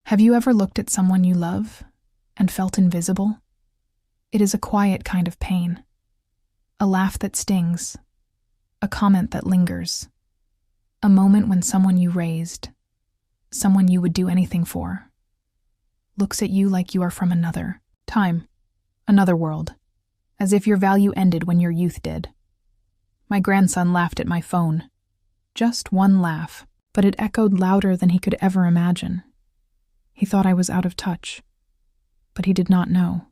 Have you ever looked at someone you love and felt invisible? It is a quiet kind of pain. A laugh that stings. A comment that lingers. A moment when someone you raised, someone you would do anything for, looks at you like you are from another time, another world, as if your value ended when your youth did. My grandson laughed at my phone. Just one laugh, but it echoed louder than he could ever imagine. He thought I was out of touch, but he did not know.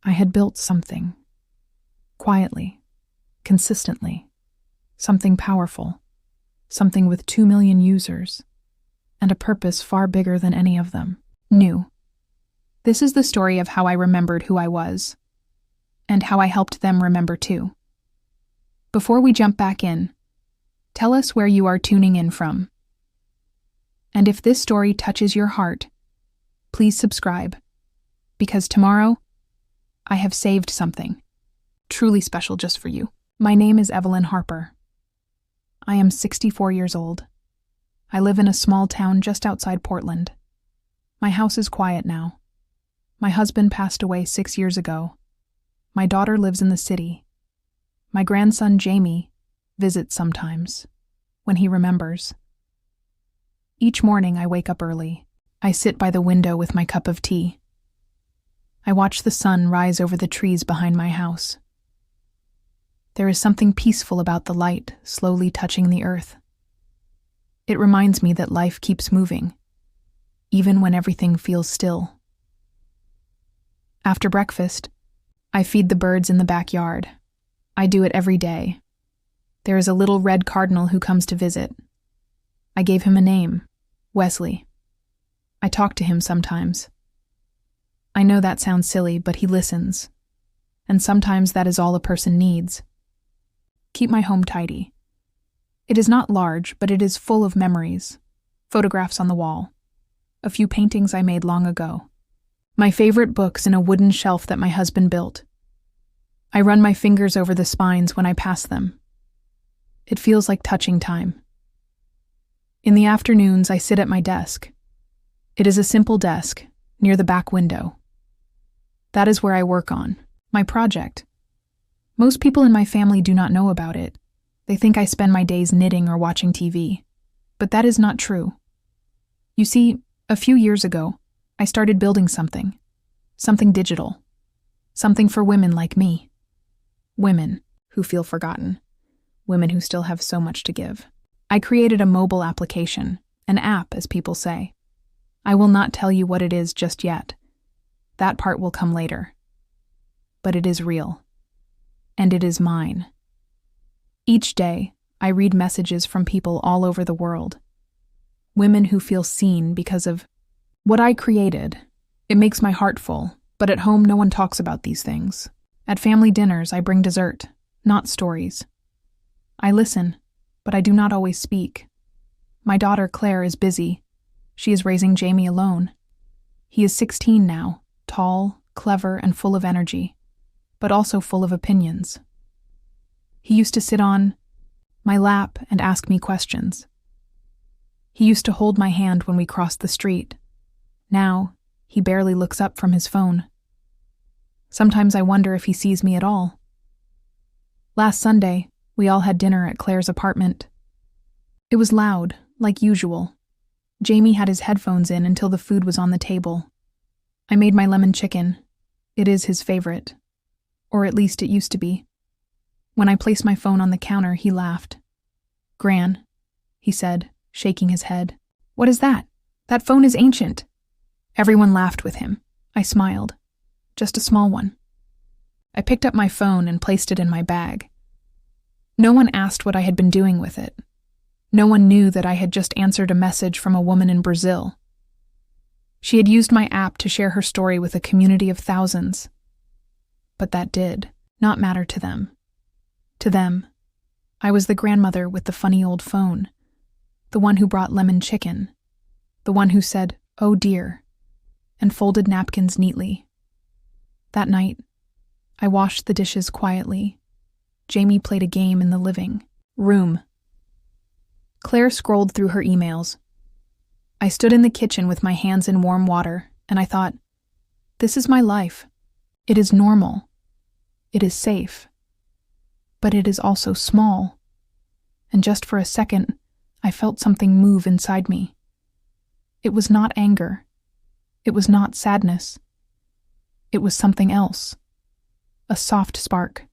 I had built something. Quietly, consistently, something powerful, something with 2 million users, and a purpose far bigger than any of them knew. This is the story of how I remembered who I was, and how I helped them remember too. Before we jump back in, tell us where you are tuning in from. And if this story touches your heart, please subscribe, because tomorrow, I have saved something truly special just for you. My name is Evelyn Harper. I am 64 years old. I live in a small town just outside Portland. My house is quiet now. My husband passed away 6 years ago. My daughter lives in the city. My grandson, Jamie, visits sometimes, when he remembers. Each morning I wake up early. I sit by the window with my cup of tea. I watch the sun rise over the trees behind my house. There is something peaceful about the light slowly touching the earth. It reminds me that life keeps moving, even when everything feels still. After breakfast, I feed the birds in the backyard. I do it every day. There is a little red cardinal who comes to visit. I gave him a name, Wesley. I talk to him sometimes. I know that sounds silly, but he listens. And sometimes that is all a person needs. Keep my home tidy. It is not large, but it is full of memories. Photographs on the wall. A few paintings I made long ago. My favorite books in a wooden shelf that my husband built. I run my fingers over the spines when I pass them. It feels like touching time. In the afternoons, I sit at my desk. It is a simple desk, near the back window. That is where I work on my project. Most people in my family do not know about it. They think I spend my days knitting or watching TV. But that is not true. You see, a few years ago, I started building something digital, something for women like me. Women who feel forgotten, women who still have so much to give. I created a mobile application, an app, as people say. I will not tell you what it is just yet. That part will come later. But it is real. And it is mine. Each day, I read messages from people all over the world. Women who feel seen because of what I created. It makes my heart full, but at home no one talks about these things. At family dinners, I bring dessert, not stories. I listen, but I do not always speak. My daughter, Claire, is busy. She is raising Jamie alone. He is 16 now, tall, clever, and full of energy, but also full of opinions. He used to sit on my lap and ask me questions. He used to hold my hand when we crossed the street. Now, he barely looks up from his phone. Sometimes I wonder if he sees me at all. Last Sunday, we all had dinner at Claire's apartment. It was loud, like usual. Jamie had his headphones in until the food was on the table. I made my lemon chicken. It is his favorite. Or at least it used to be. When I placed my phone on the counter, he laughed. "Gran," he said, shaking his head. "What is that? That phone is ancient." Everyone laughed with him. I smiled. Just a small one. I picked up my phone and placed it in my bag. No one asked what I had been doing with it. No one knew that I had just answered a message from a woman in Brazil. She had used my app to share her story with a community of thousands. But that did not matter to them. To them, I was the grandmother with the funny old phone, the one who brought lemon chicken, the one who said, "Oh dear," and folded napkins neatly. That night, I washed the dishes quietly. Jamie played a game in the living room. Claire scrolled through her emails. I stood in the kitchen with my hands in warm water, and I thought, this is my life. It is normal. It is safe. But it is also small. And just for a second, I felt something move inside me. It was not anger. It was not sadness. It was something else. A soft spark.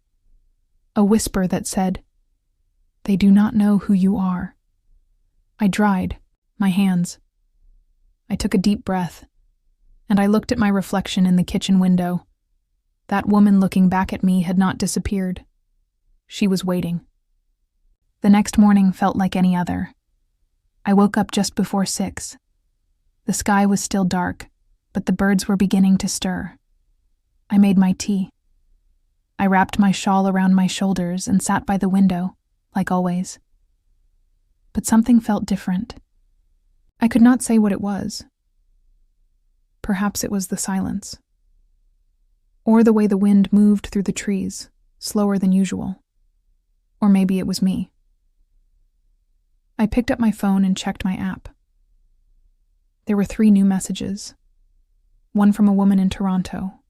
A whisper that said, "They do not know who you are." I dried my hands. I took a deep breath, and I looked at my reflection in the kitchen window. That woman looking back at me had not disappeared. She was waiting. The next morning felt like any other. I woke up just before 6. The sky was still dark, but the birds were beginning to stir. I made my tea. I wrapped my shawl around my shoulders and sat by the window, like always. But something felt different. I could not say what it was. Perhaps it was the silence. Or the way the wind moved through the trees, slower than usual. Or maybe it was me. I picked up my phone and checked my app. There were 3 new messages. One from a woman in Toronto,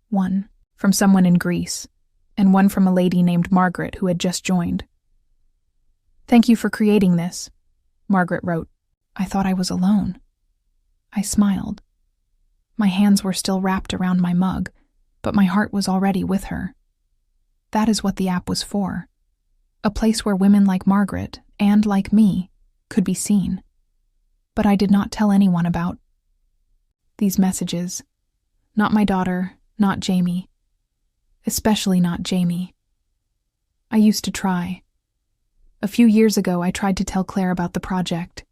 one from someone in Greece, and one from a lady named Margaret who had just joined. "Thank you for creating this," Margaret wrote. I thought I was alone. I smiled. My hands were still wrapped around my mug, but my heart was already with her. That is what the app was for. A place where women like Margaret, and like me, could be seen. But I did not tell anyone about these messages. Not my daughter, not Jamie. Especially not Jamie. I used to try. A few years ago, I tried to tell Claire about the project.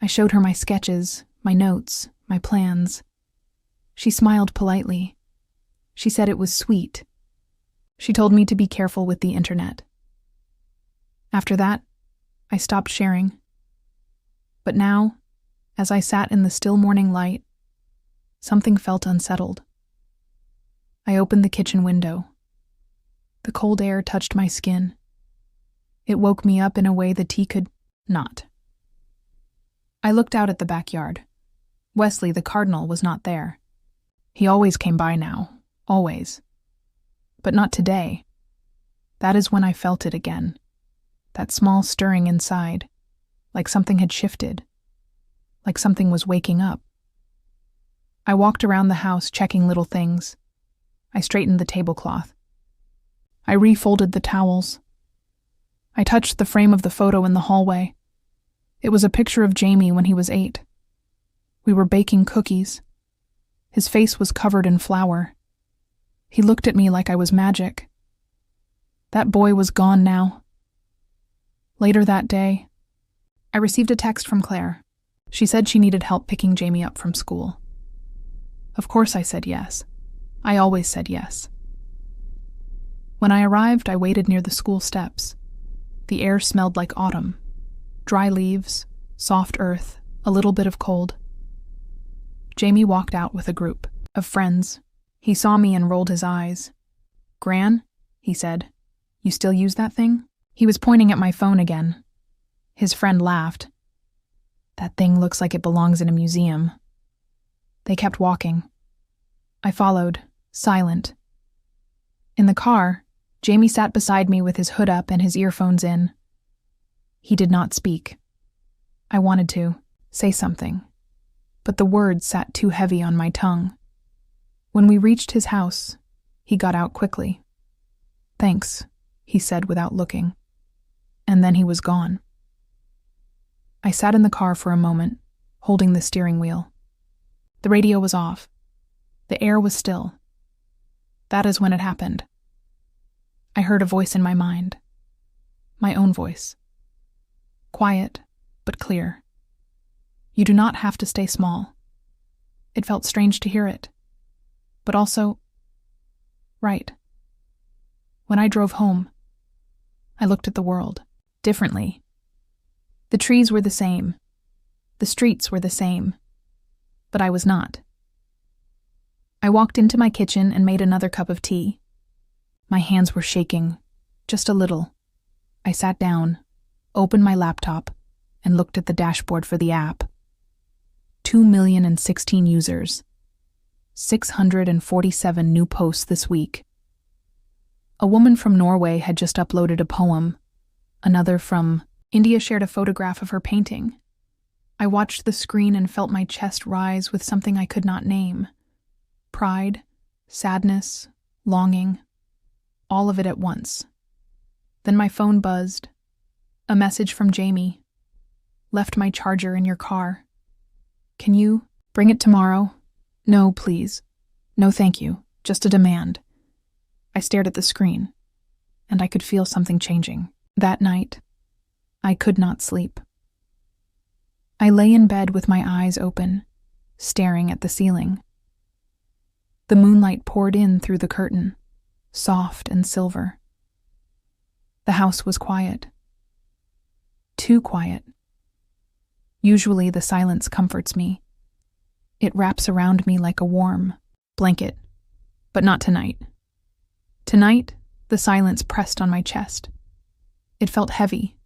I showed her my sketches, my notes, my plans. She smiled politely. She said it was sweet. She told me to be careful with the internet. After that, I stopped sharing. But now, as I sat in the still morning light, something felt unsettled. I opened the kitchen window. The cold air touched my skin. It woke me up in a way the tea could not. I looked out at the backyard. Wesley, the cardinal, was not there. He always came by now, always. But not today. That is when I felt it again. That small stirring inside, like something had shifted, like something was waking up. I walked around the house checking little things. I straightened the tablecloth. I refolded the towels. I touched the frame of the photo in the hallway. It was a picture of Jamie when he was 8. We were baking cookies. His face was covered in flour. He looked at me like I was magic. That boy was gone now. Later that day, I received a text from Claire. She said she needed help picking Jamie up from school. Of course I said yes. I always said yes. When I arrived, I waited near the school steps. The air smelled like autumn. Dry leaves, soft earth, a little bit of cold. Jamie walked out with a group of friends. He saw me and rolled his eyes. "Gran," he said, "you still use that thing?" He was pointing at my phone again. His friend laughed. "That thing looks like it belongs in a museum." They kept walking. I followed, silent. In the car, Jamie sat beside me with his hood up and his earphones in. He did not speak. I wanted to say something, but the words sat too heavy on my tongue. When we reached his house, he got out quickly. "Thanks," he said without looking. And then he was gone. I sat in the car for a moment, holding the steering wheel. The radio was off. The air was still. That is when it happened. I heard a voice in my mind. My own voice. Quiet, but clear. You do not have to stay small. It felt strange to hear it, but also right. When I drove home, I looked at the world differently. The trees were the same. The streets were the same. But I was not. I walked into my kitchen and made another cup of tea. My hands were shaking, just a little. I sat down, opened my laptop, and looked at the dashboard for the app. 2,016 users. 647 new posts this week. A woman from Norway had just uploaded a poem. Another from India shared a photograph of her painting. I watched the screen and felt my chest rise with something I could not name. Pride, sadness, longing, all of it at once. Then my phone buzzed. A message from Jamie. Left my charger in your car. Can you bring it tomorrow? No, please. No, thank you. Just a demand. I stared at the screen, and I could feel something changing. That night, I could not sleep. I lay in bed with my eyes open, staring at the ceiling. The moonlight poured in through the curtain, soft and silver. The house was quiet. Too quiet. Usually the silence comforts me. It wraps around me like a warm blanket, but not tonight. Tonight, the silence pressed on my chest. It felt heavy,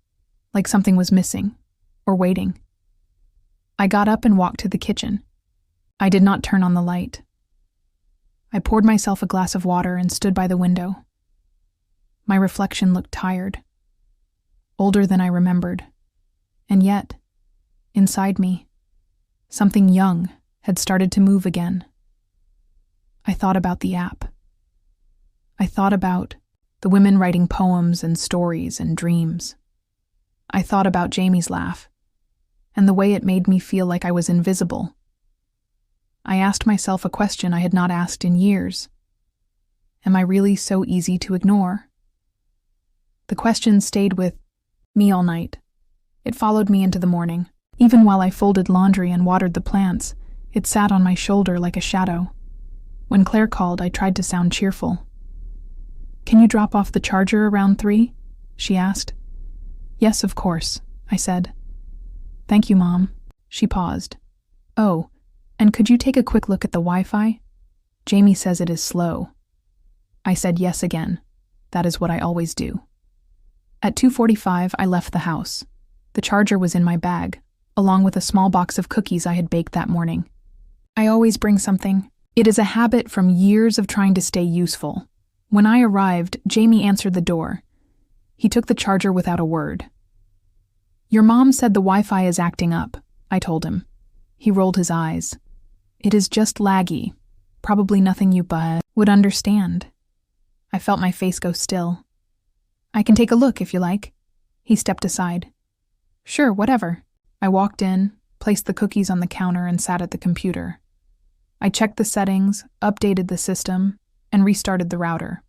like something was missing or waiting. I got up and walked to the kitchen. I did not turn on the light. I poured myself a glass of water and stood by the window. My reflection looked tired, older than I remembered, and yet, inside me, something young had started to move again. I thought about the app. I thought about the women writing poems and stories and dreams. I thought about Jamie's laugh, and the way it made me feel like I was invisible. I asked myself a question I had not asked in years. Am I really so easy to ignore? The question stayed with me all night. It followed me into the morning. Even while I folded laundry and watered the plants, it sat on my shoulder like a shadow. When Claire called, I tried to sound cheerful. Can you drop off the charger around 3? She asked. Yes, of course, I said. Thank you, Mom. She paused. Oh, and could you take a quick look at the Wi-Fi? Jamie says it is slow. I said yes again. That is what I always do. At 2:45, I left the house. The charger was in my bag, along with a small box of cookies I had baked that morning. I always bring something. It is a habit from years of trying to stay useful. When I arrived, Jamie answered the door. He took the charger without a word. Your mom said the Wi-Fi is acting up, I told him. He rolled his eyes. It is just laggy. Probably nothing you would understand. I felt my face go still. I can take a look if you like. He stepped aside. Sure, whatever. I walked in, placed the cookies on the counter, and sat at the computer. I checked the settings, updated the system, and restarted the router.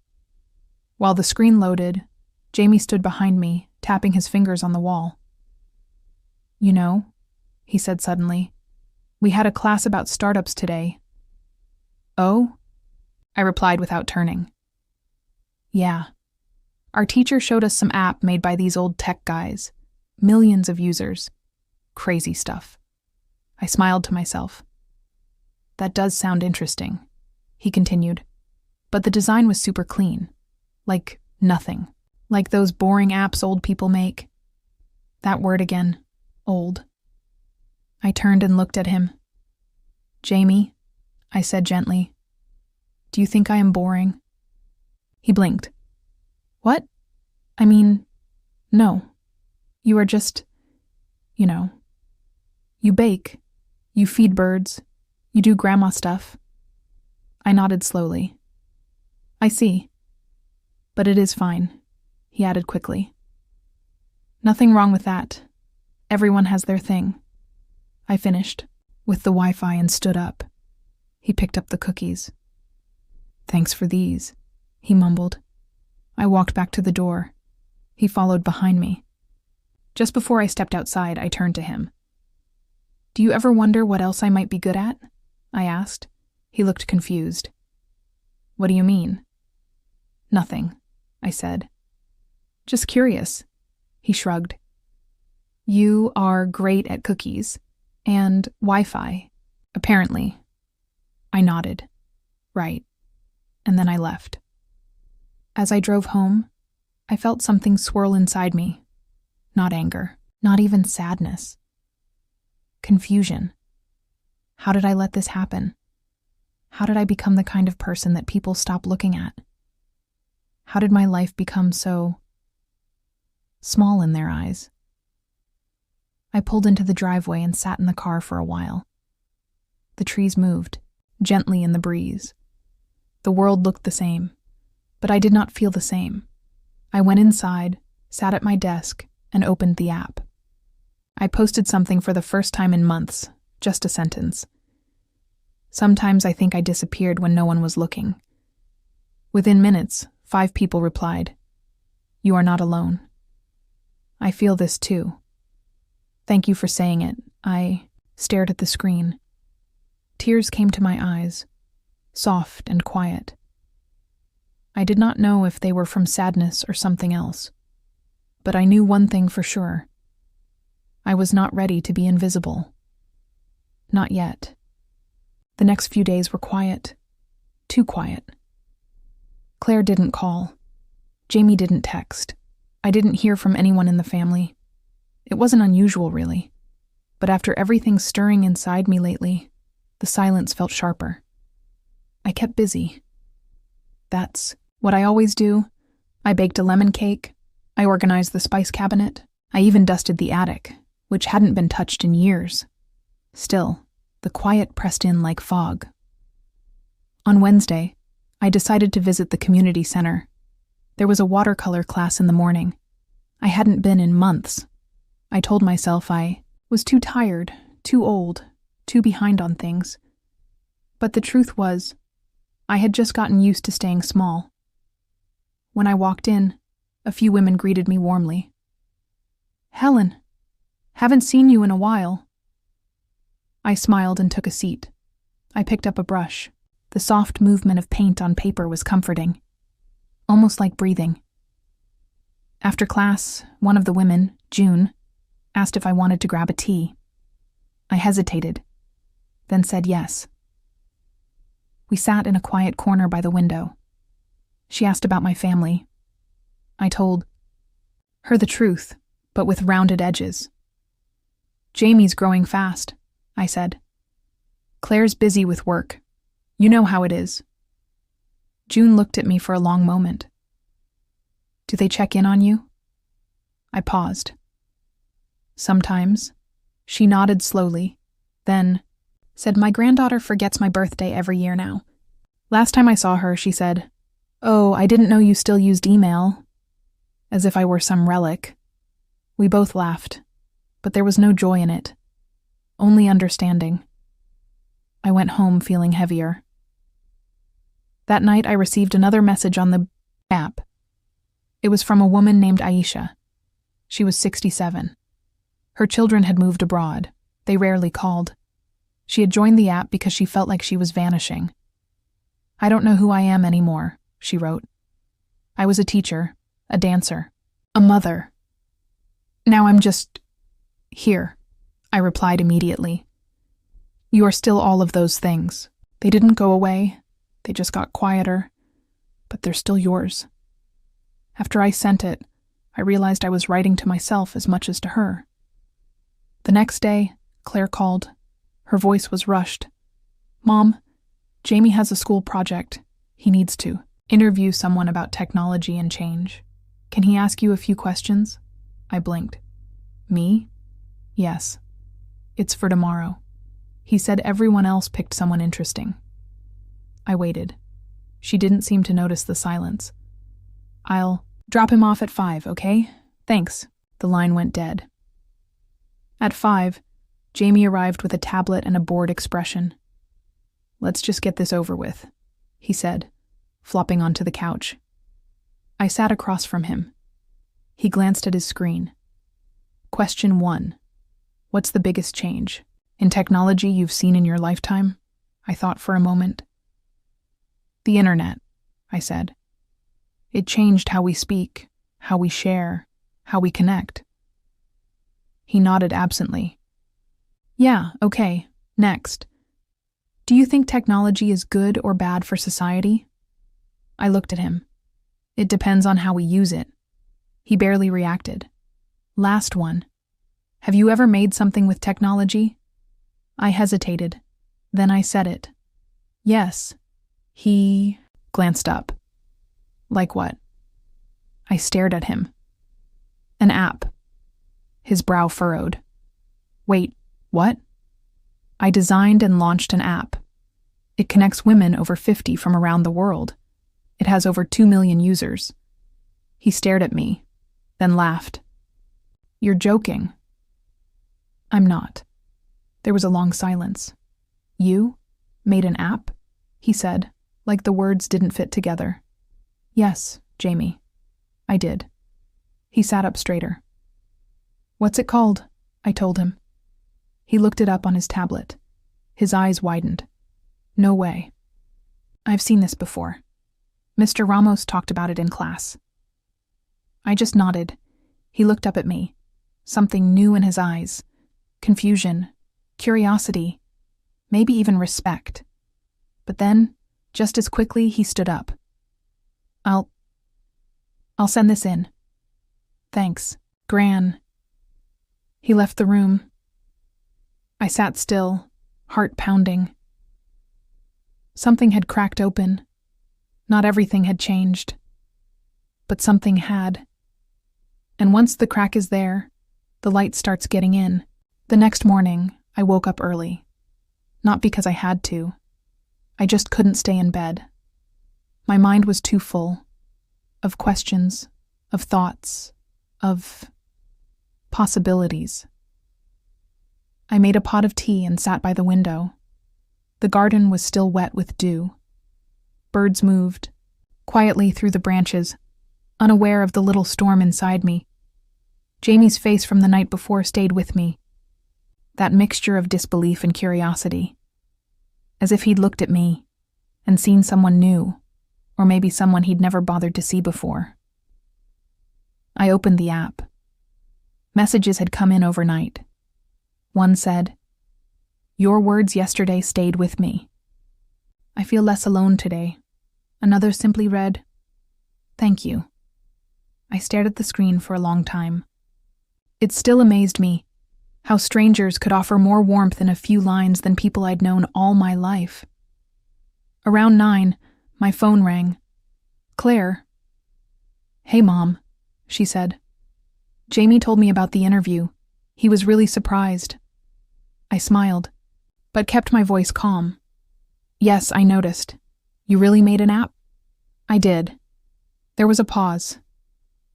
While the screen loaded, Jamie stood behind me, tapping his fingers on the wall. You know, he said suddenly, we had a class about startups today. Oh? I replied without turning. Yeah. Our teacher showed us some app made by these old tech guys. Millions of users. Crazy stuff. I smiled to myself. That does sound interesting, he continued. But the design was super clean. Like nothing. Like those boring apps old people make. That word again. Old. I turned and looked at him. Jamie, I said gently, do you think I am boring? He blinked. What? I mean, no. You are just, you bake, you feed birds, you do grandma stuff. I nodded slowly. I see. But it is fine, he added quickly. Nothing wrong with that. Everyone has their thing. I finished with the Wi-Fi and stood up. He picked up the cookies. Thanks for these, he mumbled. I walked back to the door. He followed behind me. Just before I stepped outside, I turned to him. Do you ever wonder what else I might be good at? I asked. He looked confused. What do you mean? Nothing, I said. Just curious. He shrugged. You are great at cookies. And Wi-Fi, apparently. I nodded. Right. And then I left. As I drove home, I felt something swirl inside me. Not anger, not even sadness. Confusion. How did I let this happen? How did I become the kind of person that people stop looking at? How did my life become so small in their eyes? I pulled into the driveway and sat in the car for a while. The trees moved, gently in the breeze. The world looked the same, but I did not feel the same. I went inside, sat at my desk, and opened the app. I posted something for the first time in months, just a sentence. Sometimes I think I disappeared when no one was looking. Within minutes, 5 people replied, "You are not alone." I feel this too. Thank you for saying it. I stared at the screen. Tears came to my eyes, soft and quiet. I did not know if they were from sadness or something else, but I knew one thing for sure. I was not ready to be invisible. Not yet. The next few days were quiet. Too quiet. Claire didn't call. Jamie didn't text. I didn't hear from anyone in the family. It wasn't unusual, really. But after everything stirring inside me lately, the silence felt sharper. I kept busy. That's what I always do. I baked a lemon cake. I organized the spice cabinet. I even dusted the attic, which hadn't been touched in years. Still, the quiet pressed in like fog. On Wednesday, I decided to visit the community center. There was a watercolor class in the morning. I hadn't been in months. I told myself I was too tired, too old, too behind on things. But the truth was, I had just gotten used to staying small. When I walked in, a few women greeted me warmly. "Helen, haven't seen you in a while." I smiled and took a seat. I picked up a brush. The soft movement of paint on paper was comforting, almost like breathing. After class, one of the women, June, asked if I wanted to grab a tea. I hesitated, then said yes. We sat in a quiet corner by the window. She asked about my family. I told her the truth, but with rounded edges. "Jamie's growing fast," I said. "Claire's busy with work. You know how it is." June looked at me for a long moment. "Do they check in on you?" I paused. "Sometimes." She nodded slowly, then said, "My granddaughter forgets my birthday every year now. Last time I saw her, she said, 'Oh, I didn't know you still used email,' as if I were some relic." We both laughed, but there was no joy in it, only understanding. I went home feeling heavier. That night I received another message on the app. It was from a woman named Aisha. She was 67. Her children had moved abroad. They rarely called. She had joined the app because she felt like she was vanishing. "I don't know who I am anymore," she wrote. "I was a teacher, a dancer, a mother. Now I'm just here," I replied immediately. "You are still all of those things. They didn't go away. They just got quieter, but they're still yours." After I sent it, I realized I was writing to myself as much as to her. The next day, Claire called. Her voice was rushed. "Mom, Jamie has a school project. He needs to interview someone about technology and change. Can he ask you a few questions?" I blinked. "Me?" "Yes. It's for tomorrow. He said everyone else picked someone interesting." I waited. She didn't seem to notice the silence. "I'll drop him off at 5, okay? Thanks." The line went dead. At 5, Jamie arrived with a tablet and a bored expression. "Let's just get this over with," he said, flopping onto the couch. I sat across from him. He glanced at his screen. Question 1. What's the biggest change in technology you've seen in your lifetime? I thought for a moment. "The internet," I said. "It changed how we speak, how we share, how we connect." He nodded absently. "Yeah, okay, next. Do you think technology is good or bad for society?" I looked at him. "It depends on how we use it." He barely reacted. "Last one. Have you ever made something with technology?" I hesitated, Then I said it. Yes. He glanced up. Like what? I stared at him. An app. His brow furrowed. Wait, what? I designed and launched an app. It connects women over 50 from around the world. It has over 2 million users. He stared at me, then laughed. You're joking. I'm not. There was a long silence. You made an app? He said, like the words didn't fit together. Yes, Jamie. I did. He sat up straighter. What's it called? I told him. He looked it up on his tablet. His eyes widened. No way. I've seen this before. Mr. Ramos talked about it in class. I just nodded. He looked up at me. Something new in his eyes. Confusion, curiosity, maybe even respect. But then, just as quickly, he stood up. I'll send this in. Thanks, Gran. He left the room. I sat still, heart pounding. Something had cracked open. Not everything had changed. But something had. And once the crack is there, the light starts getting in. The next morning, I woke up early. Not because I had to. I just couldn't stay in bed. My mind was too full. Of questions, of thoughts, of possibilities. I made a pot of tea and sat by the window. The garden was still wet with dew. Birds moved, quietly through the branches, unaware of the little storm inside me. Jamie's face from the night before stayed with me. That mixture of disbelief and curiosity. As if he'd looked at me and seen someone new, or maybe someone he'd never bothered to see before. I opened the app. Messages had come in overnight. One said, "Your words yesterday stayed with me. I feel less alone today." Another simply read, "Thank you." I stared at the screen for a long time. It still amazed me how strangers could offer more warmth in a few lines than people I'd known all my life. Around 9, my phone rang. Claire. "Hey, Mom," she said. "Jamie told me about the interview. He was really surprised." I smiled, but kept my voice calm. "Yes, I noticed. You really made an app?" "I did." There was a pause.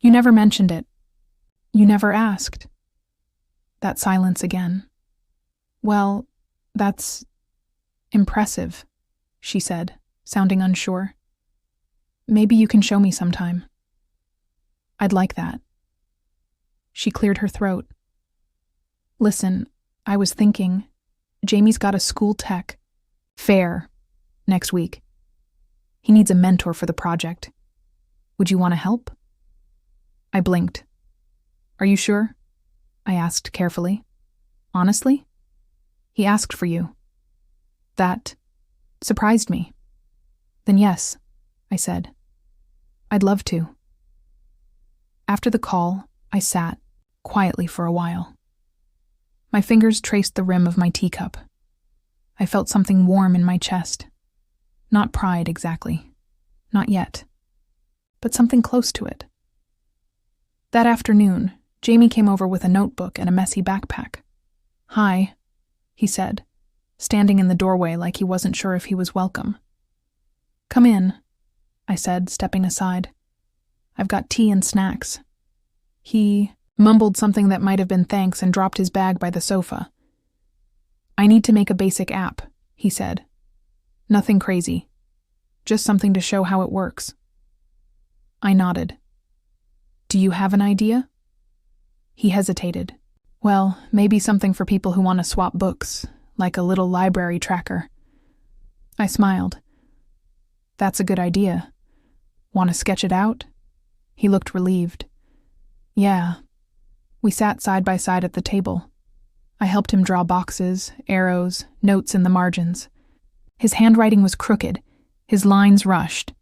"You never mentioned it. You never asked." That silence again. "Well, that's impressive," she said, sounding unsure. "Maybe you can show me sometime." "I'd like that." She cleared her throat. "Listen, I was thinking, Jamie's got a school tech fair next week. He needs a mentor for the project. Would you want to help?" I blinked. "Are you sure?" I asked carefully. "Honestly?" "He asked for you." That surprised me. "Then yes," I said. "I'd love to." After the call, I sat quietly for a while. My fingers traced the rim of my teacup. I felt something warm in my chest. Not pride exactly. Not yet. But something close to it. That afternoon, Jamie came over with a notebook and a messy backpack. "Hi," he said, standing in the doorway like he wasn't sure if he was welcome. "Come in," I said, stepping aside. "I've got tea and snacks." He mumbled something that might have been thanks and dropped his bag by the sofa. "I need to make a basic app," he said. "Nothing crazy. Just something to show how it works." I nodded. "Do you have an idea?" He hesitated. "Well, maybe something for people who want to swap books, like a little library tracker." I smiled. "That's a good idea. Want to sketch it out?" He looked relieved. "Yeah." We sat side by side at the table. I helped him draw boxes, arrows, notes in the margins. His handwriting was crooked, his lines rushed,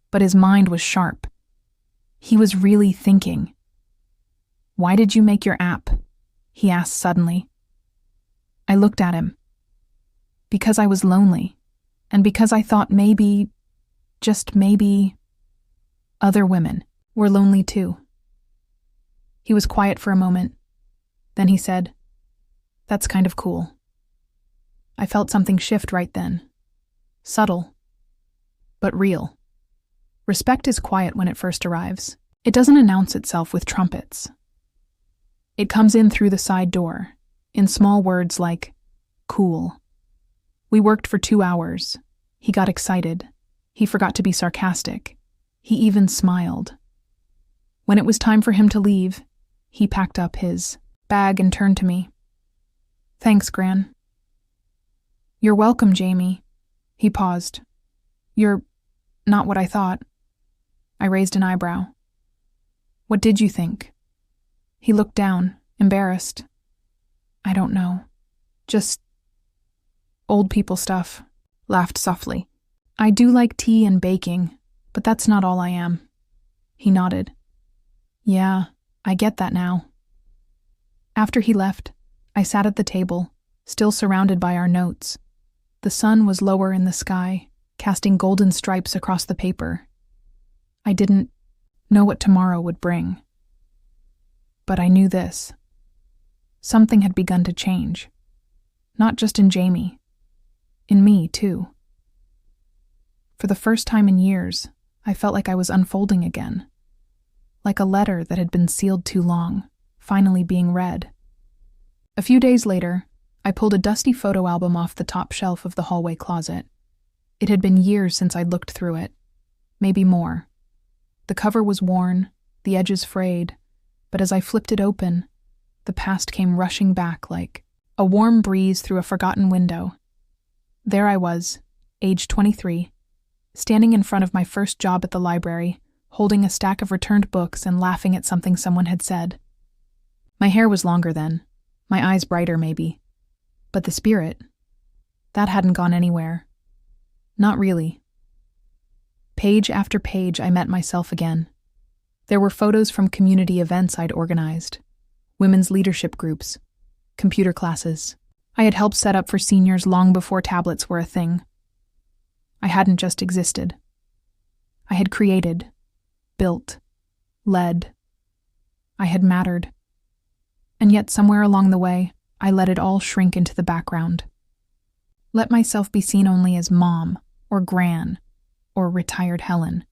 but his mind was sharp. He was really thinking. "Why did you make your app?" he asked suddenly. I looked at him. Because I was lonely, and because I thought maybe, just maybe, other women were lonely too. He was quiet for a moment. Then he said, "That's kind of cool." I felt something shift right then. Subtle, but real. Respect is quiet when it first arrives. It doesn't announce itself with trumpets. It comes in through the side door, in small words like, "Cool." We worked for 2 hours. He got excited. He forgot to be sarcastic. He even smiled. When it was time for him to leave, he packed up his bag and turned to me. "Thanks, Gran." "You're welcome, Jamie." He paused. "You're not what I thought." I raised an eyebrow. "What did you think?" He looked down, embarrassed. "I don't know. Just old people stuff," laughed softly. "I do like tea and baking, but that's not all I am." He nodded. "Yeah, I get that now." After he left, I sat at the table, still surrounded by our notes. The sun was lower in the sky, casting golden stripes across the paper. I didn't know what tomorrow would bring. But I knew this. Something had begun to change. Not just in Jamie. In me, too. For the first time in years, I felt like I was unfolding again. Like a letter that had been sealed too long, finally being read. A few days later, I pulled a dusty photo album off the top shelf of the hallway closet. It had been years since I'd looked through it. Maybe more. The cover was worn, the edges frayed, but as I flipped it open, the past came rushing back like a warm breeze through a forgotten window. There I was, age 23, standing in front of my first job at the library, holding a stack of returned books and laughing at something someone had said. My hair was longer then, my eyes brighter maybe. But the spirit, that hadn't gone anywhere. Not really. Page after page, I met myself again. There were photos from community events I'd organized, women's leadership groups, computer classes. I had helped set up for seniors long before tablets were a thing. I hadn't just existed. I had created, built, led. I had mattered. And yet somewhere along the way, I let it all shrink into the background. Let myself be seen only as Mom, or Gran, or retired Helen.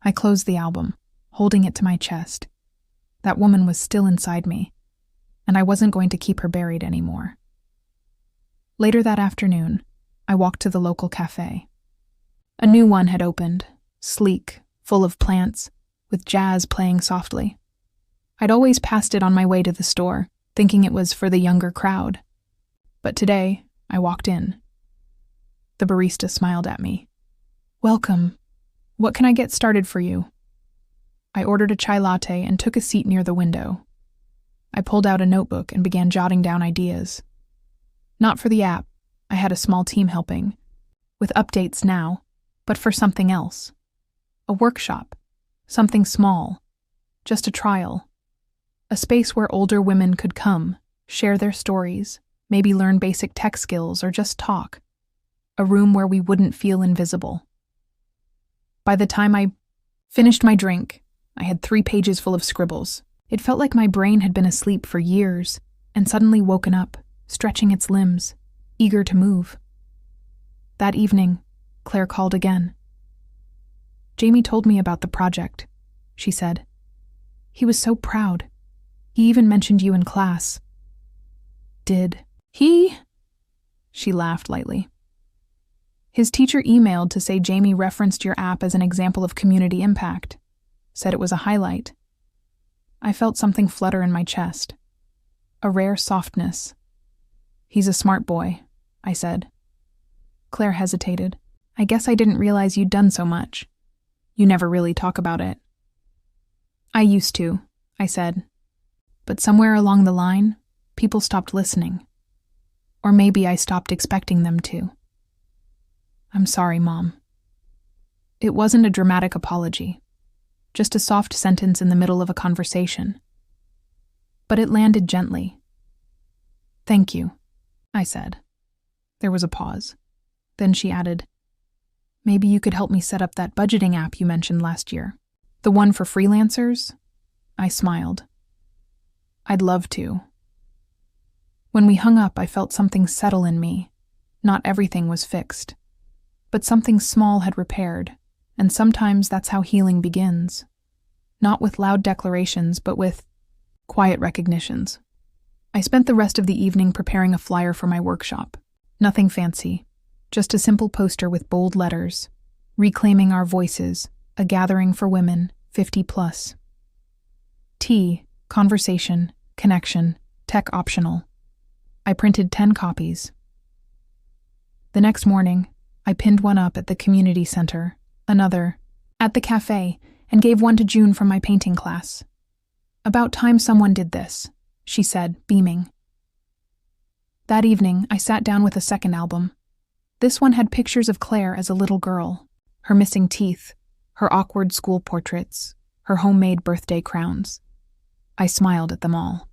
I closed the album, holding it to my chest. That woman was still inside me, and I wasn't going to keep her buried anymore. Later that afternoon, I walked to the local cafe. A new one had opened, sleek, full of plants, with jazz playing softly. I'd always passed it on my way to the store, thinking it was for the younger crowd. But today, I walked in. The barista smiled at me. "Welcome. What can I get started for you?" I ordered a chai latte and took a seat near the window. I pulled out a notebook and began jotting down ideas. Not for the app, I had a small team helping, with updates now, but for something else. A workshop, something small, just a trial. A space where older women could come, share their stories, maybe learn basic tech skills or just talk. A room where we wouldn't feel invisible. By the time I finished my drink, I had 3 pages full of scribbles. It felt like my brain had been asleep for years and suddenly woken up, stretching its limbs, eager to move. That evening, Claire called again. "Jamie told me about the project," she said. "He was so proud. He even mentioned you in class." "Did he?" She laughed lightly. "His teacher emailed to say Jamie referenced your app as an example of community impact, said it was a highlight." I felt something flutter in my chest. A rare softness. "He's a smart boy," I said. Claire hesitated. "I guess I didn't realize you'd done so much. You never really talk about it." "I used to," I said. "But somewhere along the line, people stopped listening. Or maybe I stopped expecting them to. I'm sorry, Mom." It wasn't a dramatic apology, just a soft sentence in the middle of a conversation. But it landed gently. "Thank you," I said. There was a pause. Then she added, "Maybe you could help me set up that budgeting app you mentioned last year. The one for freelancers?" I smiled. "I'd love to." When we hung up, I felt something settle in me. Not everything was fixed, but something small had repaired, and sometimes that's how healing begins. Not with loud declarations, but with quiet recognitions. I spent the rest of the evening preparing a flyer for my workshop. Nothing fancy, just a simple poster with bold letters, "Reclaiming Our Voices, a Gathering for Women, 50 plus. Tea, conversation, connection, tech optional." I printed 10 copies. The next morning, I pinned one up at the community center, another at the cafe, and gave one to June from my painting class. "About time someone did this," she said, beaming. That evening, I sat down with a second album. This one had pictures of Claire as a little girl, her missing teeth, her awkward school portraits, her homemade birthday crowns. I smiled at them all.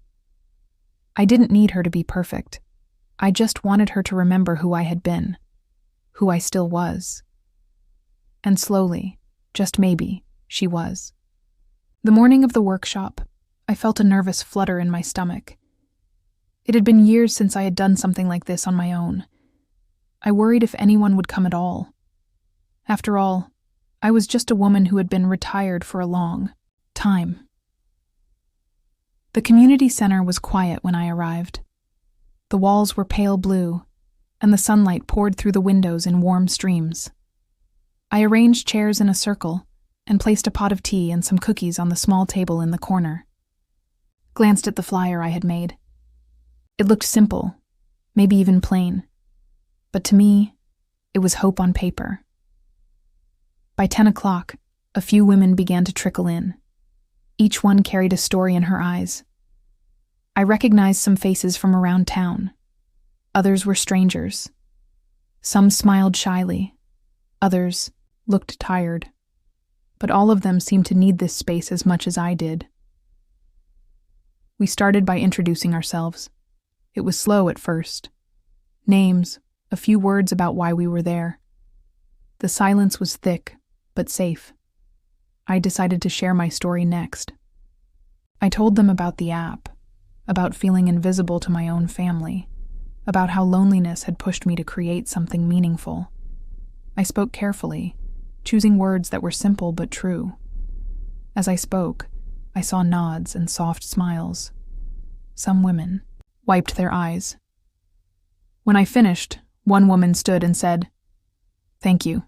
I didn't need her to be perfect. I just wanted her to remember who I had been, who I still was. And slowly, just maybe, she was. The morning of the workshop, I felt a nervous flutter in my stomach. It had been years since I had done something like this on my own. I worried if anyone would come at all. After all, I was just a woman who had been retired for a long time. The community center was quiet when I arrived. The walls were pale blue, and the sunlight poured through the windows in warm streams. I arranged chairs in a circle and placed a pot of tea and some cookies on the small table in the corner. Glanced at the flyer I had made. It looked simple, maybe even plain. But to me, it was hope on paper. By 10 o'clock, a few women began to trickle in. Each one carried a story in her eyes. I recognized some faces from around town. Others were strangers. Some smiled shyly. Others looked tired. But all of them seemed to need this space as much as I did. We started by introducing ourselves. It was slow at first. Names, a few words about why we were there. The silence was thick, but safe. I decided to share my story next. I told them about the app, about feeling invisible to my own family, about how loneliness had pushed me to create something meaningful. I spoke carefully, choosing words that were simple but true. As I spoke, I saw nods and soft smiles. Some women wiped their eyes. When I finished, one woman stood and said, "Thank you.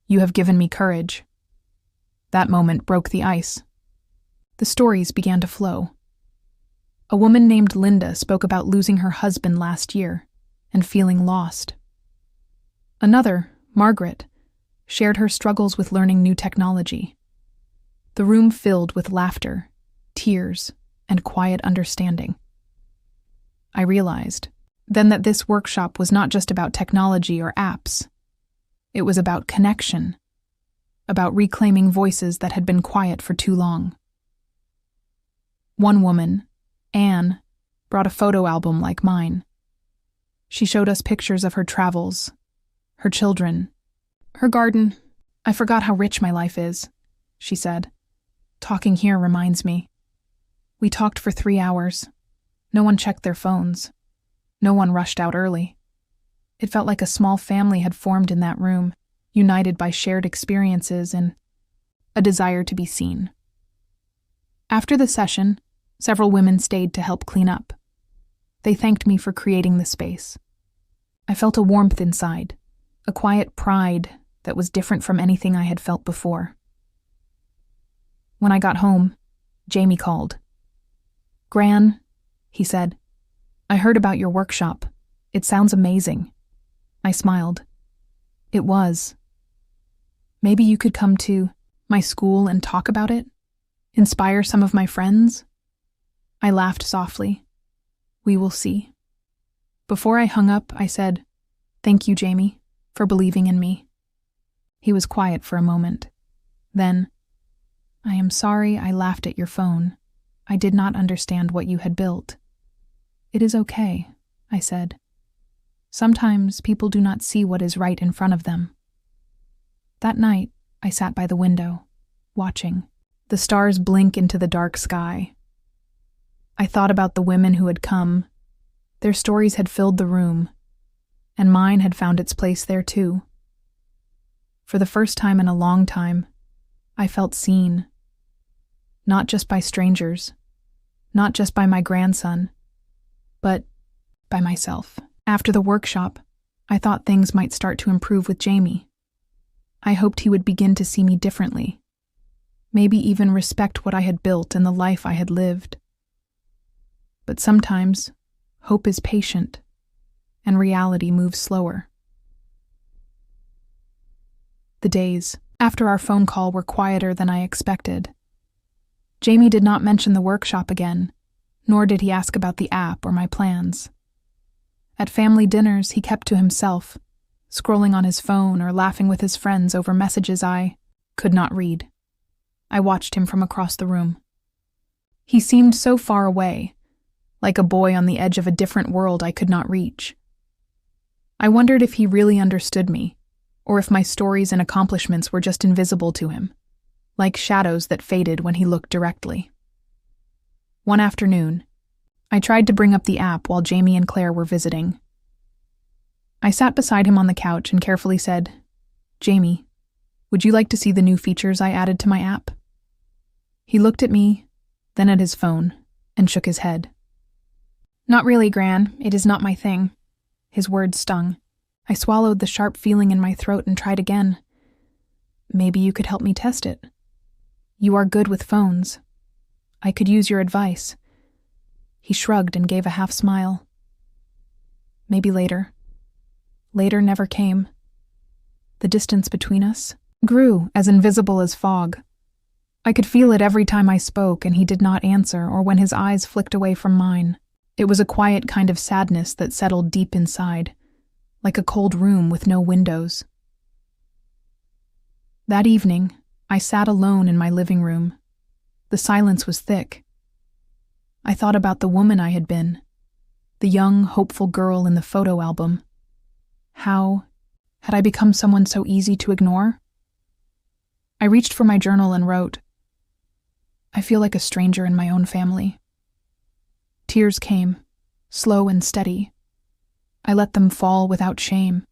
You have given me courage." That moment broke the ice. The stories began to flow. A woman named Linda spoke about losing her husband last year and feeling lost. Another, Margaret, shared her struggles with learning new technology. The room filled with laughter, tears, and quiet understanding. I realized then that this workshop was not just about technology or apps. It was about connection, about reclaiming voices that had been quiet for too long. One woman, Anne, brought a photo album like mine. She showed us pictures of her travels, her children, her garden. "I forgot how rich my life is," she said. "Talking here reminds me." We talked for 3 hours. No one checked their phones. No one rushed out early. It felt like a small family had formed in that room, united by shared experiences and a desire to be seen. After the session, several women stayed to help clean up. They thanked me for creating the space. I felt a warmth inside, a quiet pride that was different from anything I had felt before. When I got home, Jamie called. "Gran," he said, "I heard about your workshop. It sounds amazing." I smiled. It was. "Maybe you could come to my school and talk about it? Inspire some of my friends?" I laughed softly. "We will see." Before I hung up, I said, "Thank you, Jamie, for believing in me." He was quiet for a moment. Then, "I am sorry I laughed at your phone. I did not understand what you had built." "It is okay," I said. Sometimes people do not see what is right in front of them. That night, I sat by the window, watching the stars blink into the dark sky. I thought about the women who had come. Their stories had filled the room, and mine had found its place there too. For the first time in a long time, I felt seen. Not just by strangers, not just by my grandson, but by myself. After the workshop, I thought things might start to improve with Jamie. I hoped he would begin to see me differently, maybe even respect what I had built and the life I had lived. But sometimes, hope is patient, and reality moves slower. The days after our phone call were quieter than I expected. Jamie did not mention the workshop again, nor did he ask about the app or my plans. At family dinners, he kept to himself, scrolling on his phone or laughing with his friends over messages I could not read. I watched him from across the room. He seemed so far away, like a boy on the edge of a different world I could not reach. I wondered if he really understood me, or if my stories and accomplishments were just invisible to him, like shadows that faded when he looked directly. One afternoon, I tried to bring up the app while Jamie and Claire were visiting. I sat beside him on the couch and carefully said, "Jamie, would you like to see the new features I added to my app?" He looked at me, then at his phone, and shook his head. "Not really, Gran. It is not my thing." His words stung. I swallowed the sharp feeling in my throat and tried again. "Maybe you could help me test it. You are good with phones. I could use your advice." He shrugged and gave a half smile. Maybe later. Later never came. The distance between us grew as invisible as fog. I could feel it every time I spoke and he did not answer or when his eyes flicked away from mine. It was a quiet kind of sadness that settled deep inside, like a cold room with no windows. That evening, I sat alone in my living room. The silence was thick. I thought about the woman I had been, the young, hopeful girl in the photo album. How had I become someone so easy to ignore? I reached for my journal and wrote, "I feel like a stranger in my own family." Tears came, slow and steady. I let them fall without shame.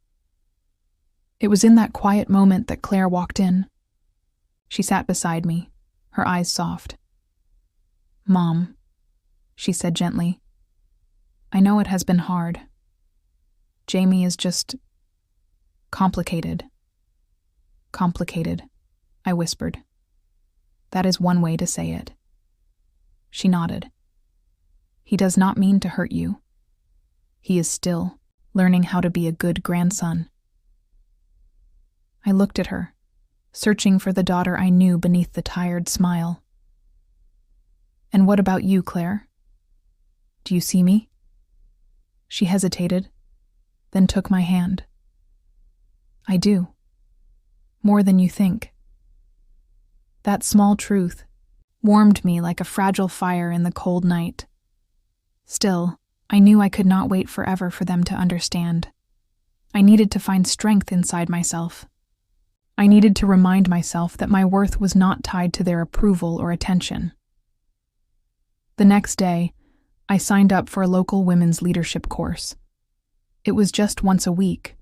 It was in that quiet moment that Claire walked in. She sat beside me, her eyes soft. "Mom," she said gently, "I know it has been hard. Jamie is just complicated." "Complicated," I whispered. "That is one way to say it." She nodded. "He does not mean to hurt you. He is still learning how to be a good grandson." I looked at her, searching for the daughter I knew beneath the tired smile. "And what about you, Claire? Do you see me?" She hesitated, then took my hand. "I do. More than you think." That small truth warmed me like a fragile fire in the cold night. Still, I knew I could not wait forever for them to understand. I needed to find strength inside myself. I needed to remind myself that my worth was not tied to their approval or attention. The next day, I signed up for a local women's leadership course. It was just once a week,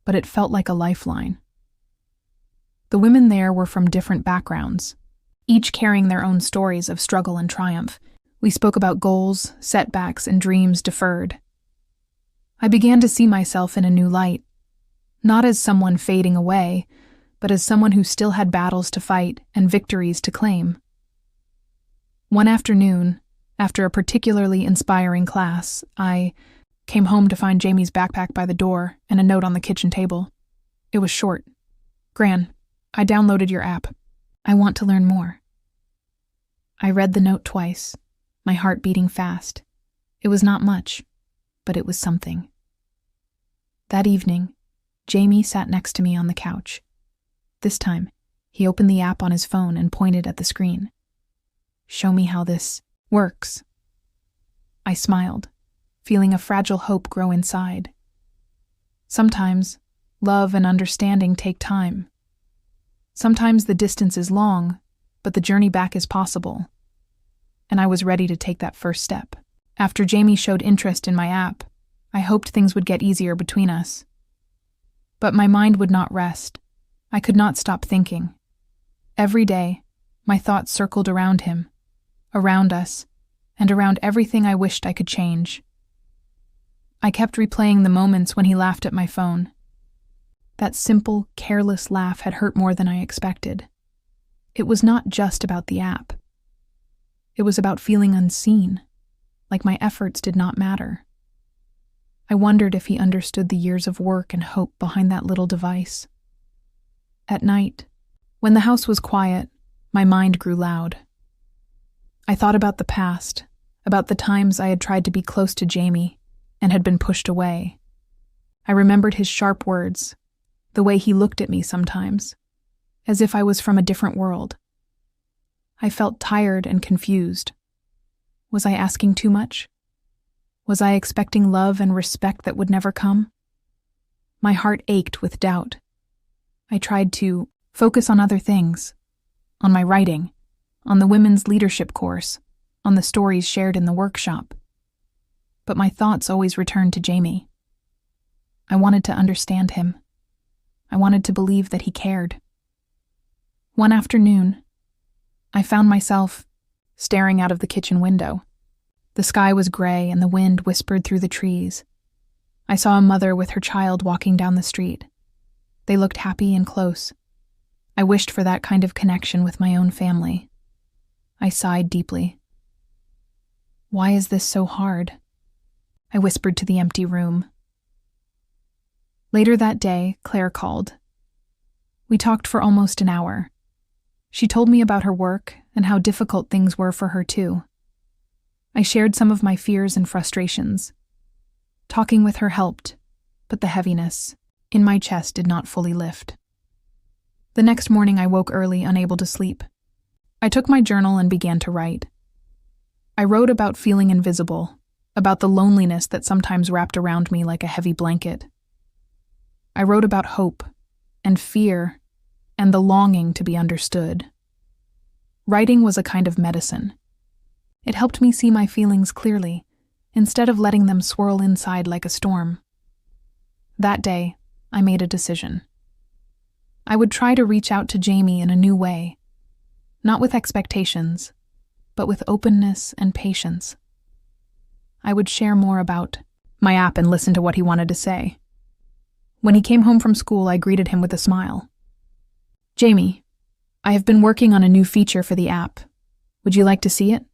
but it felt like a lifeline. The women there were from different backgrounds, each carrying their own stories of struggle and triumph. We spoke about goals, setbacks, and dreams deferred. I began to see myself in a new light, not as someone fading away, but as someone who still had battles to fight and victories to claim. One afternoon, after a particularly inspiring class, I came home to find Jamie's backpack by the door and a note on the kitchen table. It was short. "Gran, I downloaded your app. I want to learn more." I read the note twice, my heart beating fast. It was not much, but it was something. That evening, Jamie sat next to me on the couch. This time, he opened the app on his phone and pointed at the screen. "Show me how this works." I smiled, feeling a fragile hope grow inside. Sometimes, love and understanding take time. Sometimes the distance is long, but the journey back is possible. And I was ready to take that first step. After Jamie showed interest in my app, I hoped things would get easier between us. But my mind would not rest. I could not stop thinking. Every day, my thoughts circled around him, around us, and around everything I wished I could change. I kept replaying the moments when he laughed at my phone. That simple, careless laugh had hurt more than I expected. It was not just about the app. It was about feeling unseen, like my efforts did not matter. I wondered if he understood the years of work and hope behind that little device. At night, when the house was quiet, my mind grew loud. I thought about the past, about the times I had tried to be close to Jamie and had been pushed away. I remembered his sharp words, the way he looked at me sometimes, as if I was from a different world. I felt tired and confused. Was I asking too much? Was I expecting love and respect that would never come? My heart ached with doubt. I tried to focus on other things, on my writing, on the women's leadership course, on the stories shared in the workshop. But my thoughts always returned to Jamie. I wanted to understand him. I wanted to believe that he cared. One afternoon, I found myself staring out of the kitchen window. The sky was gray and the wind whispered through the trees. I saw a mother with her child walking down the street. They looked happy and close. I wished for that kind of connection with my own family. I sighed deeply. Why is this so hard? I whispered to the empty room. Later that day, Claire called. We talked for almost an hour. She told me about her work and how difficult things were for her too. I shared some of my fears and frustrations. Talking with her helped, but the heaviness in my chest did not fully lift. The next morning I woke early, unable to sleep. I took my journal and began to write. I wrote about feeling invisible, about the loneliness that sometimes wrapped around me like a heavy blanket. I wrote about hope and fear and the longing to be understood. Writing was a kind of medicine. It helped me see my feelings clearly, instead of letting them swirl inside like a storm. That day, I made a decision. I would try to reach out to Jamie in a new way, not with expectations, but with openness and patience. I would share more about my app and listen to what he wanted to say. When he came home from school, I greeted him with a smile. Jamie, I have been working on a new feature for the app. Would you like to see it?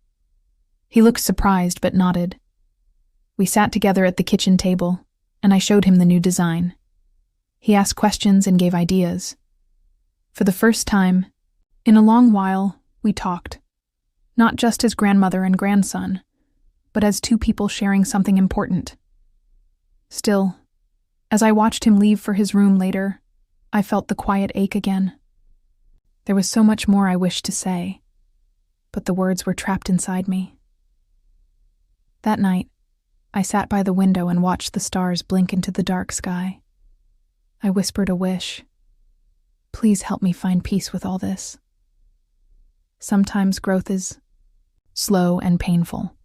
He looked surprised but nodded. We sat together at the kitchen table, and I showed him the new design. He asked questions and gave ideas. For the first time, in a long while, we talked. Not just as grandmother and grandson, but as two people sharing something important. Still, as I watched him leave for his room later, I felt the quiet ache again. There was so much more I wished to say, but the words were trapped inside me. That night, I sat by the window and watched the stars blink into the dark sky. I whispered a wish. Please help me find peace with all this. Sometimes growth is slow and painful.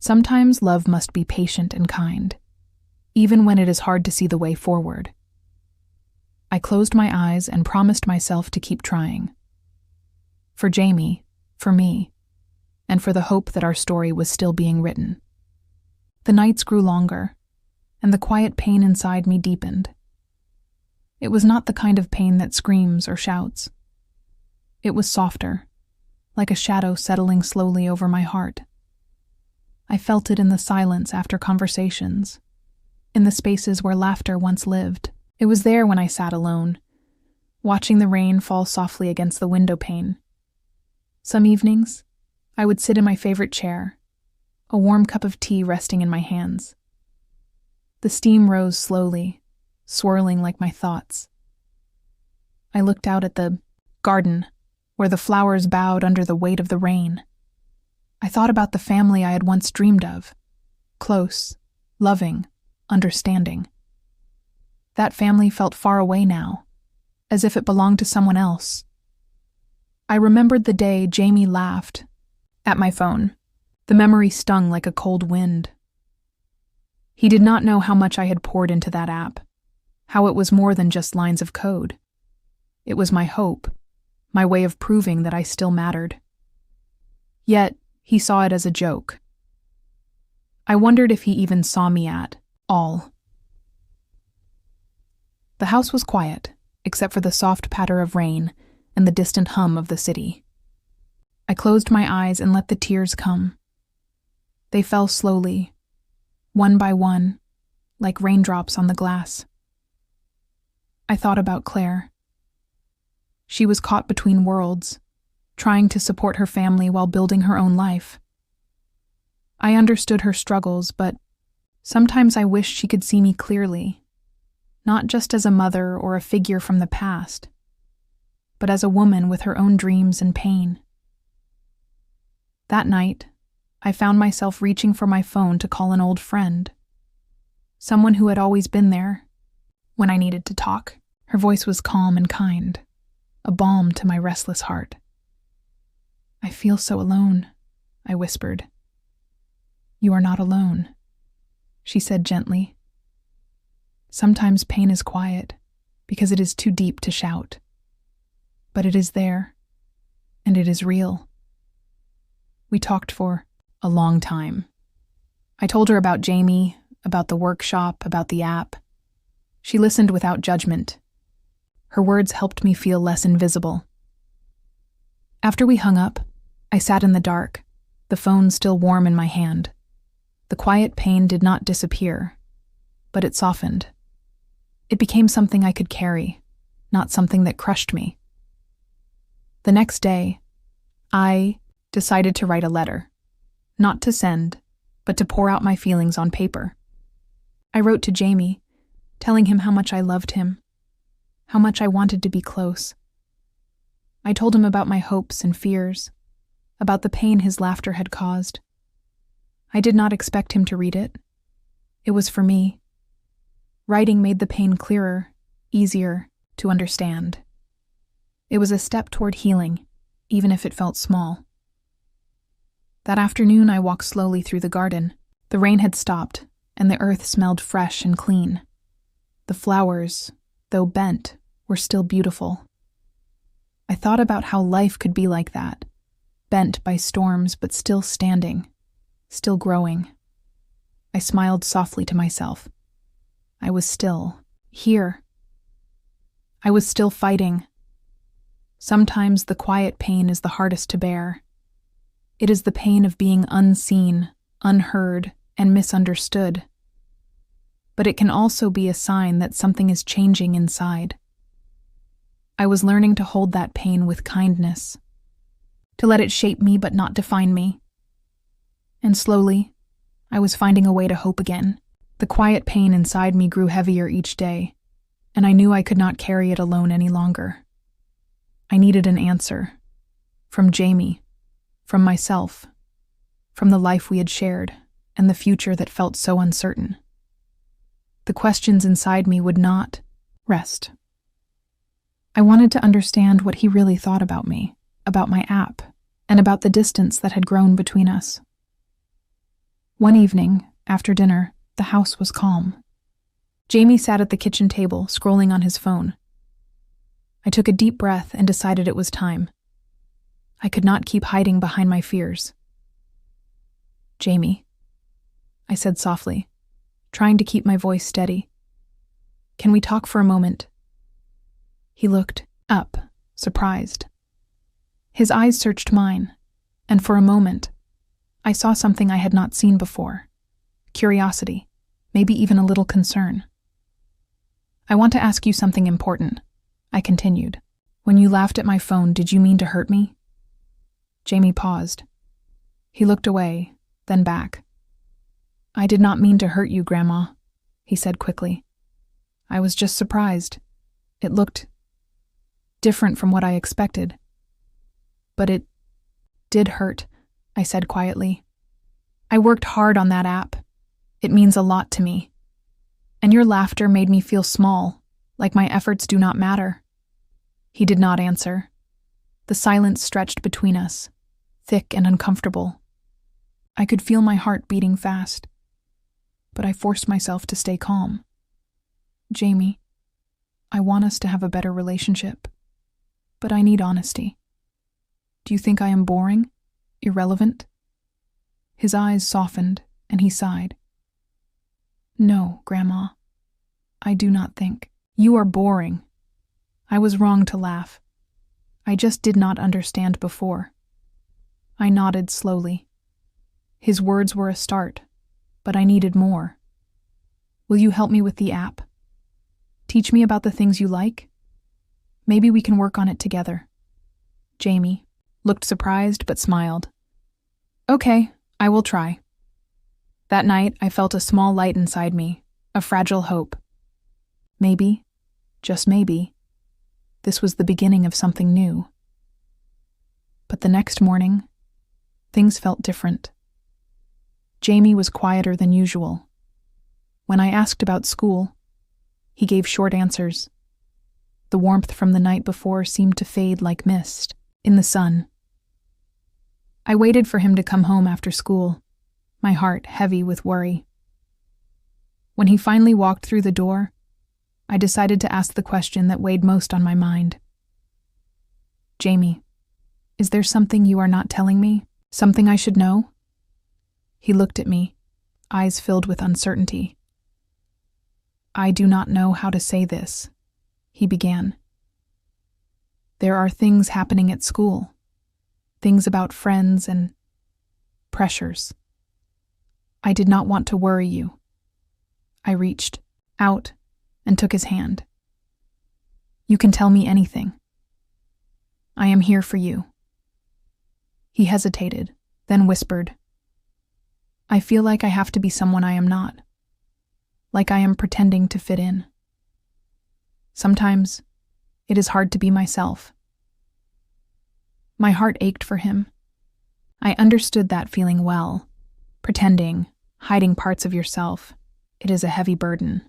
Sometimes love must be patient and kind, even when it is hard to see the way forward. I closed my eyes and promised myself to keep trying. For Jamie, for me, and for the hope that our story was still being written. The nights grew longer, and the quiet pain inside me deepened. It was not the kind of pain that screams or shouts. It was softer, like a shadow settling slowly over my heart. I felt it in the silence after conversations, in the spaces where laughter once lived. It was there when I sat alone, watching the rain fall softly against the window pane. Some evenings, I would sit in my favorite chair, a warm cup of tea resting in my hands. The steam rose slowly, swirling like my thoughts. I looked out at the garden, where the flowers bowed under the weight of the rain. I thought about the family I had once dreamed of, close, loving, understanding. That family felt far away now, as if it belonged to someone else. I remembered the day Jamie laughed at my phone. The memory stung like a cold wind. He did not know how much I had poured into that app, how it was more than just lines of code. It was my hope, my way of proving that I still mattered. Yet, he saw it as a joke. I wondered if he even saw me at all. The house was quiet, except for the soft patter of rain and the distant hum of the city. I closed my eyes and let the tears come. They fell slowly, one by one, like raindrops on the glass. I thought about Claire. She was caught between worlds, trying to support her family while building her own life. I understood her struggles, but sometimes I wished she could see me clearly, not just as a mother or a figure from the past, but as a woman with her own dreams and pain. That night, I found myself reaching for my phone to call an old friend, someone who had always been there when I needed to talk. Her voice was calm and kind, a balm to my restless heart. "I feel so alone," I whispered. "You are not alone," she said gently. "Sometimes pain is quiet because it is too deep to shout. But it is there, and it is real." We talked for a long time. I told her about Jamie, about the workshop, about the app. She listened without judgment. Her words helped me feel less invisible. After we hung up, I sat in the dark, the phone still warm in my hand. The quiet pain did not disappear, but it softened. It became something I could carry, not something that crushed me. The next day, I decided to write a letter, not to send, but to pour out my feelings on paper. I wrote to Jamie, telling him how much I loved him, how much I wanted to be close. I told him about my hopes and fears, about the pain his laughter had caused. I did not expect him to read it. It was for me. Writing made the pain clearer, easier to understand. It was a step toward healing, even if it felt small. That afternoon, I walked slowly through the garden. The rain had stopped, and the earth smelled fresh and clean. The flowers, though bent, were still beautiful. I thought about how life could be like that, bent by storms but still standing, still growing. I smiled softly to myself. I was still here. I was still fighting. Sometimes the quiet pain is the hardest to bear. It is the pain of being unseen, unheard, and misunderstood. But it can also be a sign that something is changing inside. I was learning to hold that pain with kindness, to let it shape me but not define me. And slowly, I was finding a way to hope again. The quiet pain inside me grew heavier each day, and I knew I could not carry it alone any longer. I needed an answer. From Jamie, from myself, from the life we had shared, and the future that felt so uncertain. The questions inside me would not rest. I wanted to understand what he really thought about me, about my app, and about the distance that had grown between us. One evening, after dinner, the house was calm. Jamie sat at the kitchen table, scrolling on his phone. I took a deep breath and decided it was time. I could not keep hiding behind my fears. "Jamie," I said softly, trying to keep my voice steady. "Can we talk for a moment?" He looked up, surprised. His eyes searched mine, and for a moment, I saw something I had not seen before. Curiosity, maybe even a little concern. "I want to ask you something important," I continued. "When you laughed at my phone, did you mean to hurt me?" Jamie paused. He looked away, then back. "I did not mean to hurt you, Grandma," he said quickly. "I was just surprised. It looked different from what I expected. But it did hurt," I said quietly. "I worked hard on that app. It means a lot to me." And your laughter made me feel small, like my efforts do not matter. He did not answer. The silence stretched between us, thick and uncomfortable. I could feel my heart beating fast, but I forced myself to stay calm. Jamie, I want us to have a better relationship, but I need honesty. Do you think I am boring? Irrelevant? His eyes softened, and he sighed. No, Grandma. I do not think. You are boring. I was wrong to laugh. I just did not understand before. I nodded slowly. His words were a start, but I needed more. Will you help me with the app? Teach me about the things you like? Maybe we can work on it together. Jamie looked surprised but smiled. Okay, I will try. That night, I felt a small light inside me, a fragile hope. Maybe, just maybe, this was the beginning of something new. But the next morning, things felt different. Jamie was quieter than usual. When I asked about school, he gave short answers. The warmth from the night before seemed to fade like mist in the sun. I waited for him to come home after school, my heart heavy with worry. When he finally walked through the door, I decided to ask the question that weighed most on my mind. Jamie, is there something you are not telling me? Something I should know? He looked at me, eyes filled with uncertainty. I do not know how to say this, he began. There are things happening at school, things about friends and pressures. I did not want to worry you. I reached out and took his hand. You can tell me anything. I am here for you. He hesitated, then whispered, I feel like I have to be someone I am not, like I am pretending to fit in. Sometimes it is hard to be myself. My heart ached for him. I understood that feeling well. Pretending, hiding parts of yourself, it is a heavy burden.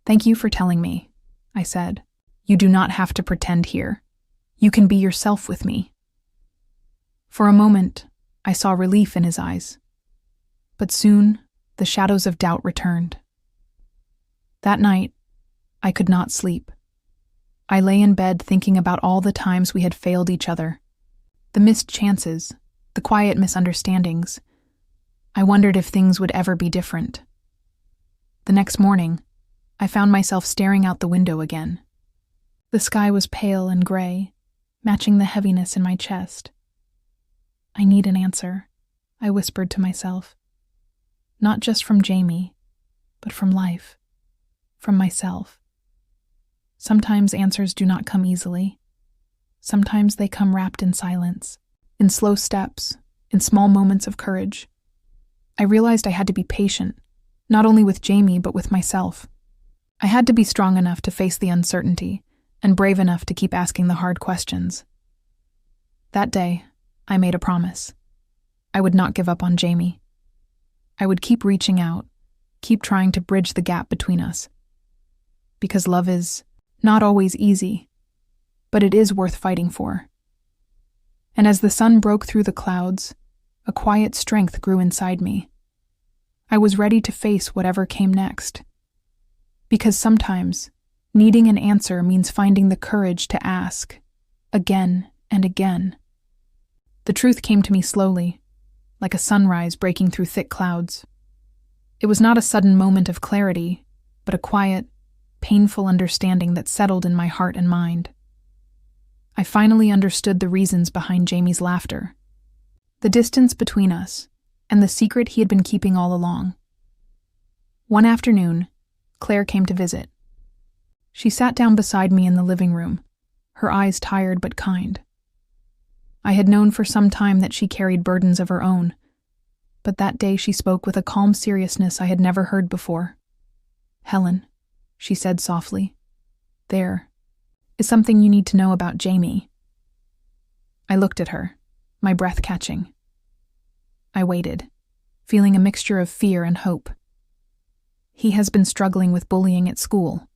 Thank you for telling me, I said. You do not have to pretend here. You can be yourself with me. For a moment, I saw relief in his eyes. But soon, the shadows of doubt returned. That night, I could not sleep. I lay in bed thinking about all the times we had failed each other, the missed chances, the quiet misunderstandings. I wondered if things would ever be different. The next morning, I found myself staring out the window again. The sky was pale and gray, matching the heaviness in my chest. I need an answer, I whispered to myself. Not just from Jamie, but from life, from myself. Sometimes answers do not come easily. Sometimes they come wrapped in silence, in slow steps, in small moments of courage. I realized I had to be patient, not only with Jamie, but with myself. I had to be strong enough to face the uncertainty and brave enough to keep asking the hard questions. That day, I made a promise. I would not give up on Jamie. I would keep reaching out, keep trying to bridge the gap between us. Because love is not always easy, but it is worth fighting for. And as the sun broke through the clouds, a quiet strength grew inside me. I was ready to face whatever came next. Because sometimes, needing an answer means finding the courage to ask, again and again. The truth came to me slowly, like a sunrise breaking through thick clouds. It was not a sudden moment of clarity, but a quiet, painful understanding that settled in my heart and mind. I finally understood the reasons behind Jamie's laughter, the distance between us, and the secret he had been keeping all along. One afternoon, Claire came to visit. She sat down beside me in the living room, her eyes tired but kind. I had known for some time that she carried burdens of her own, but that day she spoke with a calm seriousness I had never heard before. Helen, she said softly, there is something you need to know about Jamie. I looked at her, my breath catching. I waited, feeling a mixture of fear and hope. He has been struggling with bullying at school,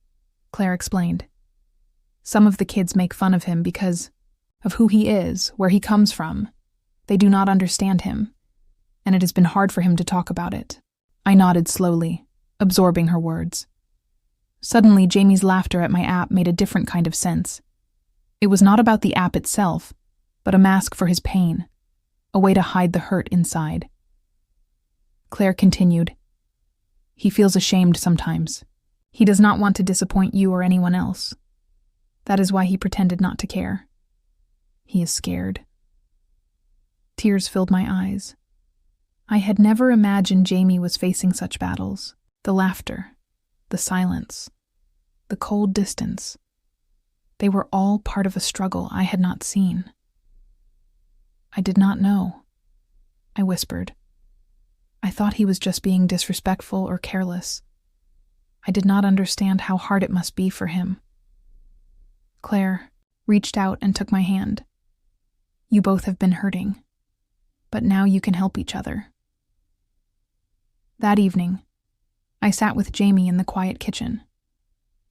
Claire explained. Some of the kids make fun of him because of who he is, where he comes from. They do not understand him, and it has been hard for him to talk about it. I nodded slowly, absorbing her words. Suddenly, Jamie's laughter at my app made a different kind of sense. It was not about the app itself, but a mask for his pain, a way to hide the hurt inside. Claire continued, "He feels ashamed sometimes. He does not want to disappoint you or anyone else. That is why he pretended not to care. He is scared." Tears filled my eyes. I had never imagined Jamie was facing such battles. The laughter, the silence, the cold distance. They were all part of a struggle I had not seen. "I did not know," I whispered. "I thought he was just being disrespectful or careless. I did not understand how hard it must be for him." Claire reached out and took my hand. "You both have been hurting, but now you can help each other." That evening, I sat with Jamie in the quiet kitchen.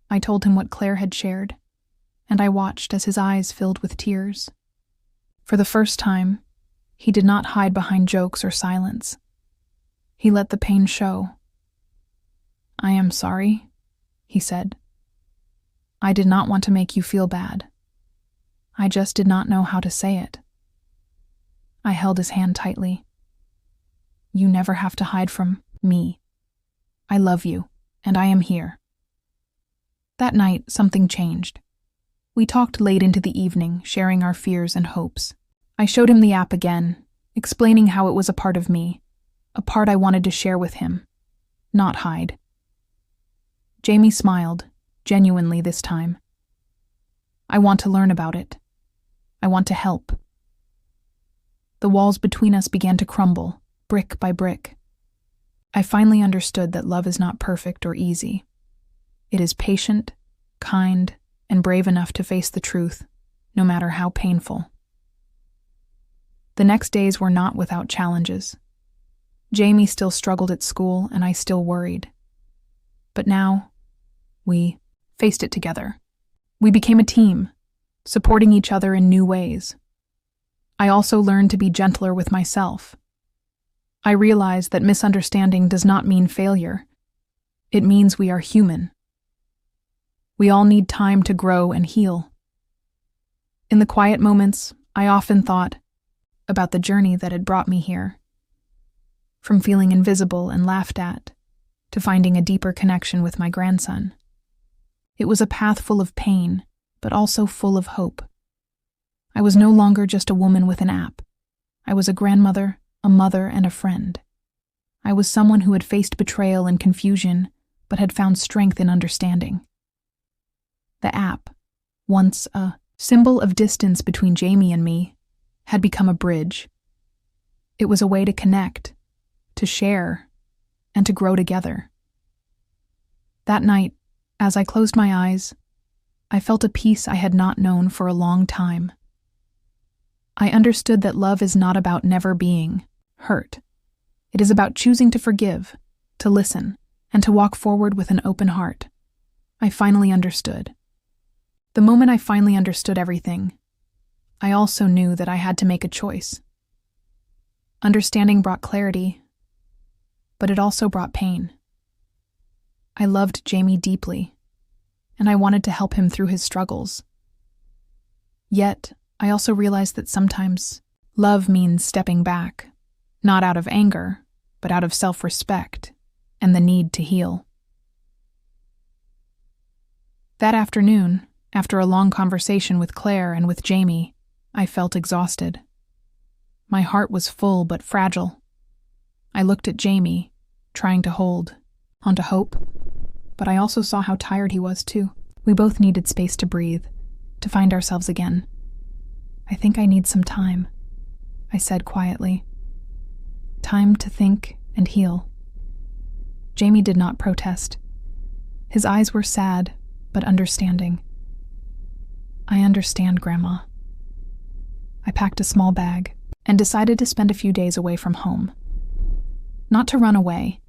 I told him what Claire had shared, and I watched as his eyes filled with tears. For the first time, he did not hide behind jokes or silence. He let the pain show. "I am sorry," he said. "I did not want to make you feel bad. I just did not know how to say it." I held his hand tightly. "You never have to hide from me. I love you, and I am here." That night, something changed. We talked late into the evening, sharing our fears and hopes. I showed him the app again, explaining how it was a part of me, a part I wanted to share with him, not hide. Jamie smiled, genuinely this time. "I want to learn about it. I want to help." The walls between us began to crumble, brick by brick. I finally understood that love is not perfect or easy. It is patient, kind, and brave enough to face the truth, no matter how painful. The next days were not without challenges. Jamie still struggled at school, and I still worried. But now, we faced it together. We became a team, supporting each other in new ways. I also learned to be gentler with myself. I realized that misunderstanding does not mean failure. It means we are human. We all need time to grow and heal. In the quiet moments, I often thought about the journey that had brought me here. From feeling invisible and laughed at, to finding a deeper connection with my grandson. It was a path full of pain, but also full of hope. I was no longer just a woman with an app. I was a grandmother, a mother, and a friend. I was someone who had faced betrayal and confusion, but had found strength in understanding. The app, once a symbol of distance between Jamie and me, had become a bridge. It was a way to connect, to share, and to grow together. That night, as I closed my eyes, I felt a peace I had not known for a long time. I understood that love is not about never being hurt. It is about choosing to forgive, to listen, and to walk forward with an open heart. I finally understood. The moment I finally understood everything, I also knew that I had to make a choice. Understanding brought clarity, but it also brought pain. I loved Jamie deeply, and I wanted to help him through his struggles. Yet, I also realized that sometimes love means stepping back, not out of anger, but out of self-respect and the need to heal. That afternoon, after a long conversation with Claire and with Jamie, I felt exhausted. My heart was full but fragile. I looked at Jamie, trying to hold onto hope, but I also saw how tired he was too. We both needed space to breathe, to find ourselves again. "I think I need some time," I said quietly. "Time to think and heal." Jamie did not protest. His eyes were sad, but understanding. "I understand, Grandma." I packed a small bag and decided to spend a few days away from home. Not to run away,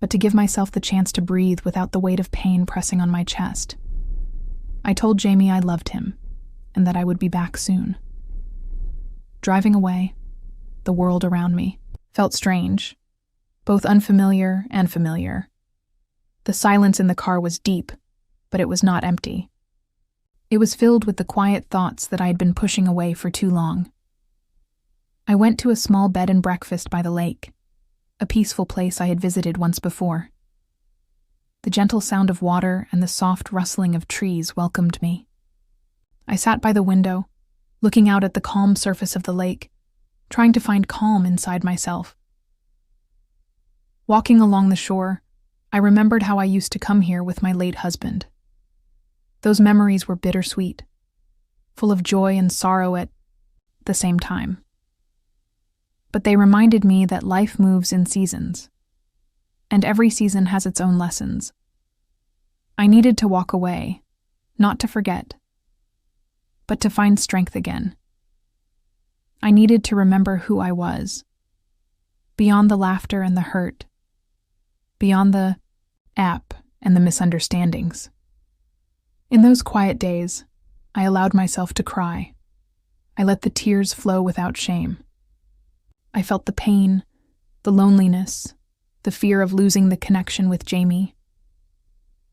but to give myself the chance to breathe without the weight of pain pressing on my chest. I told Jamie I loved him and that I would be back soon. Driving away, the world around me felt strange, both unfamiliar and familiar. The silence in the car was deep, but it was not empty. It was filled with the quiet thoughts that I had been pushing away for too long. I went to a small bed and breakfast by the lake, a peaceful place I had visited once before. The gentle sound of water and the soft rustling of trees welcomed me. I sat by the window, looking out at the calm surface of the lake, trying to find calm inside myself. Walking along the shore, I remembered how I used to come here with my late husband. Those memories were bittersweet, full of joy and sorrow at the same time. But they reminded me that life moves in seasons, and every season has its own lessons. I needed to walk away, not to forget, but to find strength again. I needed to remember who I was, beyond the laughter and the hurt, beyond the app and the misunderstandings. In those quiet days, I allowed myself to cry. I let the tears flow without shame. I felt the pain, the loneliness, the fear of losing the connection with Jamie.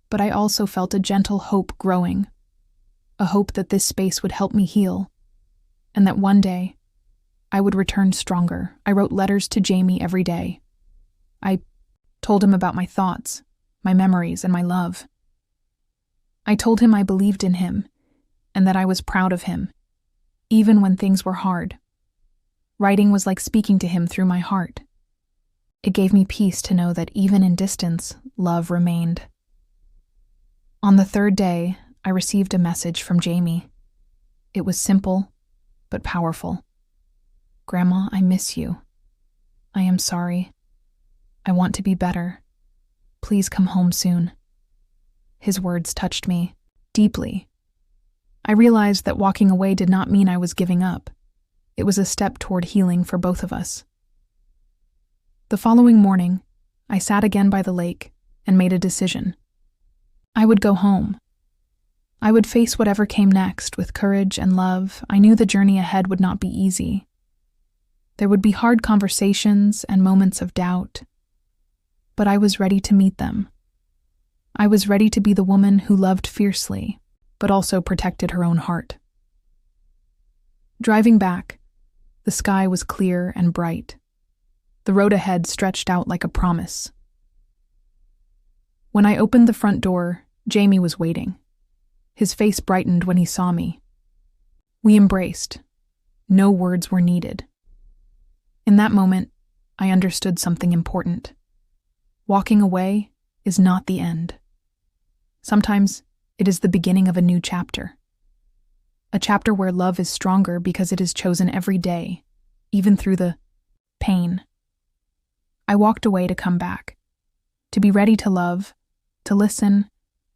But I also felt a gentle hope growing, a hope that this space would help me heal, and that one day I would return stronger. I wrote letters to Jamie every day. I told him about my thoughts, my memories, and my love. I told him I believed in him and that I was proud of him, even when things were hard. Writing was like speaking to him through my heart. It gave me peace to know that even in distance, love remained. On the third day, I received a message from Jamie. It was simple, but powerful. "Grandma, I miss you. I am sorry. I want to be better. Please come home soon." His words touched me deeply. I realized that walking away did not mean I was giving up. It was a step toward healing for both of us. The following morning, I sat again by the lake and made a decision. I would go home. I would face whatever came next with courage and love. I knew the journey ahead would not be easy. There would be hard conversations and moments of doubt, but I was ready to meet them. I was ready to be the woman who loved fiercely, but also protected her own heart. Driving back, the sky was clear and bright. The road ahead stretched out like a promise. When I opened the front door, Jamie was waiting. His face brightened when he saw me. We embraced. No words were needed. In that moment, I understood something important. Walking away is not the end. Sometimes it is the beginning of a new chapter. A chapter where love is stronger because it is chosen every day, even through the pain. I walked away to come back, to be ready to love, to listen,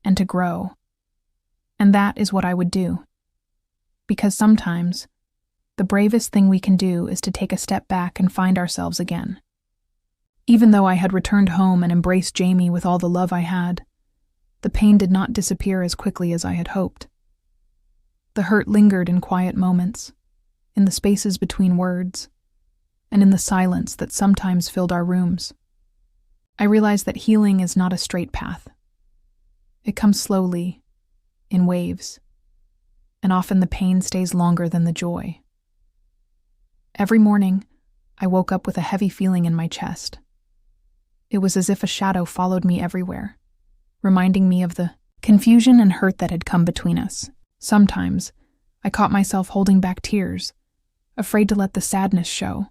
and to grow. And that is what I would do. Because sometimes, the bravest thing we can do is to take a step back and find ourselves again. Even though I had returned home and embraced Jamie with all the love I had, the pain did not disappear as quickly as I had hoped. The hurt lingered in quiet moments, in the spaces between words, and in the silence that sometimes filled our rooms. I realized that healing is not a straight path. It comes slowly, in waves, and often the pain stays longer than the joy. Every morning, I woke up with a heavy feeling in my chest. It was as if a shadow followed me everywhere, reminding me of the confusion and hurt that had come between us. Sometimes, I caught myself holding back tears, afraid to let the sadness show.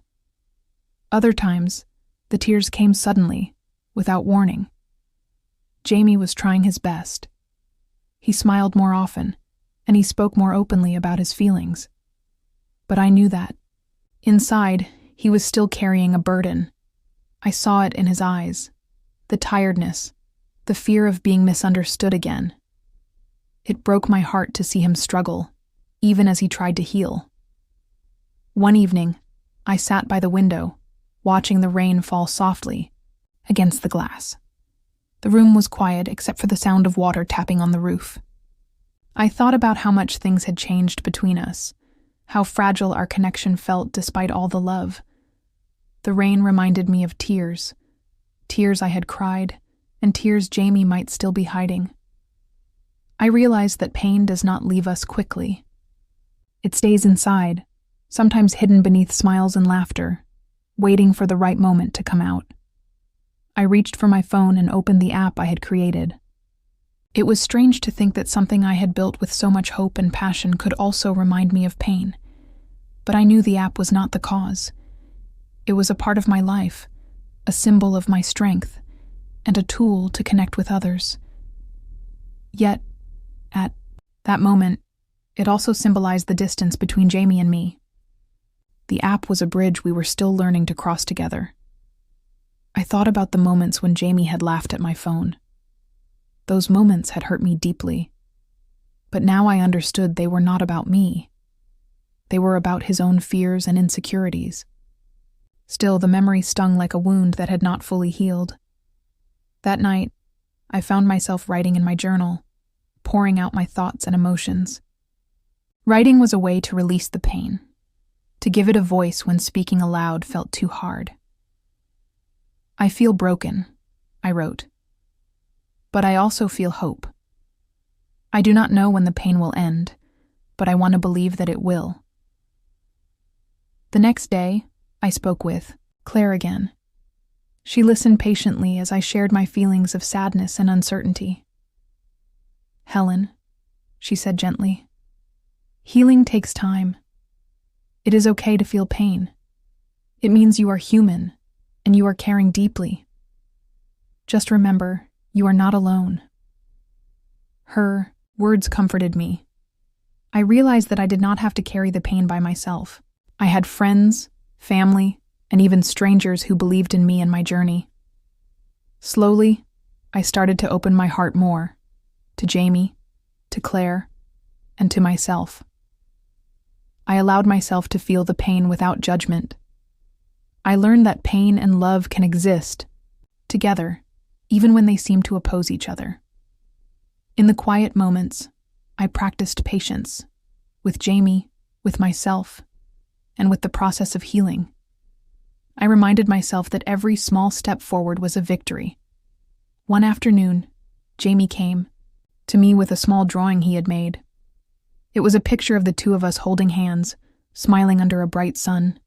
Other times, the tears came suddenly, without warning. Jamie was trying his best. He smiled more often, and he spoke more openly about his feelings. But I knew that, inside, he was still carrying a burden. I saw it in his eyes, the tiredness, the fear of being misunderstood again. It broke my heart to see him struggle, even as he tried to heal. One evening, I sat by the window, watching the rain fall softly against the glass. The room was quiet except for the sound of water tapping on the roof. I thought about how much things had changed between us, how fragile our connection felt despite all the love. The rain reminded me of tears I had cried, and tears Jamie might still be hiding. I realized that pain does not leave us quickly. It stays inside, sometimes hidden beneath smiles and laughter, waiting for the right moment to come out. I reached for my phone and opened the app I had created. It was strange to think that something I had built with so much hope and passion could also remind me of pain. But I knew the app was not the cause. It was a part of my life, a symbol of my strength, and a tool to connect with others. Yet, at that moment, it also symbolized the distance between Jamie and me. The app was a bridge we were still learning to cross together. I thought about the moments when Jamie had laughed at my phone. Those moments had hurt me deeply. But now I understood they were not about me. They were about his own fears and insecurities. Still, the memory stung like a wound that had not fully healed. That night, I found myself writing in my journal, pouring out my thoughts and emotions. Writing was a way to release the pain, to give it a voice when speaking aloud felt too hard. I feel broken, I wrote. But I also feel hope. I do not know when the pain will end, but I want to believe that it will. The next day, I spoke with Claire again. She listened patiently as I shared my feelings of sadness and uncertainty. "Helen," she said gently, "healing takes time. It is okay to feel pain. It means you are human, and you are caring deeply. Just remember, you are not alone." Her words comforted me. I realized that I did not have to carry the pain by myself. I had friends, family, and even strangers who believed in me and my journey. Slowly, I started to open my heart more, to Jamie, to Claire, and to myself. I allowed myself to feel the pain without judgment. I learned that pain and love can exist together, even when they seem to oppose each other. In the quiet moments, I practiced patience, with Jamie, with myself, and with the process of healing. I reminded myself that every small step forward was a victory. One afternoon, Jamie came to me with a small drawing he had made. It was a picture of the two of us holding hands, smiling under a bright sun.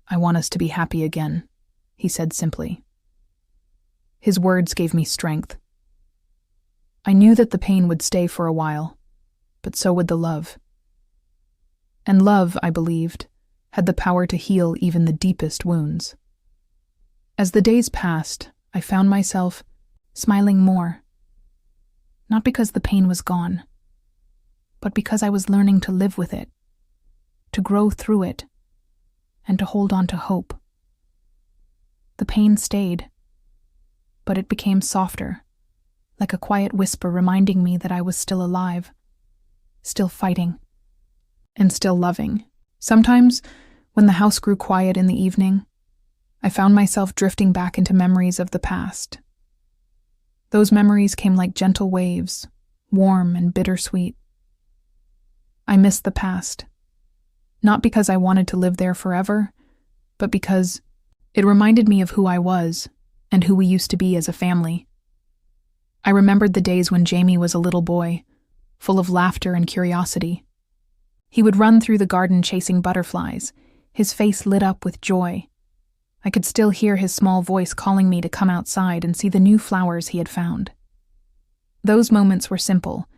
"I want us to be happy again," he said simply. His words gave me strength. I knew that the pain would stay for a while, but so would the love. And love, I believed, had the power to heal even the deepest wounds. As the days passed, I found myself smiling more. Not because the pain was gone, but because I was learning to live with it, to grow through it, and to hold on to hope. The pain stayed, but it became softer, like a quiet whisper reminding me that I was still alive, still fighting, and still loving. Sometimes, when the house grew quiet in the evening, I found myself drifting back into memories of the past. Those memories came like gentle waves, warm and bittersweet. I missed the past, not because I wanted to live there forever, but because it reminded me of who I was and who we used to be as a family. I remembered the days when Jamie was a little boy, full of laughter and curiosity. He would run through the garden chasing butterflies, his face lit up with joy. I could still hear his small voice calling me to come outside and see the new flowers he had found. Those moments were simple,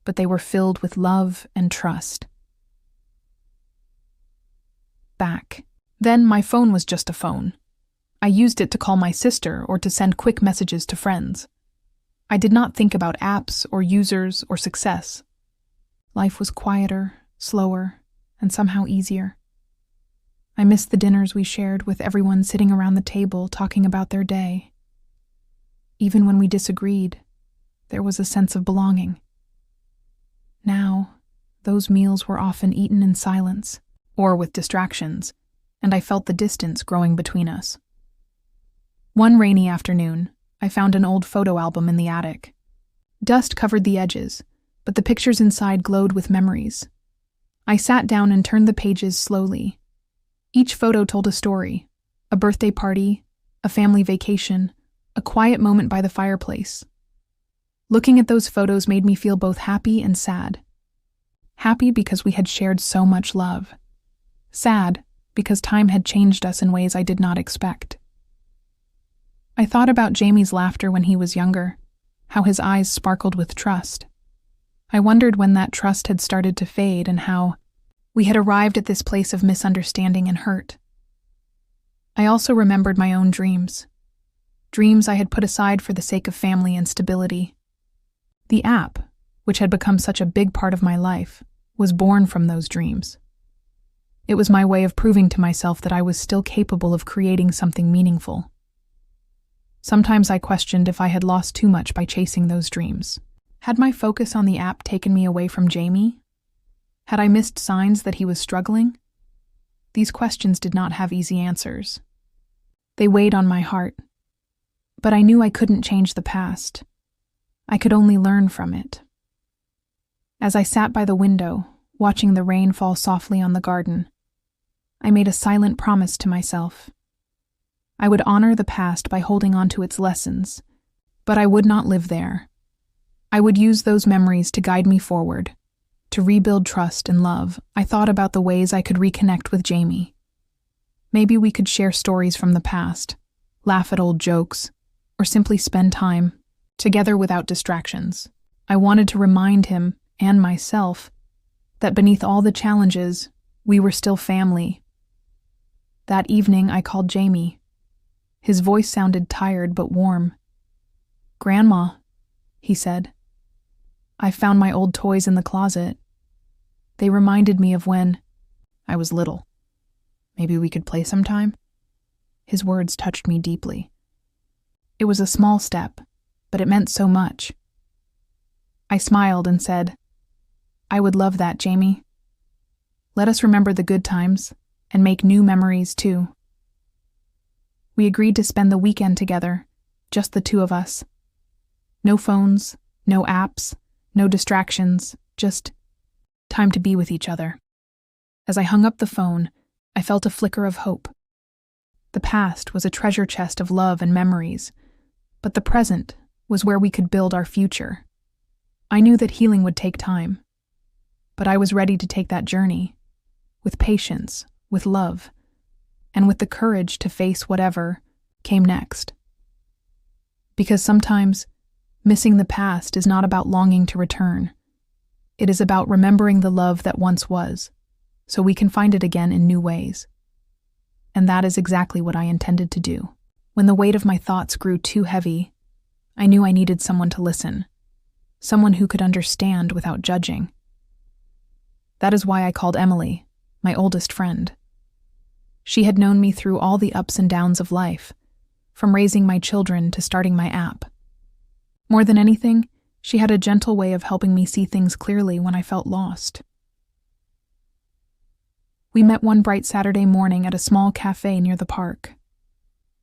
but they were filled with love and trust. Back then, my phone was just a phone. I used it to call my sister or to send quick messages to friends. I did not think about apps or users or success. Life was quieter, slower, and somehow easier. I missed the dinners we shared with everyone sitting around the table talking about their day. Even when we disagreed, there was a sense of belonging. Now, those meals were often eaten in silence, or with distractions, and I felt the distance growing between us. One rainy afternoon, I found an old photo album in the attic. Dust covered the edges, but the pictures inside glowed with memories. I sat down and turned the pages slowly. Each photo told a story: a birthday party, a family vacation, a quiet moment by the fireplace. Looking at those photos made me feel both happy and sad. Happy because we had shared so much love. Sad because time had changed us in ways I did not expect. I thought about Jamie's laughter when he was younger, how his eyes sparkled with trust. I wondered when that trust had started to fade and how we had arrived at this place of misunderstanding and hurt. I also remembered my own dreams I had put aside for the sake of family and stability. The app, which had become such a big part of my life, was born from those dreams. It was my way of proving to myself that I was still capable of creating something meaningful. Sometimes I questioned if I had lost too much by chasing those dreams. Had my focus on the app taken me away from Jamie? Had I missed signs that he was struggling? These questions did not have easy answers. They weighed on my heart. But I knew I couldn't change the past. I could only learn from it. As I sat by the window, watching the rain fall softly on the garden, I made a silent promise to myself. I would honor the past by holding on to its lessons, but I would not live there. I would use those memories to guide me forward, to rebuild trust and love. I thought about the ways I could reconnect with Jamie. Maybe we could share stories from the past, laugh at old jokes, or simply spend time together without distractions. I wanted to remind him and myself that beneath all the challenges, we were still family. That evening, I called Jamie. His voice sounded tired but warm. "Grandma," he said, "I found my old toys in the closet. They reminded me of when I was little. Maybe we could play sometime?" His words touched me deeply. It was a small step, but it meant so much. I smiled and said, "I would love that, Jamie. Let us remember the good times and make new memories too." We agreed to spend the weekend together, just the two of us. No phones, no apps, no distractions, just time to be with each other. As I hung up the phone, I felt a flicker of hope. The past was a treasure chest of love and memories, but the present was where we could build our future. I knew that healing would take time, but I was ready to take that journey, with patience, with love, and with the courage to face whatever came next. Because sometimes, missing the past is not about longing to return. It is about remembering the love that once was, so we can find it again in new ways. And that is exactly what I intended to do. When the weight of my thoughts grew too heavy, I knew I needed someone to listen, someone who could understand without judging. That is why I called Emily, my oldest friend. She had known me through all the ups and downs of life, from raising my children to starting my app. More than anything, she had a gentle way of helping me see things clearly when I felt lost. We met one bright Saturday morning at a small cafe near the park.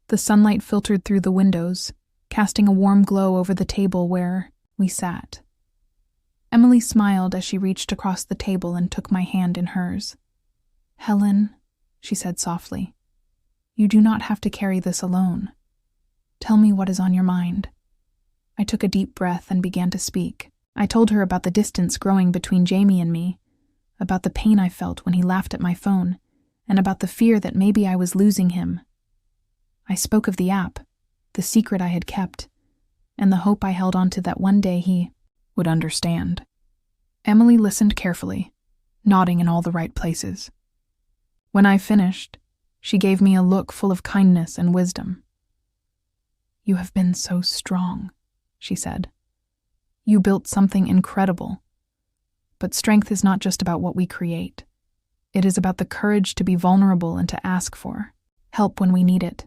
The sunlight filtered through the windows, casting a warm glow over the table where we sat. Emily smiled as she reached across the table and took my hand in hers. "Helen," she said softly, "you do not have to carry this alone. Tell me what is on your mind." I took a deep breath and began to speak. I told her about the distance growing between Jamie and me, about the pain I felt when he laughed at my phone, and about the fear that maybe I was losing him. I spoke of the app, the secret I had kept, and the hope I held onto that one day he would understand. Emily listened carefully, nodding in all the right places. When I finished, she gave me a look full of kindness and wisdom. "You have been so strong," she said. "You built something incredible. But strength is not just about what we create. It is about the courage to be vulnerable and to ask for help when we need it."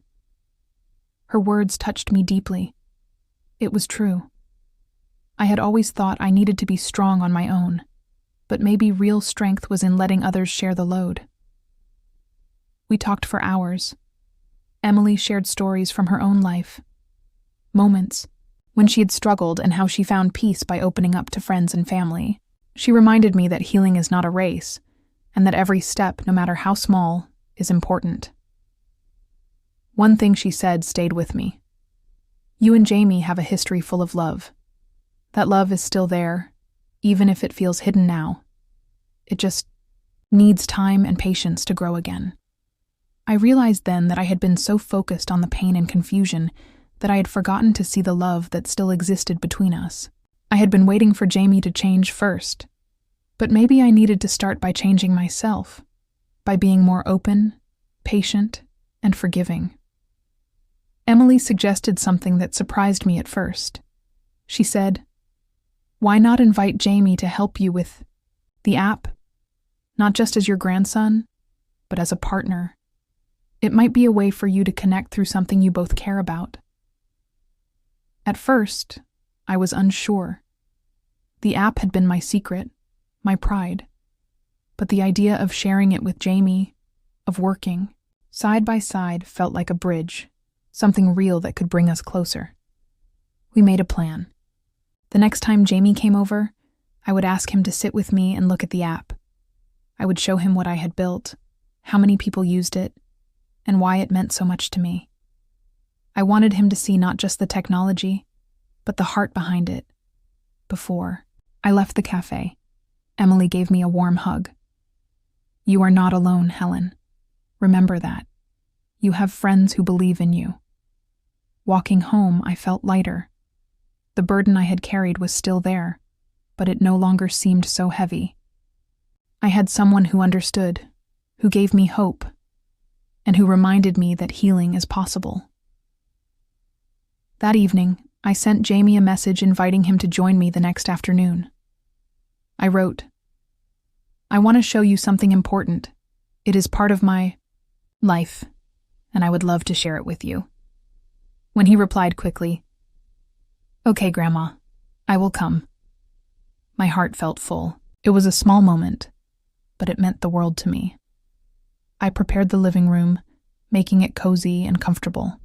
Her words touched me deeply. It was true. I had always thought I needed to be strong on my own, but maybe real strength was in letting others share the load. We talked for hours. Emily shared stories from her own life. moments when she had struggled and how she found peace by opening up to friends and family. She reminded me that healing is not a race, and that every step, no matter how small, is important. One thing she said stayed with me. You and Jamie have a history full of love. That love is still there, even if it feels hidden now. It just needs time and patience to grow again. I realized then that I had been so focused on the pain and confusion that I had forgotten to see the love that still existed between us. I had been waiting for Jamie to change first, but maybe I needed to start by changing myself, by being more open, patient, and forgiving. Emily suggested something that surprised me at first. She said, "Why not invite Jamie to help you with the app? Not just as your grandson, but as a partner. It might be a way for you to connect through something you both care about." At first, I was unsure. The app had been my secret, my pride. But the idea of sharing it with Jamie, of working, side by side, felt like a bridge, something real that could bring us closer. We made a plan. The next time Jamie came over, I would ask him to sit with me and look at the app. I would show him what I had built, how many people used it, and why it meant so much to me. I wanted him to see not just the technology, but the heart behind it. Before I left the cafe, Emily gave me a warm hug. "You are not alone, Helen. Remember that. You have friends who believe in you." Walking home, I felt lighter. The burden I had carried was still there, but it no longer seemed so heavy. I had someone who understood, who gave me hope, and who reminded me that healing is possible. That evening, I sent Jamie a message inviting him to join me the next afternoon. I wrote, "I want to show you something important. It is part of my life, and I would love to share it with you." When he replied quickly, "Okay, Grandma, I will come." My heart felt full. It was a small moment, but it meant the world to me. I prepared the living room, making it cozy and comfortable.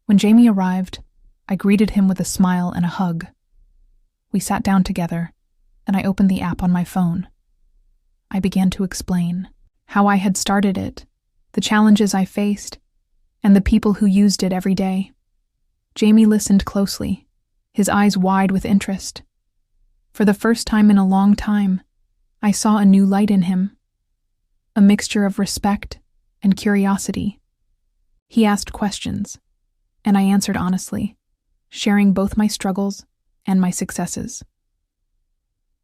When Jamie arrived, I greeted him with a smile and a hug. We sat down together, and I opened the app on my phone. I began to explain how I had started it, the challenges I faced, and the people who used it every day. Jamie listened closely, his eyes wide with interest. For the first time in a long time, I saw a new light in him, a mixture of respect and curiosity. He asked questions, and I answered honestly, sharing both my struggles and my successes.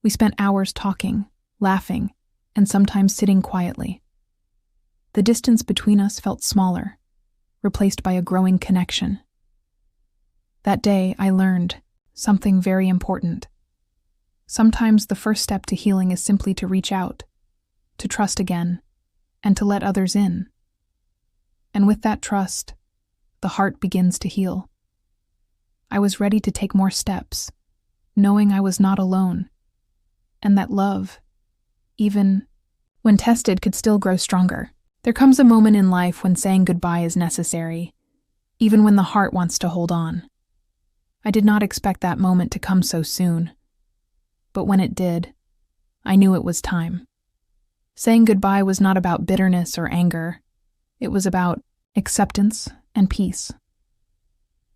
We spent hours talking, laughing, and sometimes sitting quietly. The distance between us felt smaller, replaced by a growing connection. That day, I learned something very important. Sometimes the first step to healing is simply to reach out, to trust again, and to let others in. And with that trust, the heart begins to heal. I was ready to take more steps, knowing I was not alone, and that love, even when tested, could still grow stronger. There comes a moment in life when saying goodbye is necessary, even when the heart wants to hold on. I did not expect that moment to come so soon, but when it did, I knew it was time. Saying goodbye was not about bitterness or anger. It was about acceptance and peace.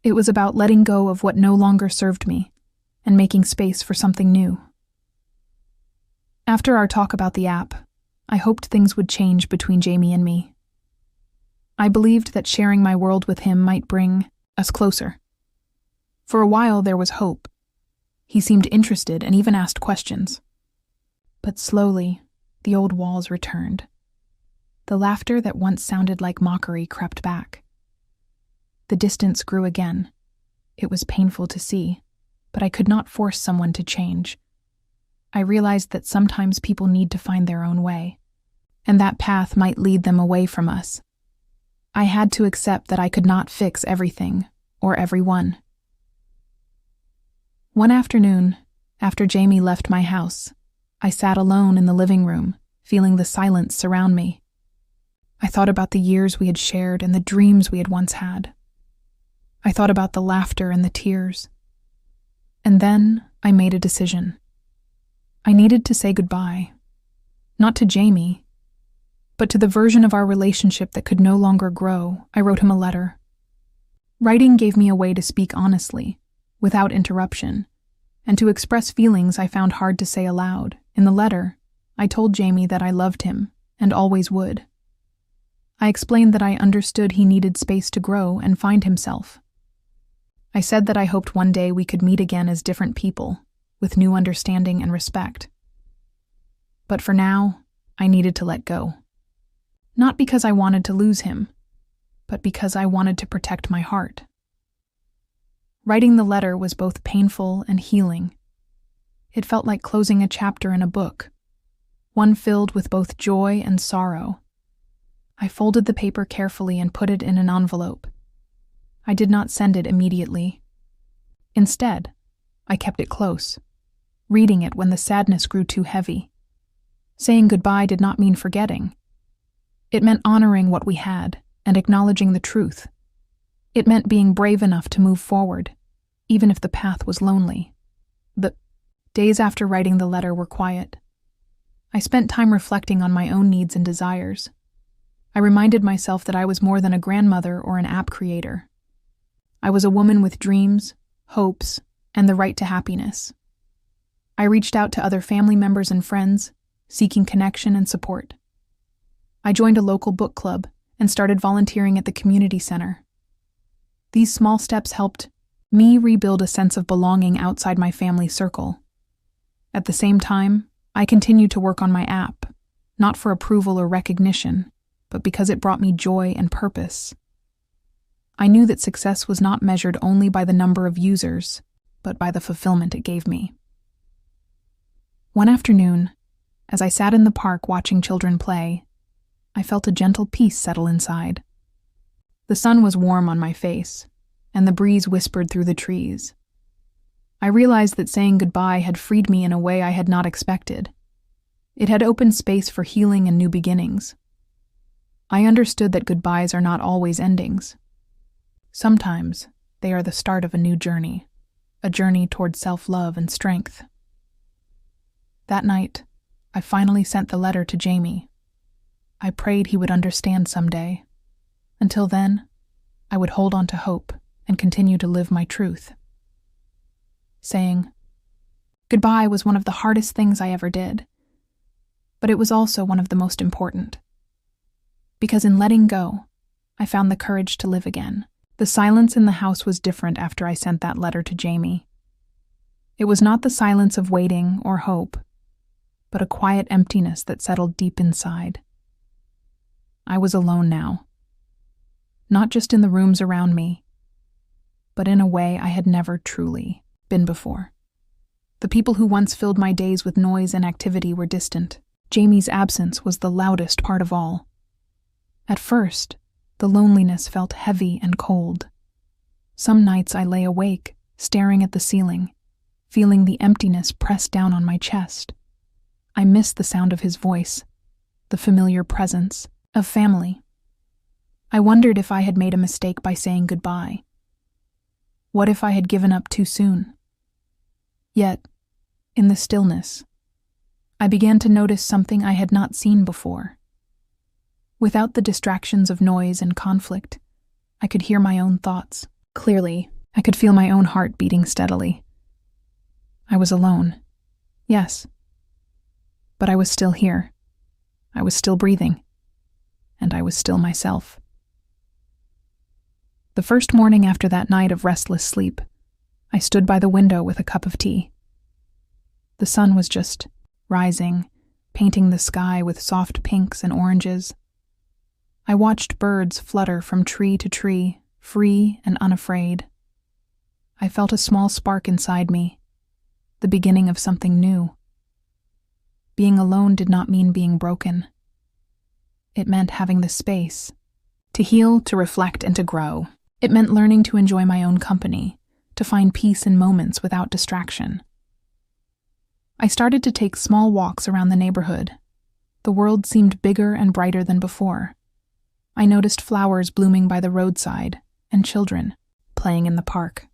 It was about letting go of what no longer served me and making space for something new. After our talk about the app, I hoped things would change between Jamie and me. I believed that sharing my world with him might bring us closer. For a while, there was hope. He seemed interested and even asked questions. But slowly, the old walls returned. The laughter that once sounded like mockery crept back. The distance grew again. It was painful to see, but I could not force someone to change. I realized that sometimes people need to find their own way, and that path might lead them away from us. I had to accept that I could not fix everything or everyone. One afternoon, after Jamie left my house, I sat alone in the living room, feeling the silence surround me. I thought about the years we had shared and the dreams we had once had. I thought about the laughter and the tears. And then I made a decision. I needed to say goodbye. Not to Jamie, but to the version of our relationship that could no longer grow. I wrote him a letter. Writing gave me a way to speak honestly, without interruption, and to express feelings I found hard to say aloud. In the letter, I told Jamie that I loved him, and always would. I explained that I understood he needed space to grow and find himself. I said that I hoped one day we could meet again as different people, with new understanding and respect. But for now, I needed to let go. Not because I wanted to lose him, but because I wanted to protect my heart. Writing the letter was both painful and healing. It felt like closing a chapter in a book, one filled with both joy and sorrow. I folded the paper carefully and put it in an envelope. I did not send it immediately. Instead, I kept it close, reading it when the sadness grew too heavy. Saying goodbye did not mean forgetting. It meant honoring what we had and acknowledging the truth. It meant being brave enough to move forward, even if the path was lonely. The days after writing the letter were quiet. I spent time reflecting on my own needs and desires. I reminded myself that I was more than a grandmother or an app creator. I was a woman with dreams, hopes, and the right to happiness. I reached out to other family members and friends, seeking connection and support. I joined a local book club and started volunteering at the community center. These small steps helped me rebuild a sense of belonging outside my family circle. At the same time, I continued to work on my app, not for approval or recognition, but because it brought me joy and purpose. I knew that success was not measured only by the number of users, but by the fulfillment it gave me. One afternoon, as I sat in the park watching children play, I felt a gentle peace settle inside. The sun was warm on my face, and the breeze whispered through the trees. I realized that saying goodbye had freed me in a way I had not expected. It had opened space for healing and new beginnings. I understood that goodbyes are not always endings. Sometimes they are the start of a new journey, a journey toward self-love and strength. That night, I finally sent the letter to Jamie. I prayed he would understand someday. Until then, I would hold on to hope and continue to live my truth. Saying goodbye was one of the hardest things I ever did, but it was also one of the most important. Because in letting go, I found the courage to live again. The silence in the house was different after I sent that letter to Jamie. It was not the silence of waiting or hope, but a quiet emptiness that settled deep inside. I was alone now. Not just in the rooms around me, but in a way I had never truly been before. The people who once filled my days with noise and activity were distant. Jamie's absence was the loudest part of all. At first, the loneliness felt heavy and cold. Some nights I lay awake, staring at the ceiling, feeling the emptiness press down on my chest. I missed the sound of his voice, the familiar presence of family. I wondered if I had made a mistake by saying goodbye. What if I had given up too soon? Yet, in the stillness, I began to notice something I had not seen before. Without the distractions of noise and conflict, I could hear my own thoughts. Clearly, I could feel my own heart beating steadily. I was alone, yes, but I was still here. I was still breathing, and I was still myself. The first morning after that night of restless sleep, I stood by the window with a cup of tea. The sun was just rising, painting the sky with soft pinks and oranges. I watched birds flutter from tree to tree, free and unafraid. I felt a small spark inside me, the beginning of something new. Being alone did not mean being broken. It meant having the space to heal, to reflect, and to grow. It meant learning to enjoy my own company, to find peace in moments without distraction. I started to take small walks around the neighborhood. The world seemed bigger and brighter than before. I noticed flowers blooming by the roadside and children playing in the park.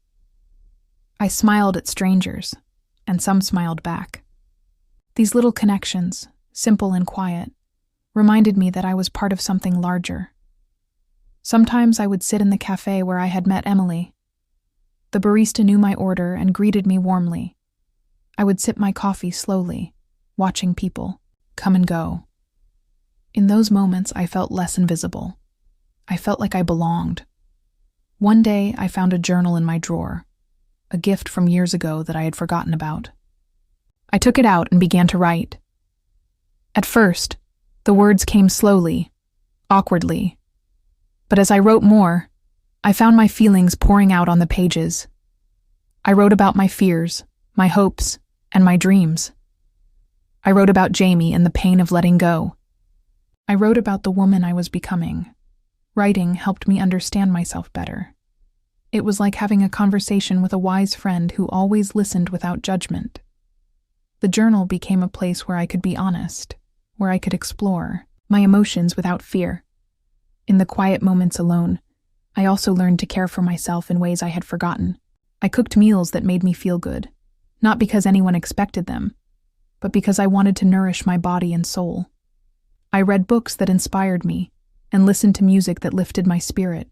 I smiled at strangers, and some smiled back. These little connections, simple and quiet, reminded me that I was part of something larger. Sometimes I would sit in the cafe where I had met Emily. The barista knew my order and greeted me warmly. I would sip my coffee slowly, watching people come and go. In those moments, I felt less invisible. I felt like I belonged. One day, I found a journal in my drawer, a gift from years ago that I had forgotten about. I took it out and began to write. At first, the words came slowly, awkwardly. But as I wrote more, I found my feelings pouring out on the pages. I wrote about my fears, my hopes, and my dreams. I wrote about Jamie and the pain of letting go. I wrote about the woman I was becoming. Writing helped me understand myself better. It was like having a conversation with a wise friend who always listened without judgment. The journal became a place where I could be honest, where I could explore my emotions without fear. In the quiet moments alone, I also learned to care for myself in ways I had forgotten. I cooked meals that made me feel good, not because anyone expected them, but because I wanted to nourish my body and soul. I read books that inspired me and listened to music that lifted my spirit.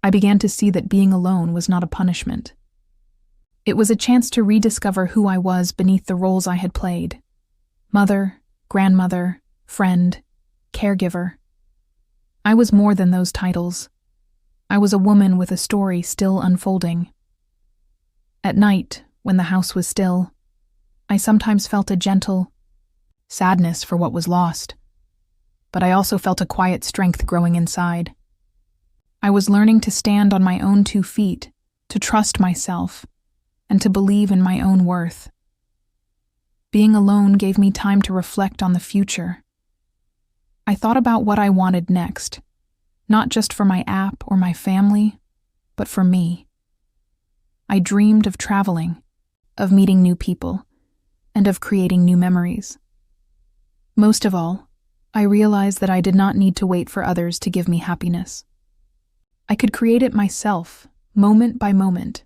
I began to see that being alone was not a punishment. It was a chance to rediscover who I was beneath the roles I had played: mother, grandmother, friend, caregiver. I was more than those titles. I was a woman with a story still unfolding. At night, when the house was still, I sometimes felt a gentle sadness for what was lost, but I also felt a quiet strength growing inside. I was learning to stand on my own 2 feet, to trust myself, and to believe in my own worth. Being alone gave me time to reflect on the future. I thought about what I wanted next, not just for my app or my family, but for me. I dreamed of traveling, of meeting new people, and of creating new memories. Most of all, I realized that I did not need to wait for others to give me happiness. I could create it myself, moment by moment,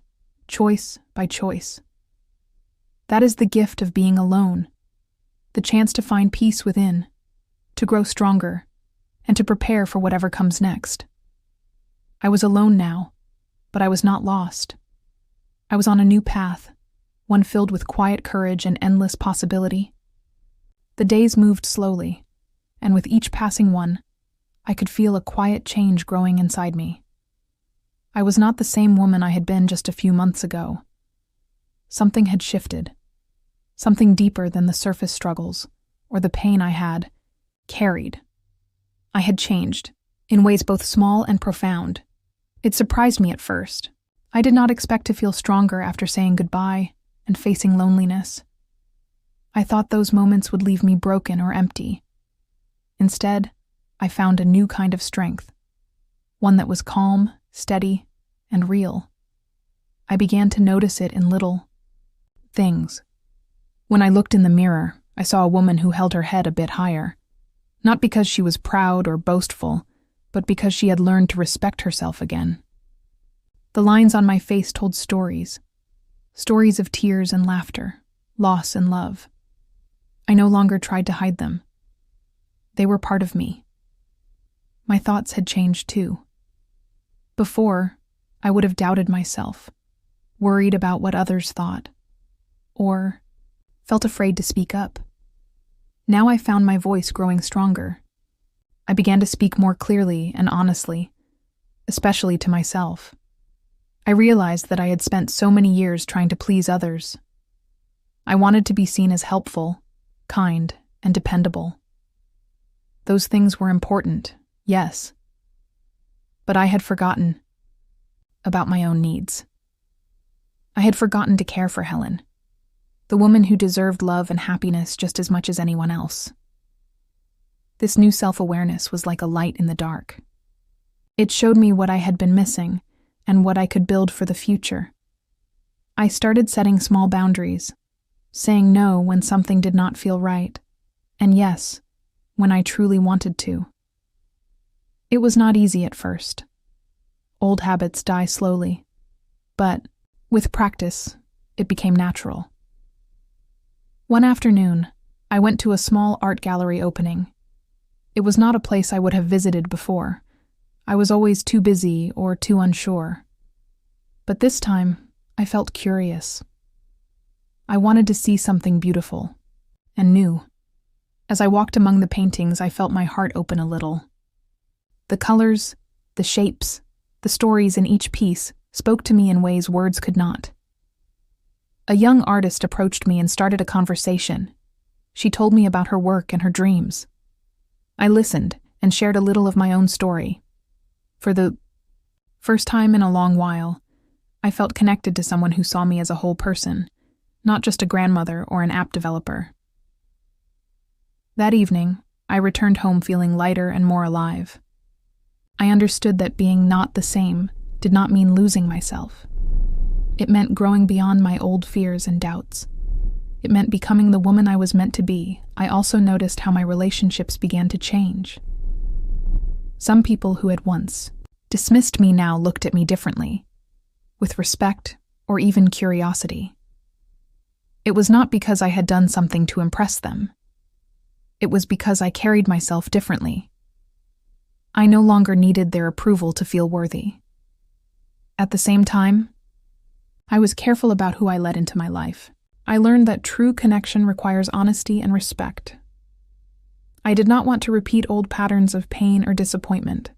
choice by choice. That is the gift of being alone, the chance to find peace within, to grow stronger, and to prepare for whatever comes next. I was alone now, but I was not lost. I was on a new path, one filled with quiet courage and endless possibility. The days moved slowly, and with each passing one, I could feel a quiet change growing inside me. I was not the same woman I had been just a few months ago. Something had shifted, something deeper than the surface struggles or the pain I had carried. I had changed, in ways both small and profound. It surprised me at first. I did not expect to feel stronger after saying goodbye and facing loneliness. I thought those moments would leave me broken or empty. Instead, I found a new kind of strength, one that was calm, steady, and real. I began to notice it in little things. When I looked in the mirror, I saw a woman who held her head a bit higher. Not because she was proud or boastful, but because she had learned to respect herself again. The lines on my face told stories of tears and laughter, loss and love. I no longer tried to hide them. They were part of me. My thoughts had changed too. Before, I would have doubted myself, worried about what others thought, or felt afraid to speak up. Now I found my voice growing stronger. I began to speak more clearly and honestly, especially to myself. I realized that I had spent so many years trying to please others. I wanted to be seen as helpful, kind, and dependable. Those things were important, yes, but I had forgotten about my own needs. I had forgotten to care for Helen, the woman who deserved love and happiness just as much as anyone else. This new self-awareness was like a light in the dark. It showed me what I had been missing and what I could build for the future. I started setting small boundaries, saying no when something did not feel right, and yes when I truly wanted to. It was not easy at first. Old habits die slowly, But with practice, it became natural. One afternoon, I went to a small art gallery opening. It was not a place I would have visited before. I was always too busy or too unsure. But this time, I felt curious. I wanted to see something beautiful and new. As I walked among the paintings, I felt my heart open a little. The colors, the shapes, the stories in each piece spoke to me in ways words could not. A young artist approached me and started a conversation. She told me about her work and her dreams. I listened and shared a little of my own story. For the first time in a long while, I felt connected to someone who saw me as a whole person, not just a grandmother or an app developer. That evening, I returned home feeling lighter and more alive. I understood that being not the same did not mean losing myself. It meant growing beyond my old fears and doubts. It meant becoming the woman I was meant to be. I also noticed how my relationships began to change. Some people who had once dismissed me now looked at me differently, with respect or even curiosity. It was not because I had done something to impress them. It was because I carried myself differently. I no longer needed their approval to feel worthy. At the same time, I was careful about who I let into my life. I learned that true connection requires honesty and respect. I did not want to repeat old patterns of pain or disappointment.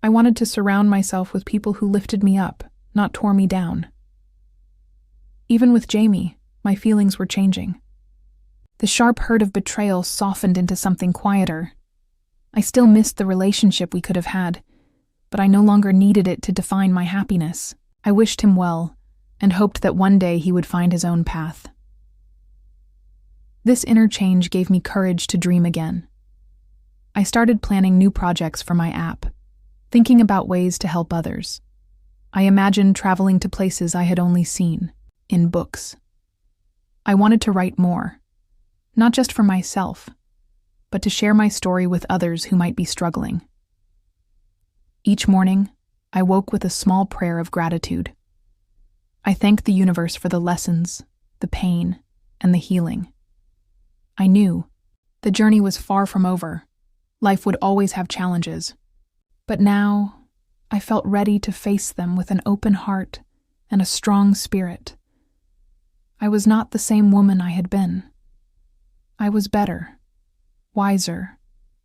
I wanted to surround myself with people who lifted me up, not tore me down. Even with Jamie, my feelings were changing. The sharp hurt of betrayal softened into something quieter. I still missed the relationship we could have had, but I no longer needed it to define my happiness. I wished him well, and hoped that one day he would find his own path. This inner change gave me courage to dream again. I started planning new projects for my app, thinking about ways to help others. I imagined traveling to places I had only seen in books. I wanted to write more, not just for myself, but to share my story with others who might be struggling. Each morning, I woke with a small prayer of gratitude. I thanked the universe for the lessons, the pain, and the healing. I knew the journey was far from over. Life would always have challenges. But now, I felt ready to face them with an open heart and a strong spirit. I was not the same woman I had been. I was better, wiser,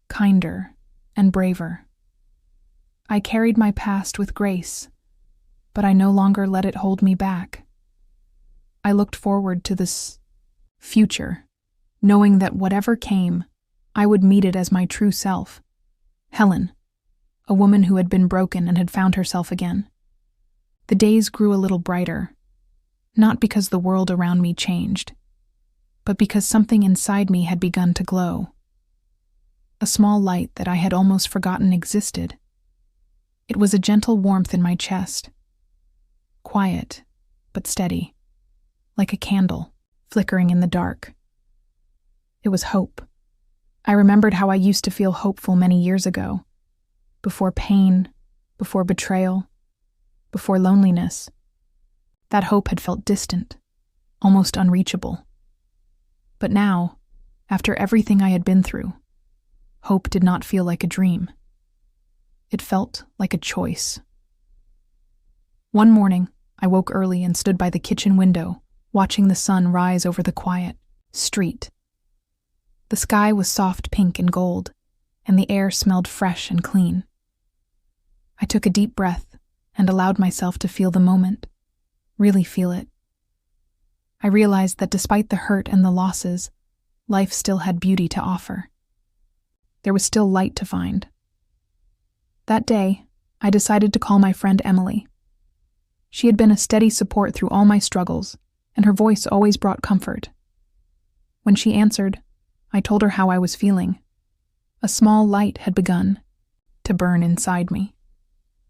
kinder, and braver. I carried my past with grace, but I no longer let it hold me back. I looked forward to this future, knowing that whatever came, I would meet it as my true self. Helen, a woman who had been broken and had found herself again. The days grew a little brighter, not because the world around me changed, but because something inside me had begun to glow. A small light that I had almost forgotten existed. It was a gentle warmth in my chest. Quiet, but steady, like a candle flickering in the dark. It was hope. I remembered how I used to feel hopeful many years ago, before pain, before betrayal, before loneliness. That hope had felt distant, almost unreachable. But now, after everything I had been through, hope did not feel like a dream. It felt like a choice. One morning, I woke early and stood by the kitchen window, watching the sun rise over the quiet street. The sky was soft pink and gold, and the air smelled fresh and clean. I took a deep breath and allowed myself to feel the moment, really feel it. I realized that despite the hurt and the losses, life still had beauty to offer. There was still light to find. That day, I decided to call my friend Emily. She had been a steady support through all my struggles, and her voice always brought comfort. When she answered, I told her how I was feeling. A small light had begun to burn inside me.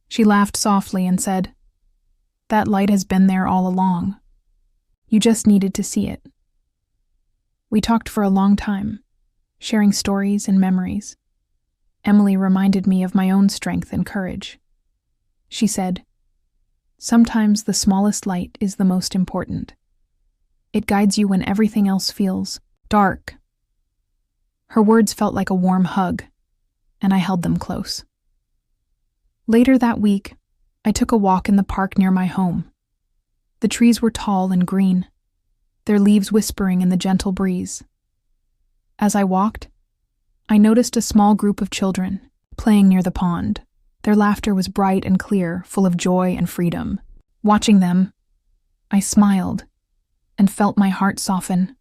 She laughed softly and said, "That light has been there all along. You just needed to see it." We talked for a long time, sharing stories and memories. Emily reminded me of my own strength and courage. She said, Sometimes the smallest light is the most important. It guides you when everything else feels dark. Her words felt like a warm hug, and I held them close. Later that week, I took a walk in the park near my home. The trees were tall and green, their leaves whispering in the gentle breeze. As I walked, I noticed a small group of children playing near the pond. Their laughter was bright and clear, full of joy and freedom. Watching them, I smiled and felt my heart soften.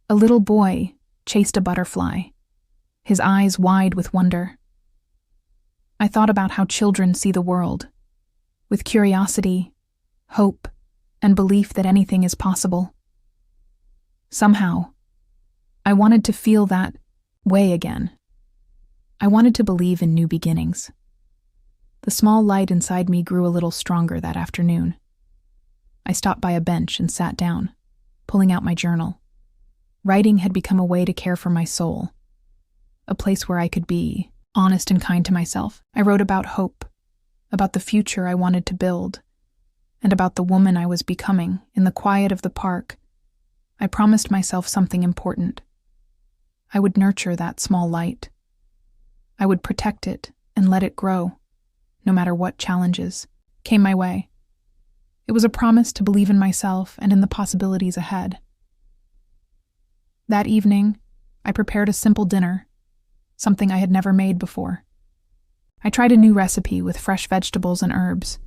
A little boy chased a butterfly, his eyes wide with wonder. I thought about how children see the world, with curiosity, hope, and belief that anything is possible. Somehow, I wanted to feel that way again. I wanted to believe in new beginnings. The small light inside me grew a little stronger that afternoon. I stopped by a bench and sat down, pulling out my journal. Writing had become a way to care for my soul, a place where I could be honest and kind to myself. I wrote about hope, about the future I wanted to build, and about the woman I was becoming. In the quiet of the park, I promised myself something important. I would nurture that small light. I would protect it and let it grow, no matter what challenges came my way. It was a promise to believe in myself and in the possibilities ahead. That evening, I prepared a simple dinner, something I had never made before. I tried a new recipe with fresh vegetables and herbs.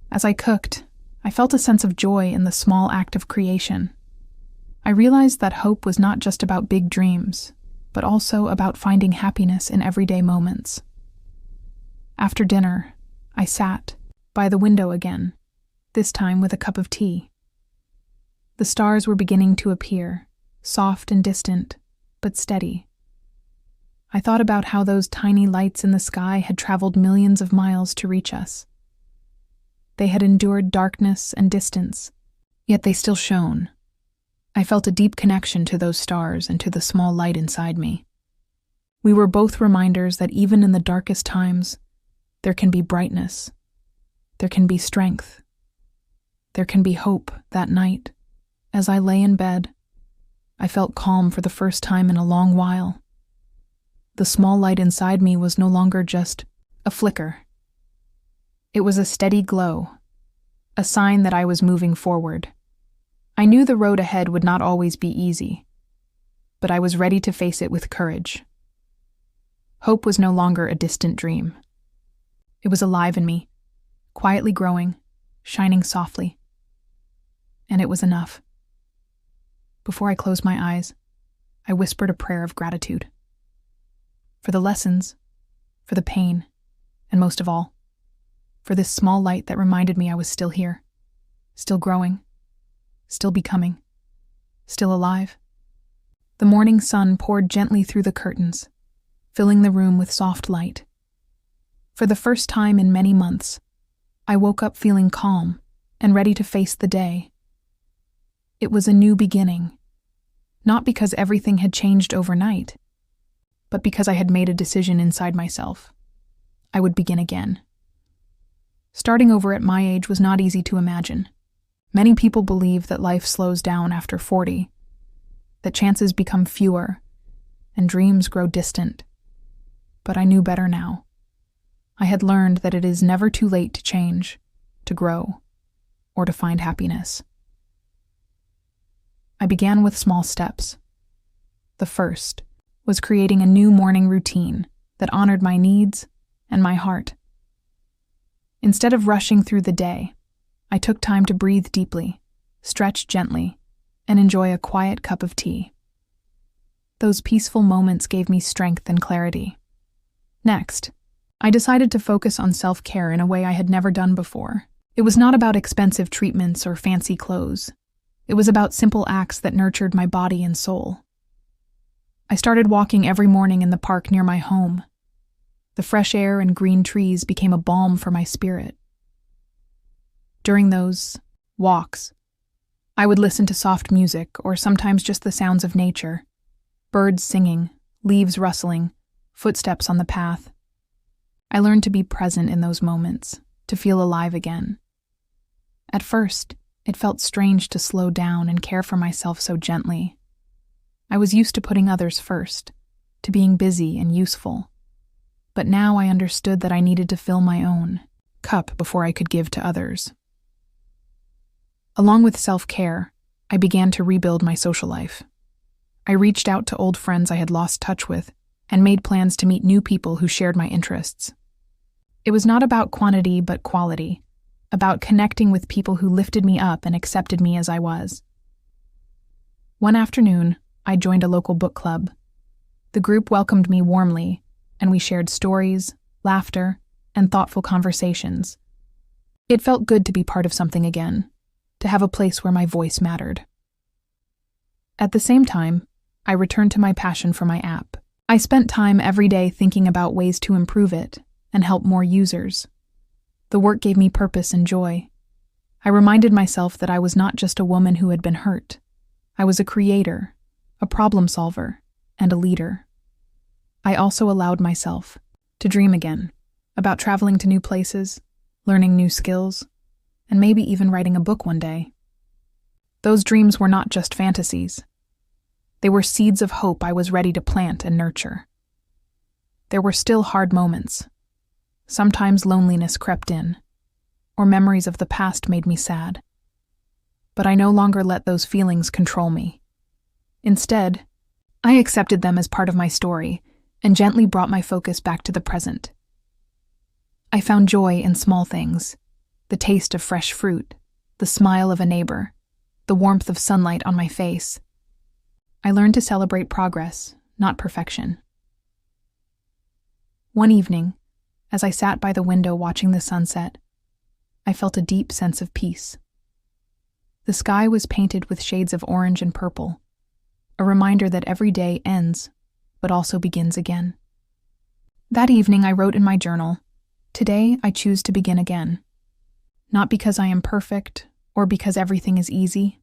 As I cooked, I felt a sense of joy in the small act of creation. I realized that hope was not just about big dreams, but also about finding happiness in everyday moments. After dinner, I sat by the window again, this time with a cup of tea. The stars were beginning to appear, soft and distant, but steady. I thought about how those tiny lights in the sky had traveled millions of miles to reach us. They had endured darkness and distance, yet they still shone. I felt a deep connection to those stars and to the small light inside me. We were both reminders that even in the darkest times, there can be brightness. There can be strength. There can be hope. That night, as I lay in bed, I felt calm for the first time in a long while. The small light inside me was no longer just a flicker. It was a steady glow, a sign that I was moving forward. I knew the road ahead would not always be easy, but I was ready to face it with courage. Hope was no longer a distant dream. It was alive in me, quietly growing, shining softly. And it was enough. Before I closed my eyes, I whispered a prayer of gratitude. For the lessons, for the pain, and most of all, for this small light that reminded me I was still here, still growing, still becoming, still alive. The morning sun poured gently through the curtains, filling the room with soft light. For the first time in many months, I woke up feeling calm and ready to face the day. It was a new beginning, not because everything had changed overnight, but because I had made a decision inside myself. I would begin again. Starting over at my age was not easy to imagine. Many people believe that life slows down after 40, that chances become fewer, and dreams grow distant. But I knew better now. I had learned that it is never too late to change, to grow, or to find happiness. I began with small steps. The first was creating a new morning routine that honored my needs and my heart. Instead of rushing through the day, I took time to breathe deeply, stretch gently, and enjoy a quiet cup of tea. Those peaceful moments gave me strength and clarity. Next, I decided to focus on self-care in a way I had never done before. It was not about expensive treatments or fancy clothes. It was about simple acts that nurtured my body and soul. I started walking every morning in the park near my home. The fresh air and green trees became a balm for my spirit. During those walks, I would listen to soft music or sometimes just the sounds of nature, birds singing, leaves rustling, footsteps on the path. I learned to be present in those moments, to feel alive again. At first, it felt strange to slow down and care for myself so gently. I was used to putting others first, to being busy and useful. But now I understood that I needed to fill my own cup before I could give to others. Along with self-care, I began to rebuild my social life. I reached out to old friends I had lost touch with and made plans to meet new people who shared my interests. It was not about quantity but quality, about connecting with people who lifted me up and accepted me as I was. One afternoon, I joined a local book club. The group welcomed me warmly, and we shared stories, laughter, and thoughtful conversations. It felt good to be part of something again, to have a place where my voice mattered. At the same time, I returned to my passion for my app. I spent time every day thinking about ways to improve it and help more users. The work gave me purpose and joy. I reminded myself that I was not just a woman who had been hurt. I was a creator, a problem solver, and a leader. I also allowed myself to dream again, about traveling to new places, learning new skills, and maybe even writing a book one day. Those dreams were not just fantasies. They were seeds of hope I was ready to plant and nurture. There were still hard moments. Sometimes loneliness crept in, or memories of the past made me sad. But I no longer let those feelings control me. Instead, I accepted them as part of my story and gently brought my focus back to the present. I found joy in small things, the taste of fresh fruit, the smile of a neighbor, the warmth of sunlight on my face. I learned to celebrate progress, not perfection. One evening, as I sat by the window watching the sunset, I felt a deep sense of peace. The sky was painted with shades of orange and purple, a reminder that every day ends, but also begins again. That evening I wrote in my journal, "Today I choose to begin again. Not because I am perfect or because everything is easy,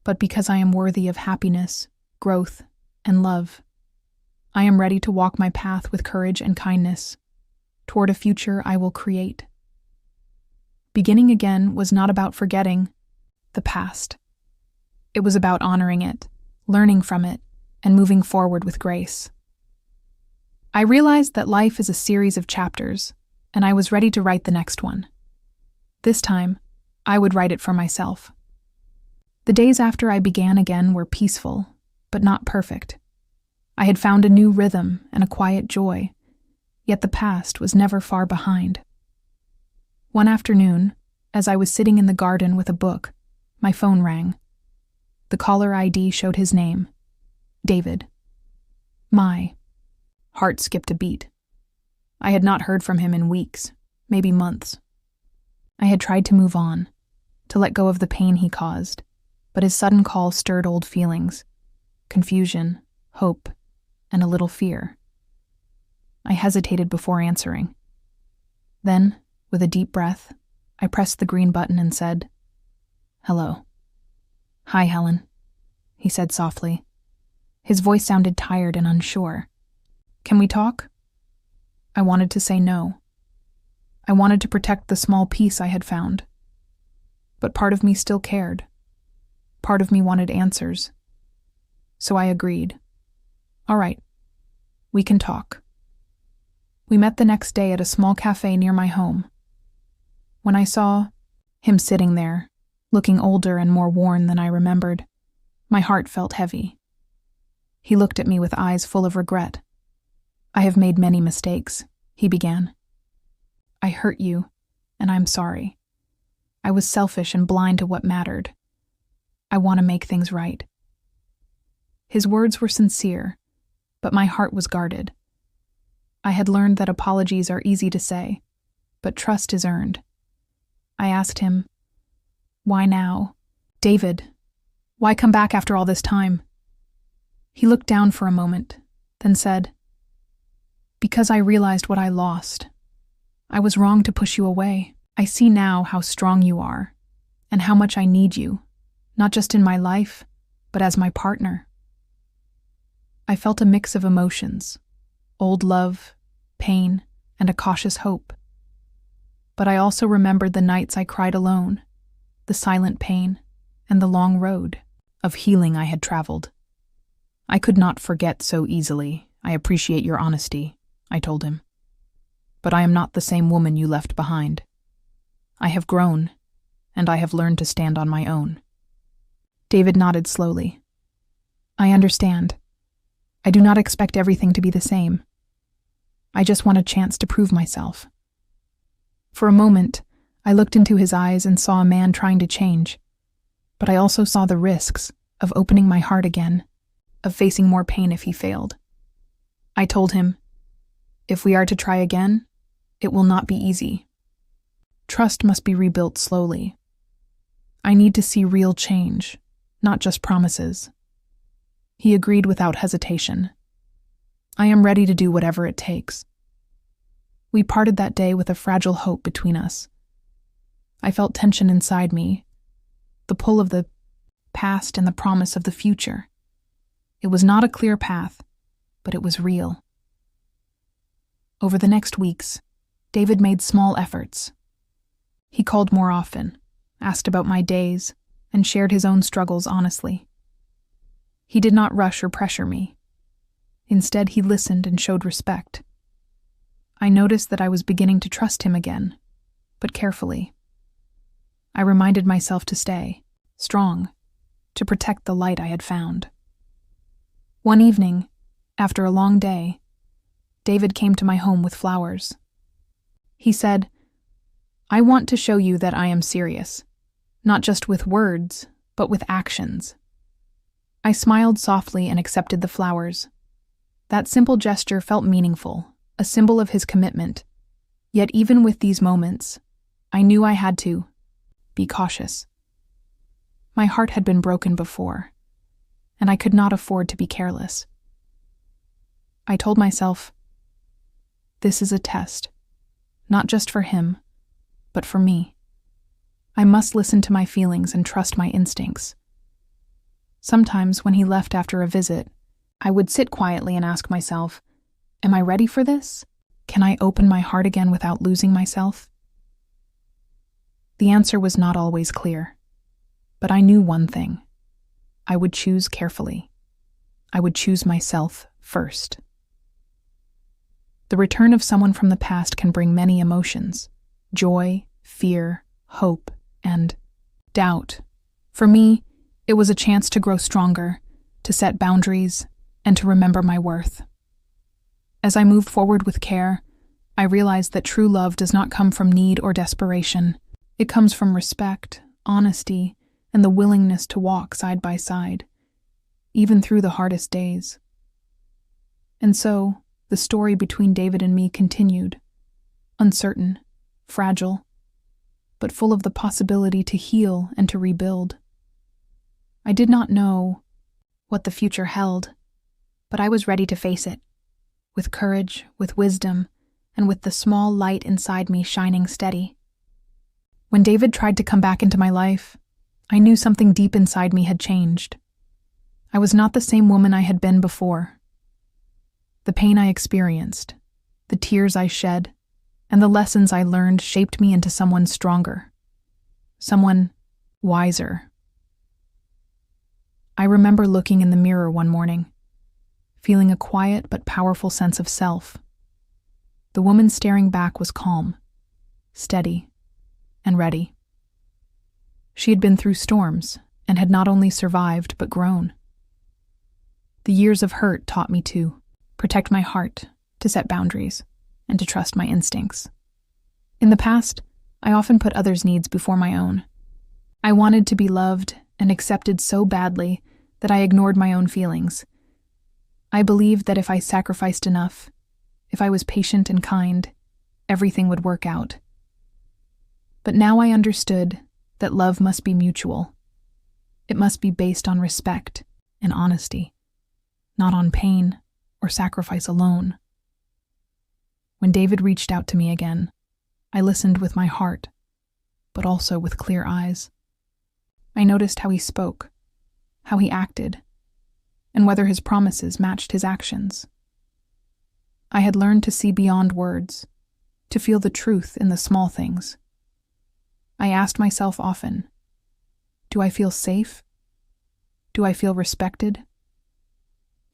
but because I am worthy of happiness, growth, and love. I am ready to walk my path with courage and kindness, toward a future I will create." Beginning again was not about forgetting the past. It was about honoring it, learning from it, and moving forward with grace. I realized that life is a series of chapters, and I was ready to write the next one. This time, I would write it for myself. The days after I began again were peaceful, but not perfect. I had found a new rhythm and a quiet joy, yet the past was never far behind. One afternoon, as I was sitting in the garden with a book, my phone rang. The caller ID showed his name, David. My heart skipped a beat. I had not heard from him in weeks, maybe months. I had tried to move on, to let go of the pain he caused, but his sudden call stirred old feelings, confusion, hope, and a little fear. I hesitated before answering. Then, with a deep breath, I pressed the green button and said, "Hello." "Hi, Helen," he said softly. His voice sounded tired and unsure. "Can we talk?" I wanted to say no. I wanted to protect the small peace I had found. But part of me still cared. Part of me wanted answers. So I agreed. "All right, we can talk." We met the next day at a small cafe near my home. When I saw him sitting there, looking older and more worn than I remembered, my heart felt heavy. He looked at me with eyes full of regret. "I have made many mistakes," he began. "I hurt you, and I'm sorry. I was selfish and blind to what mattered. I want to make things right." His words were sincere, but my heart was guarded. I had learned that apologies are easy to say, but trust is earned. I asked him, "Why now? David, why come back after all this time?" He looked down for a moment, then said, "Because I realized what I lost. I was wrong to push you away. I see now how strong you are, and how much I need you, not just in my life, but as my partner." I felt a mix of emotions, old love, pain, and a cautious hope. But I also remembered the nights I cried alone, the silent pain, and the long road of healing I had traveled. I could not forget so easily. I appreciate your honesty, I told him. But I am not the same woman you left behind. I have grown, and I have learned to stand on my own. David nodded slowly. I understand. I do not expect everything to be the same. I just want a chance to prove myself. For a moment, I looked into his eyes and saw a man trying to change, but I also saw the risks of opening my heart again, of facing more pain if he failed. I told him, if we are to try again, it will not be easy. Trust must be rebuilt slowly. I need to see real change, not just promises. He agreed without hesitation. I am ready to do whatever it takes. We parted that day with a fragile hope between us. I felt tension inside me, the pull of the past and the promise of the future. It was not a clear path, but it was real. Over the next weeks, David made small efforts. He called more often, asked about my days, and shared his own struggles honestly. He did not rush or pressure me. Instead, he listened and showed respect. I noticed that I was beginning to trust him again, but carefully. I reminded myself to stay strong, to protect the light I had found. One evening, after a long day, David came to my home with flowers. He said, I want to show you that I am serious, not just with words, but with actions. I smiled softly and accepted the flowers. That simple gesture felt meaningful, a symbol of his commitment. Yet even with these moments, I knew I had to be cautious. My heart had been broken before, and I could not afford to be careless. I told myself, this is a test, not just for him, but for me. I must listen to my feelings and trust my instincts. Sometimes when he left after a visit, I would sit quietly and ask myself, am I ready for this? Can I open my heart again without losing myself? The answer was not always clear, but I knew one thing. I would choose carefully. I would choose myself first. The return of someone from the past can bring many emotions: joy, fear, hope, and doubt. For me, it was a chance to grow stronger, to set boundaries, and to remember my worth. As I moved forward with care, I realized that true love does not come from need or desperation. It comes from respect, honesty, and the willingness to walk side by side, even through the hardest days. And so, the story between David and me continued, uncertain, fragile, but full of the possibility to heal and to rebuild. I did not know what the future held, but I was ready to face it, with courage, with wisdom, and with the small light inside me shining steady. When David tried to come back into my life, I knew something deep inside me had changed. I was not the same woman I had been before. The pain I experienced, the tears I shed, and the lessons I learned shaped me into someone stronger, someone wiser. I remember looking in the mirror one morning, feeling a quiet but powerful sense of self. The woman staring back was calm, steady, and ready. She had been through storms and had not only survived but grown. The years of hurt taught me to protect my heart, to set boundaries, and to trust my instincts. In the past, I often put others' needs before my own. I wanted to be loved and accepted so badly that I ignored my own feelings. I believed that if I sacrificed enough, if I was patient and kind, everything would work out. But now I understood that love must be mutual. It must be based on respect and honesty, not on pain or sacrifice alone. When David reached out to me again, I listened with my heart, but also with clear eyes. I noticed how he spoke, how he acted, and whether his promises matched his actions. I had learned to see beyond words, to feel the truth in the small things. I asked myself often, do I feel safe? Do I feel respected?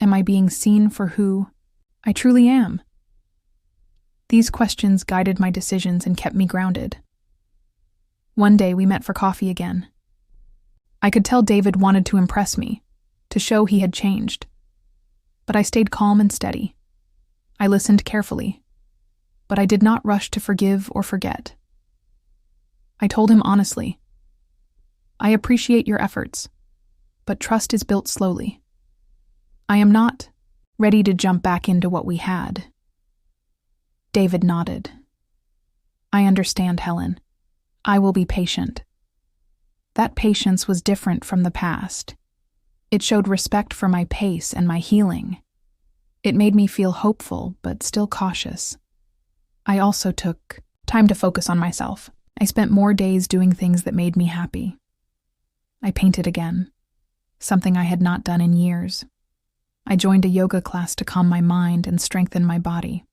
Am I being seen for who I truly am? These questions guided my decisions and kept me grounded. One day we met for coffee again. I could tell David wanted to impress me, to show he had changed. But I stayed calm and steady. I listened carefully, but I did not rush to forgive or forget. I told him honestly, I appreciate your efforts, but trust is built slowly. I am not ready to jump back into what we had. David nodded. I understand, Helen. I will be patient. That patience was different from the past. It showed respect for my pace and my healing. It made me feel hopeful, but still cautious. I also took time to focus on myself. I spent more days doing things that made me happy. I painted again, something I had not done in years. I joined a yoga class to calm my mind and strengthen my body.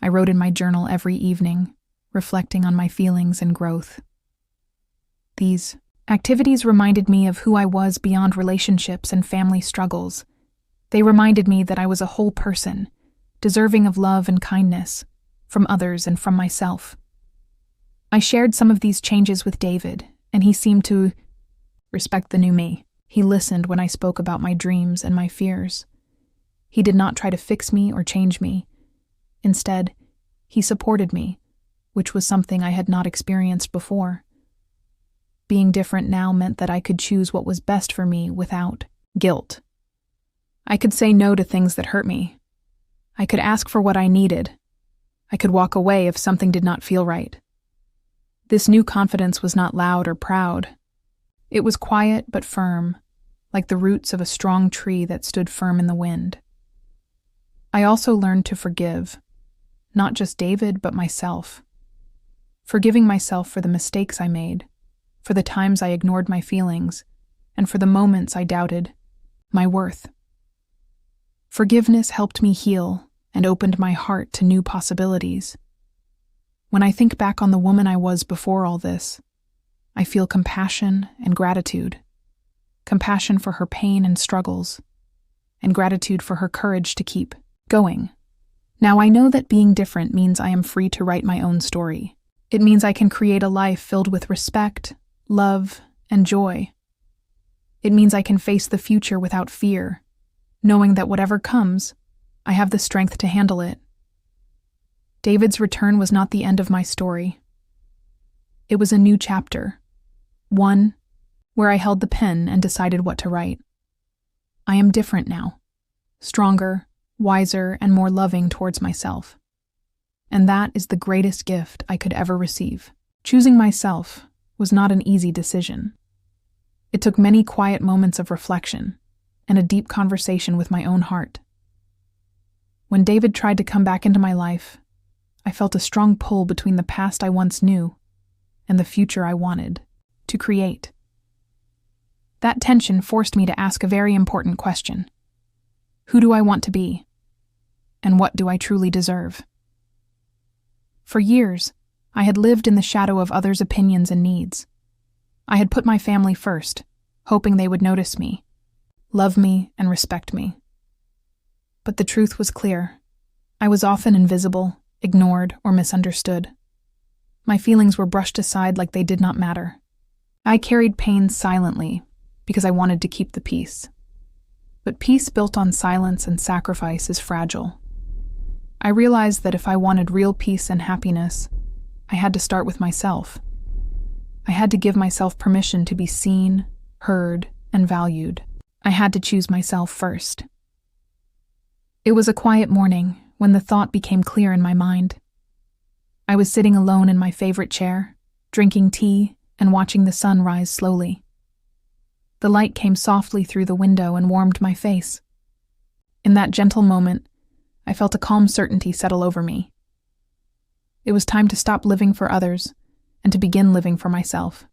I wrote in my journal every evening, reflecting on my feelings and growth. These activities reminded me of who I was beyond relationships and family struggles. They reminded me that I was a whole person, deserving of love and kindness, from others and from myself. I shared some of these changes with David, and he seemed to respect the new me. He listened when I spoke about my dreams and my fears. He did not try to fix me or change me. Instead, he supported me, which was something I had not experienced before. Being different now meant that I could choose what was best for me without guilt. I could say no to things that hurt me. I could ask for what I needed. I could walk away if something did not feel right. This new confidence was not loud or proud. It was quiet but firm, like the roots of a strong tree that stood firm in the wind. I also learned to forgive, not just David, but myself. Forgiving myself for the mistakes I made, for the times I ignored my feelings, and for the moments I doubted my worth. Forgiveness helped me heal and opened my heart to new possibilities. When I think back on the woman I was before all this, I feel compassion and gratitude. Compassion for her pain and struggles, and gratitude for her courage to keep going. Now I know that being different means I am free to write my own story. It means I can create a life filled with respect, love, and joy. It means I can face the future without fear, knowing that whatever comes, I have the strength to handle it. David's return was not the end of my story. It was a new chapter, one where I held the pen and decided what to write. I am different now, stronger, wiser, and more loving towards myself. And that is the greatest gift I could ever receive. Choosing myself was not an easy decision. It took many quiet moments of reflection and a deep conversation with my own heart. When David tried to come back into my life, I felt a strong pull between the past I once knew and the future I wanted to create. That tension forced me to ask a very important question. Who do I want to be? And what do I truly deserve? For years, I had lived in the shadow of others' opinions and needs. I had put my family first, hoping they would notice me, love me, and respect me. But the truth was clear. I was often invisible, ignored, or misunderstood. My feelings were brushed aside like they did not matter. I carried pain silently because I wanted to keep the peace. But peace built on silence and sacrifice is fragile. I realized that if I wanted real peace and happiness, I had to start with myself. I had to give myself permission to be seen, heard, and valued. I had to choose myself first. It was a quiet morning when the thought became clear in my mind. I was sitting alone in my favorite chair, drinking tea and watching the sun rise slowly. The light came softly through the window and warmed my face. In that gentle moment, I felt a calm certainty settle over me. It was time to stop living for others and to begin living for myself.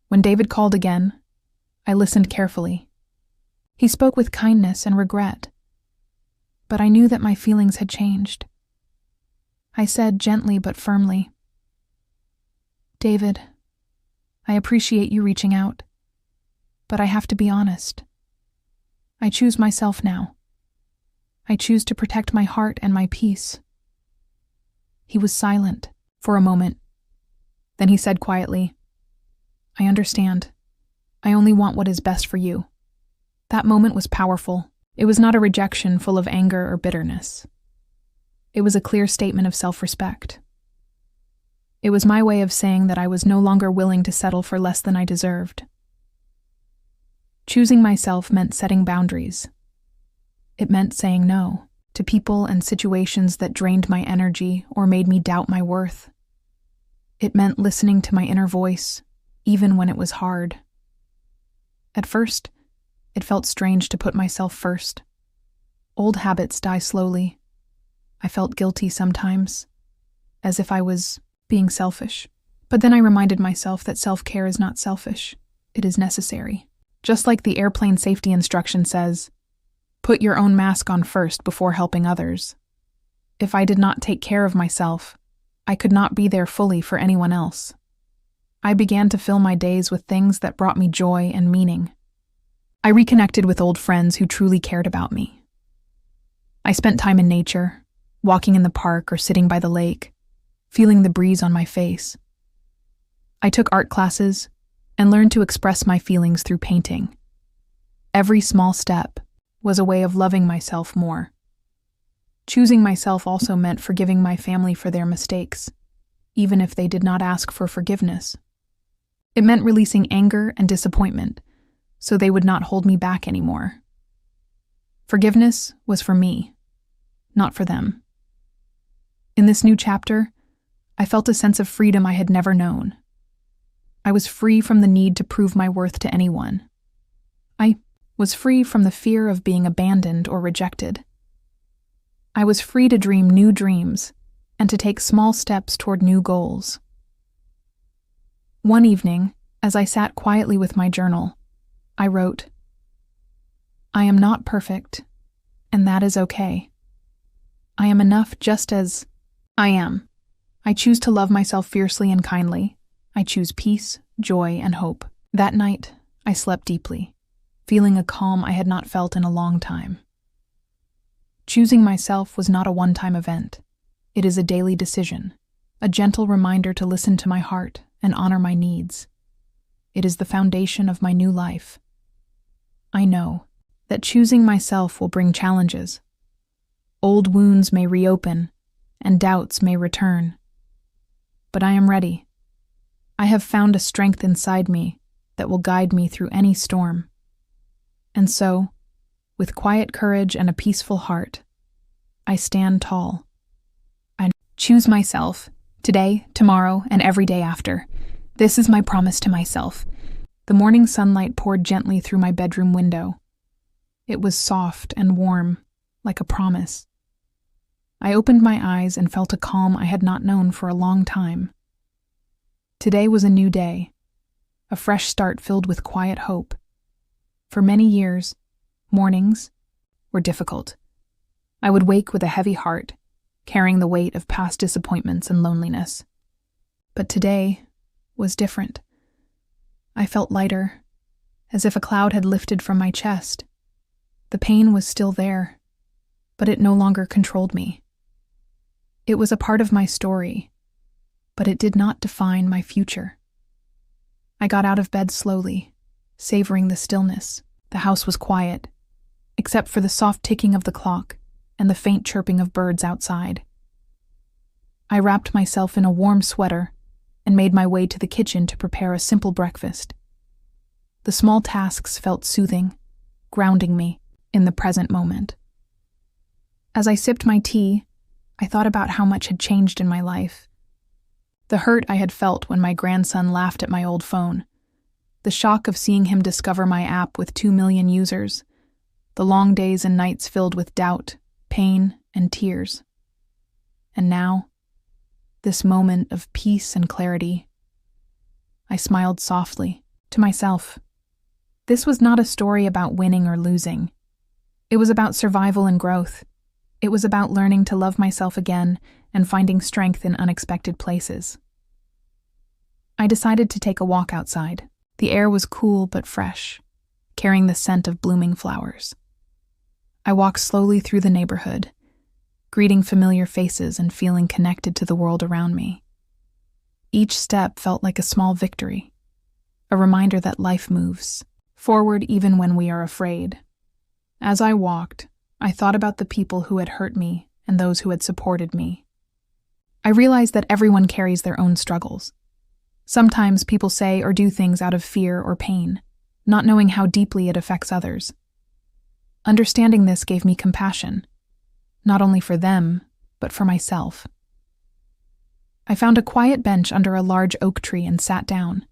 When David called again, I listened carefully. He spoke with kindness and regret, but I knew that my feelings had changed. I said gently but firmly. David, I appreciate you reaching out, but I have to be honest. I choose myself now. I choose to protect my heart and my peace. He was silent for a moment. Then he said quietly, I understand. I only want what is best for you. That moment was powerful. It was not a rejection full of anger or bitterness. It was a clear statement of self-respect. It was my way of saying that I was no longer willing to settle for less than I deserved. Choosing myself meant setting boundaries. It meant saying no to people and situations that drained my energy or made me doubt my worth. It meant listening to my inner voice, even when it was hard. At first, it felt strange to put myself first. Old habits die slowly. I felt guilty sometimes, as if I was being selfish. But then I reminded myself that self-care is not selfish. It is necessary. Just like the airplane safety instruction says, put your own mask on first before helping others. If I did not take care of myself, I could not be there fully for anyone else. I began to fill my days with things that brought me joy and meaning. I reconnected with old friends who truly cared about me. I spent time in nature, walking in the park or sitting by the lake, feeling the breeze on my face. I took art classes and learned to express my feelings through painting. Every small step was a way of loving myself more. Choosing myself also meant forgiving my family for their mistakes, even if they did not ask for forgiveness. It meant releasing anger and disappointment, so they would not hold me back anymore. Forgiveness was for me, not for them. In this new chapter, I felt a sense of freedom I had never known. I was free from the need to prove my worth to anyone. I was free from the fear of being abandoned or rejected. I was free to dream new dreams and to take small steps toward new goals. One evening, as I sat quietly with my journal, I wrote, I am not perfect, and that is okay. I am enough just as I am. I choose to love myself fiercely and kindly. I choose peace, joy, and hope. That night, I slept deeply, feeling a calm I had not felt in a long time. Choosing myself was not a one-time event. It is a daily decision, a gentle reminder to listen to my heart and honor my needs. It is the foundation of my new life. I know that choosing myself will bring challenges. Old wounds may reopen, and doubts may return. But I am ready. I have found a strength inside me that will guide me through any storm. And so, with quiet courage and a peaceful heart, I stand tall. I choose myself, today, tomorrow, and every day after. This is my promise to myself. The morning sunlight poured gently through my bedroom window. It was soft and warm, like a promise. I opened my eyes and felt a calm I had not known for a long time. Today was a new day, a fresh start filled with quiet hope. For many years, mornings were difficult. I would wake with a heavy heart, carrying the weight of past disappointments and loneliness. But today was different. I felt lighter, as if a cloud had lifted from my chest. The pain was still there, but it no longer controlled me. It was a part of my story, but it did not define my future. I got out of bed slowly, savoring the stillness. The house was quiet, except for the soft ticking of the clock and the faint chirping of birds outside. I wrapped myself in a warm sweater and made my way to the kitchen to prepare a simple breakfast. The small tasks felt soothing, grounding me in the present moment. As I sipped my tea, I thought about how much had changed in my life. The hurt I had felt when my grandson laughed at my old phone, the shock of seeing him discover my app with 2 million users, the long days and nights filled with doubt, pain, and tears. And now, this moment of peace and clarity. I smiled softly to myself. This was not a story about winning or losing. It was about survival and growth. It was about learning to love myself again and finding strength in unexpected places. I decided to take a walk outside. The air was cool but fresh, carrying the scent of blooming flowers. I walked slowly through the neighborhood, greeting familiar faces and feeling connected to the world around me. Each step felt like a small victory, a reminder that life moves forward even when we are afraid. As I walked, I thought about the people who had hurt me and those who had supported me. I realized that everyone carries their own struggles. Sometimes people say or do things out of fear or pain, not knowing how deeply it affects others. Understanding this gave me compassion, not only for them, but for myself. I found a quiet bench under a large oak tree and sat down.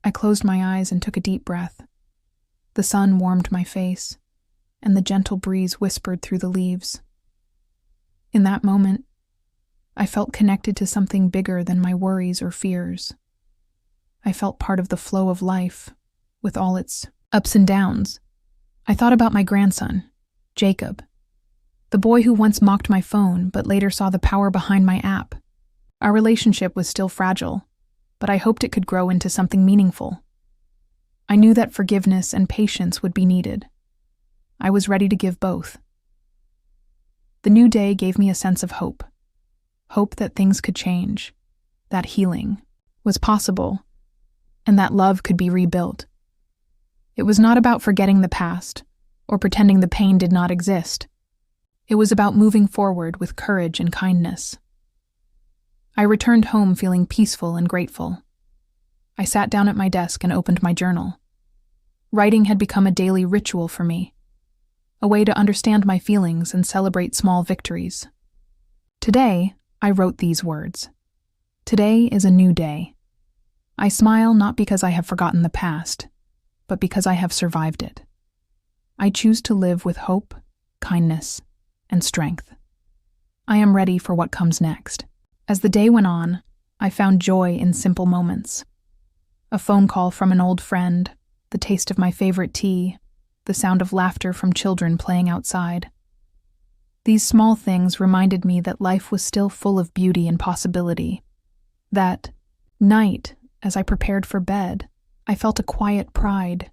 I closed my eyes and took a deep breath. The sun warmed my face, and the gentle breeze whispered through the leaves. In that moment, I felt connected to something bigger than my worries or fears. I felt part of the flow of life, with all its ups and downs. I thought about my grandson, Jacob, the boy who once mocked my phone but later saw the power behind my app. Our relationship was still fragile, but I hoped it could grow into something meaningful. I knew that forgiveness and patience would be needed. I was ready to give both. The new day gave me a sense of hope. Hope that things could change, that healing was possible, and that love could be rebuilt. It was not about forgetting the past or pretending the pain did not exist. It was about moving forward with courage and kindness. I returned home feeling peaceful and grateful. I sat down at my desk and opened my journal. Writing had become a daily ritual for me, a way to understand my feelings and celebrate small victories. Today, I wrote these words. Today is a new day. I smile not because I have forgotten the past, but because I have survived it. I choose to live with hope, kindness, and strength. I am ready for what comes next. As the day went on, I found joy in simple moments. A phone call from an old friend, the taste of my favorite tea, the sound of laughter from children playing outside. These small things reminded me that life was still full of beauty and possibility. That night, as I prepared for bed, I felt a quiet pride.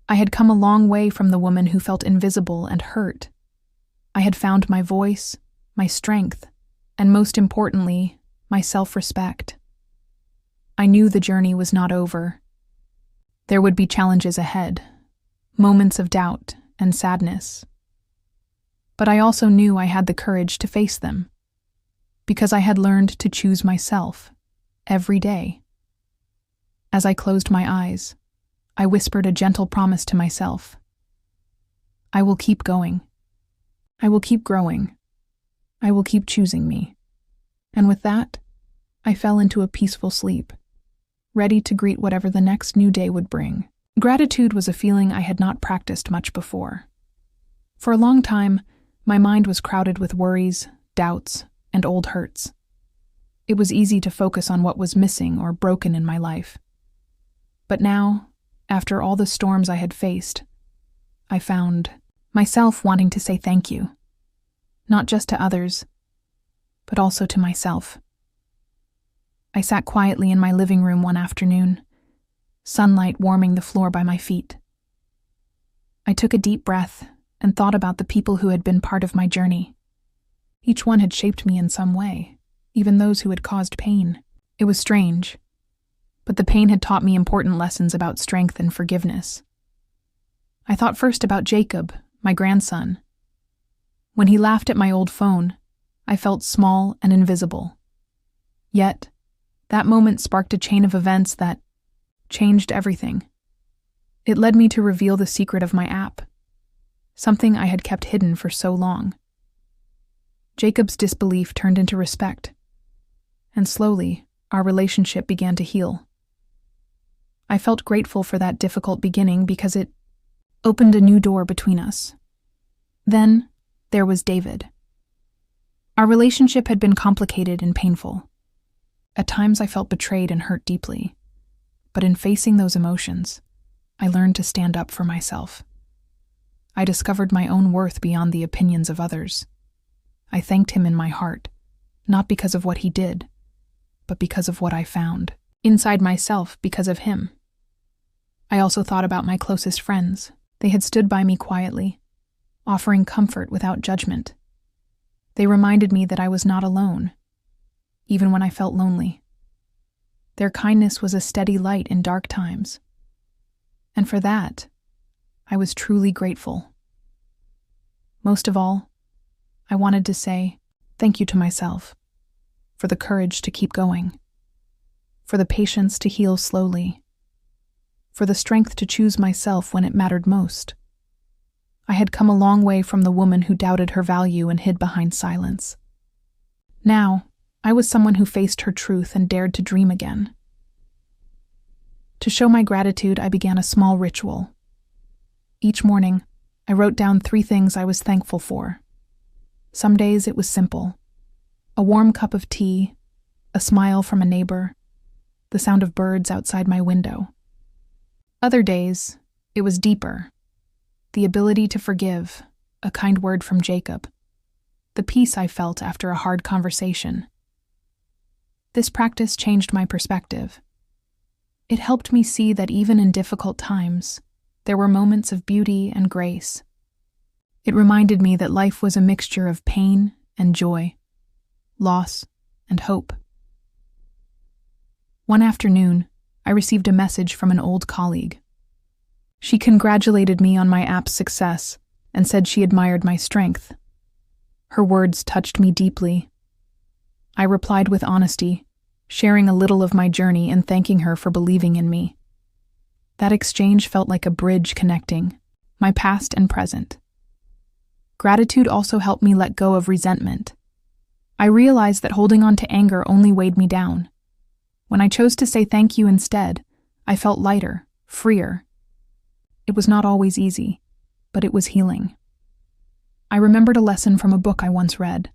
I had come a long way from the woman who felt invisible and hurt. I had found my voice, my strength, and most importantly, my self-respect. I knew the journey was not over. There would be challenges ahead, moments of doubt and sadness. But I also knew I had the courage to face them, because I had learned to choose myself every day. As I closed my eyes, I whispered a gentle promise to myself. I will keep going. I will keep growing. I will keep choosing me. And with that, I fell into a peaceful sleep, ready to greet whatever the next new day would bring. Gratitude was a feeling I had not practiced much before. For a long time, my mind was crowded with worries, doubts, and old hurts. It was easy to focus on what was missing or broken in my life. But now, after all the storms I had faced, I found myself wanting to say thank you. Not just to others, but also to myself. I sat quietly in my living room one afternoon, sunlight warming the floor by my feet. I took a deep breath and thought about the people who had been part of my journey. Each one had shaped me in some way, even those who had caused pain. It was strange, but the pain had taught me important lessons about strength and forgiveness. I thought first about Jacob, my grandson. When he laughed at my old phone, I felt small and invisible. Yet, that moment sparked a chain of events that changed everything. It led me to reveal the secret of my app, something I had kept hidden for so long. Jacob's disbelief turned into respect, and slowly, our relationship began to heal. I felt grateful for that difficult beginning because it opened a new door between us. Then, there was David. Our relationship had been complicated and painful. At times I felt betrayed and hurt deeply, but in facing those emotions, I learned to stand up for myself. I discovered my own worth beyond the opinions of others. I thanked him in my heart, not because of what he did, but because of what I found inside myself because of him. I also thought about my closest friends. They had stood by me quietly, offering comfort without judgment. They reminded me that I was not alone, even when I felt lonely. Their kindness was a steady light in dark times. And for that, I was truly grateful. Most of all, I wanted to say thank you to myself for the courage to keep going, for the patience to heal slowly, for the strength to choose myself when it mattered most. I had come a long way from the woman who doubted her value and hid behind silence. Now, I was someone who faced her truth and dared to dream again. To show my gratitude, I began a small ritual. Each morning, I wrote down 3 things I was thankful for. Some days it was simple: a warm cup of tea, a smile from a neighbor, the sound of birds outside my window. Other days, it was deeper: the ability to forgive, a kind word from Jacob, the peace I felt after a hard conversation. This practice changed my perspective. It helped me see that even in difficult times, there were moments of beauty and grace. It reminded me that life was a mixture of pain and joy, loss and hope. One afternoon, I received a message from an old colleague. She congratulated me on my app's success and said she admired my strength. Her words touched me deeply. I replied with honesty, sharing a little of my journey and thanking her for believing in me. That exchange felt like a bridge connecting my past and present. Gratitude also helped me let go of resentment. I realized that holding on to anger only weighed me down. When I chose to say thank you instead, I felt lighter, freer. It was not always easy, but it was healing. I remembered a lesson from a book I once read.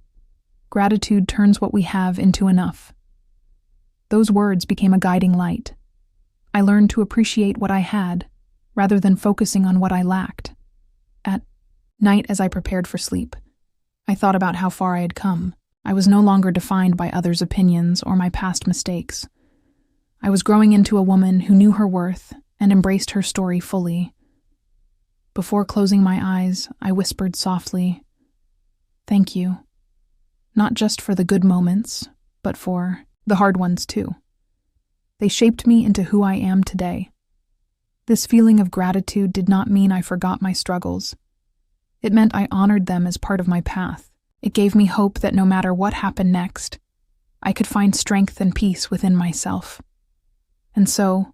Gratitude turns what we have into enough. Those words became a guiding light. I learned to appreciate what I had, rather than focusing on what I lacked. At night, as I prepared for sleep, I thought about how far I had come. I was no longer defined by others' opinions or my past mistakes. I was growing into a woman who knew her worth and embraced her story fully. Before closing my eyes, I whispered softly, "Thank you. Not just for the good moments, but for the hard ones too. They shaped me into who I am today." This feeling of gratitude did not mean I forgot my struggles. It meant I honored them as part of my path. It gave me hope that no matter what happened next, I could find strength and peace within myself. And so,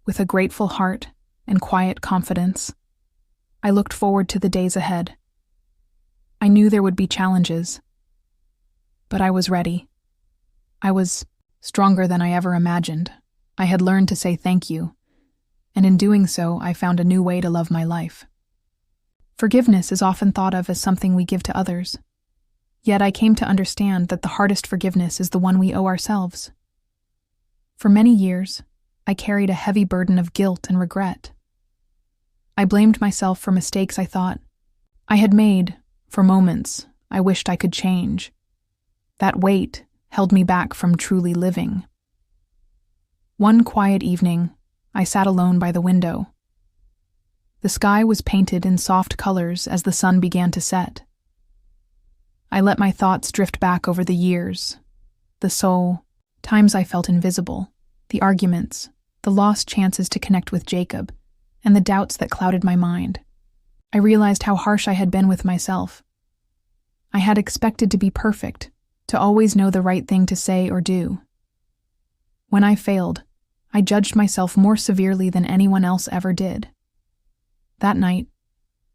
with a grateful heart and quiet confidence, I looked forward to the days ahead. I knew there would be challenges, but I was ready. I was stronger than I ever imagined. I had learned to say thank you, and in doing so, I found a new way to love my life. Forgiveness is often thought of as something we give to others. Yet I came to understand that the hardest forgiveness is the one we owe ourselves. For many years, I carried a heavy burden of guilt and regret. I blamed myself for mistakes I thought I had made, for moments I wished I could change. That weight held me back from truly living. One quiet evening, I sat alone by the window. The sky was painted in soft colors as the sun began to set. I let my thoughts drift back over the years, the soul, times I felt invisible, the arguments, the lost chances to connect with Jacob, and the doubts that clouded my mind. I realized how harsh I had been with myself. I had expected to be perfect, to always know the right thing to say or do. When I failed, I judged myself more severely than anyone else ever did. That night,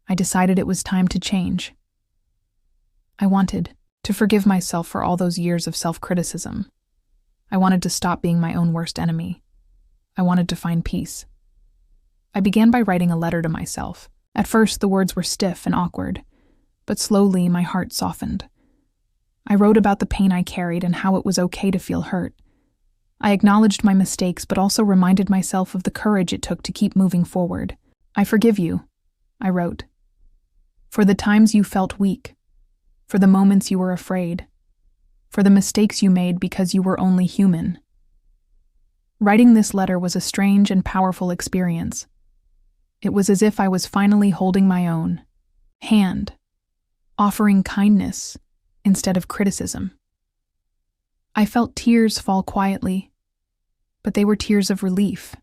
I decided it was time to change. I wanted to forgive myself for all those years of self-criticism. I wanted to stop being my own worst enemy. I wanted to find peace. I began by writing a letter to myself. At first, the words were stiff and awkward, but slowly my heart softened. I wrote about the pain I carried and how it was okay to feel hurt. I acknowledged my mistakes, but also reminded myself of the courage it took to keep moving forward. "I forgive you," I wrote, "for the times you felt weak, for the moments you were afraid, for the mistakes you made because you were only human. Writing this letter was a strange and powerful experience. It was as if I was finally holding my own hand, offering kindness instead of criticism. I felt tears fall quietly, but they were tears of relief,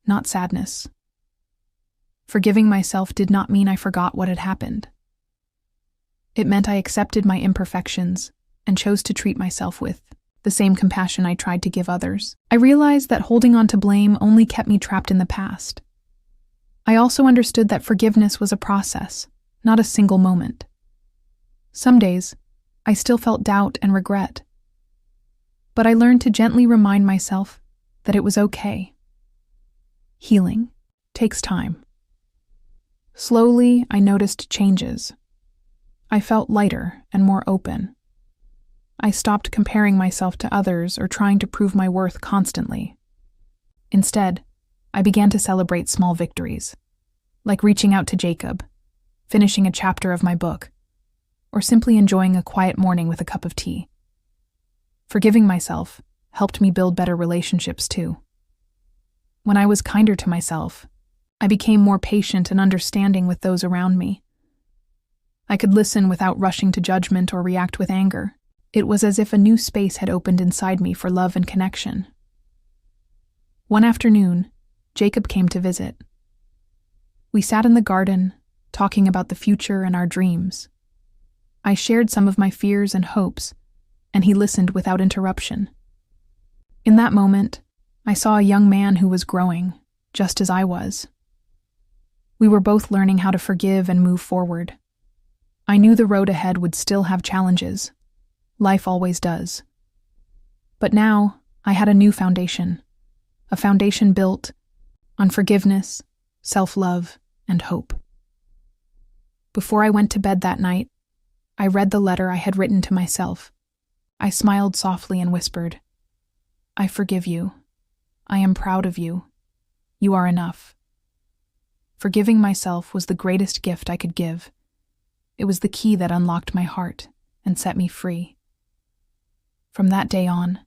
not sadness. Forgiving myself did not mean I forgot what had happened. It meant I accepted my imperfections and chose to treat myself with the same compassion I tried to give others. I realized that holding on to blame only kept me trapped in the past. I also understood that forgiveness was a process, not a single moment. Some days, I still felt doubt and regret. But I learned to gently remind myself that it was okay. Healing takes time. Slowly, I noticed changes. I felt lighter and more open. I stopped comparing myself to others or trying to prove my worth constantly. Instead, I began to celebrate small victories, like reaching out to Jacob, finishing a chapter of my book, or simply enjoying a quiet morning with a cup of tea. Forgiving myself helped me build better relationships too. When I was kinder to myself, I became more patient and understanding with those around me. I could listen without rushing to judgment or react with anger. It was as if a new space had opened inside me for love and connection. One afternoon, Jacob came to visit. We sat in the garden, talking about the future and our dreams. I shared some of my fears and hopes, and he listened without interruption. In that moment, I saw a young man who was growing, just as I was. We were both learning how to forgive and move forward. I knew the road ahead would still have challenges. Life always does. But now, I had a new foundation. A foundation built on forgiveness, self-love, and hope. Before I went to bed that night, I read the letter I had written to myself. I smiled softly and whispered, "I forgive you. I am proud of you. You are enough." Forgiving myself was the greatest gift I could give. It was the key that unlocked my heart and set me free. From that day on,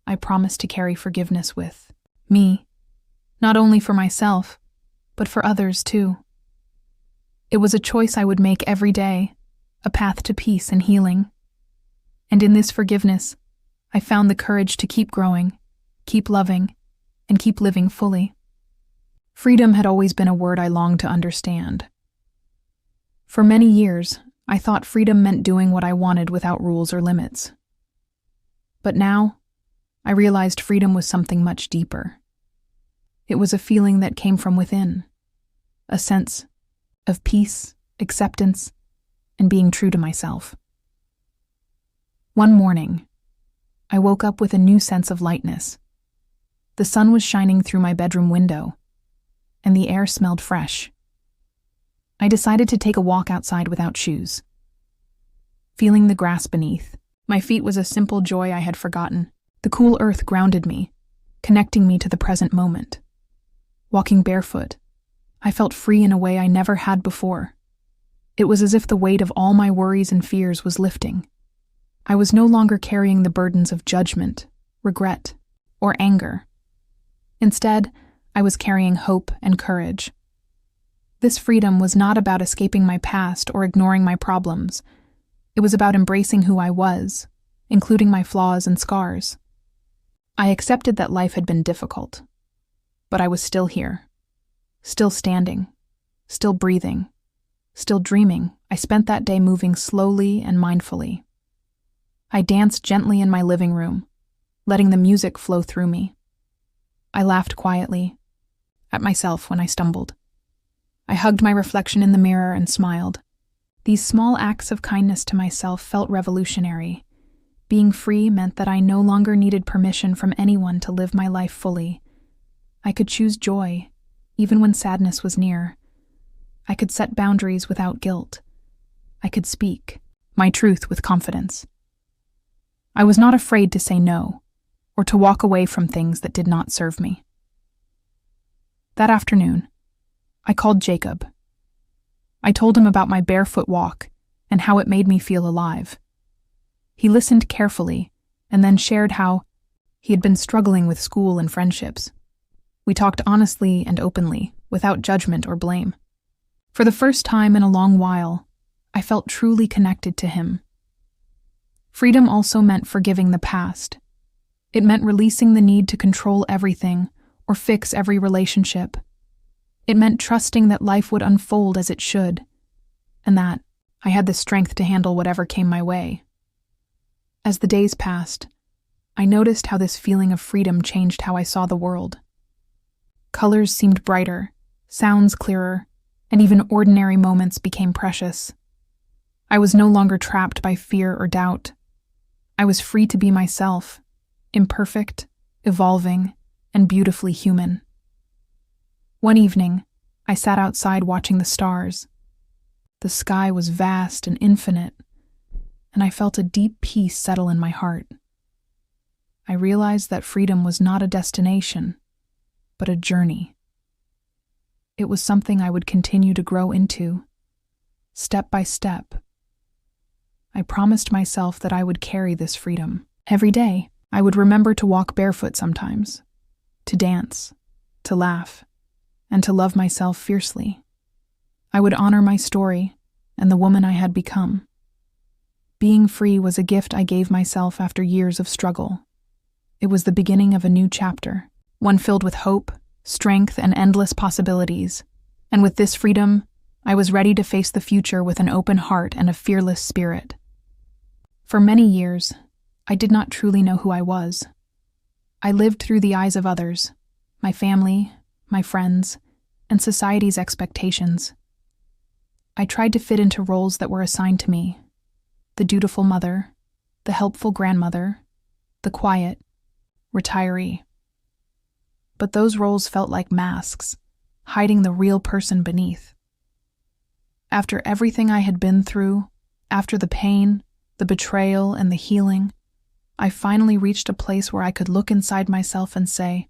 I promised to carry forgiveness with me, not only for myself, but for others too. It was a choice I would make every day, a path to peace and healing. And in this forgiveness, I found the courage to keep growing, keep loving, and keep living fully. Freedom had always been a word I longed to understand. For many years, I thought freedom meant doing what I wanted without rules or limits. But now, I realized freedom was something much deeper. It was a feeling that came from within, a sense of peace, acceptance, and being true to myself. One morning, I woke up with a new sense of lightness. The sun was shining through my bedroom window, and the air smelled fresh. I decided to take a walk outside without shoes. Feeling the grass beneath, my feet was a simple joy I had forgotten. The cool earth grounded me, connecting me to the present moment. Walking barefoot, I felt free in a way I never had before. It was as if the weight of all my worries and fears was lifting. I was no longer carrying the burdens of judgment, regret, or anger. Instead, I was carrying hope and courage. This freedom was not about escaping my past or ignoring my problems. It was about embracing who I was, including my flaws and scars. I accepted that life had been difficult, but I was still here, still standing, still breathing, still dreaming. I spent that day moving slowly and mindfully. I danced gently in my living room, letting the music flow through me. I laughed quietly at myself when I stumbled. I hugged my reflection in the mirror and smiled. These small acts of kindness to myself felt revolutionary. Being free meant that I no longer needed permission from anyone to live my life fully. I could choose joy, even when sadness was near. I could set boundaries without guilt. I could speak my truth with confidence. I was not afraid to say no, or to walk away from things that did not serve me. That afternoon, I called Jacob. I told him about my barefoot walk and how it made me feel alive. He listened carefully and then shared how he had been struggling with school and friendships. We talked honestly and openly, without judgment or blame. For the first time in a long while, I felt truly connected to him. Freedom also meant forgiving the past. It meant releasing the need to control everything or fix every relationship. It meant trusting that life would unfold as it should, and that I had the strength to handle whatever came my way. As the days passed, I noticed how this feeling of freedom changed how I saw the world. Colors seemed brighter, sounds clearer, and even ordinary moments became precious. I was no longer trapped by fear or doubt. I was free to be myself, imperfect, evolving, and beautifully human. One evening, I sat outside watching the stars. The sky was vast and infinite, and I felt a deep peace settle in my heart. I realized that freedom was not a destination, but a journey. It was something I would continue to grow into, step by step. I promised myself that I would carry this freedom. Every day, I would remember to walk barefoot sometimes, to dance, to laugh, and to love myself fiercely. I would honor my story and the woman I had become. Being free was a gift I gave myself after years of struggle. It was the beginning of a new chapter, one filled with hope, strength, and endless possibilities. And with this freedom, I was ready to face the future with an open heart and a fearless spirit. For many years, I did not truly know who I was. I lived through the eyes of others, my family, my friends, and society's expectations. I tried to fit into roles that were assigned to me: the dutiful mother, the helpful grandmother, the quiet retiree. But those roles felt like masks, hiding the real person beneath. After everything I had been through, after the pain, the betrayal, and the healing, I finally reached a place where I could look inside myself and say,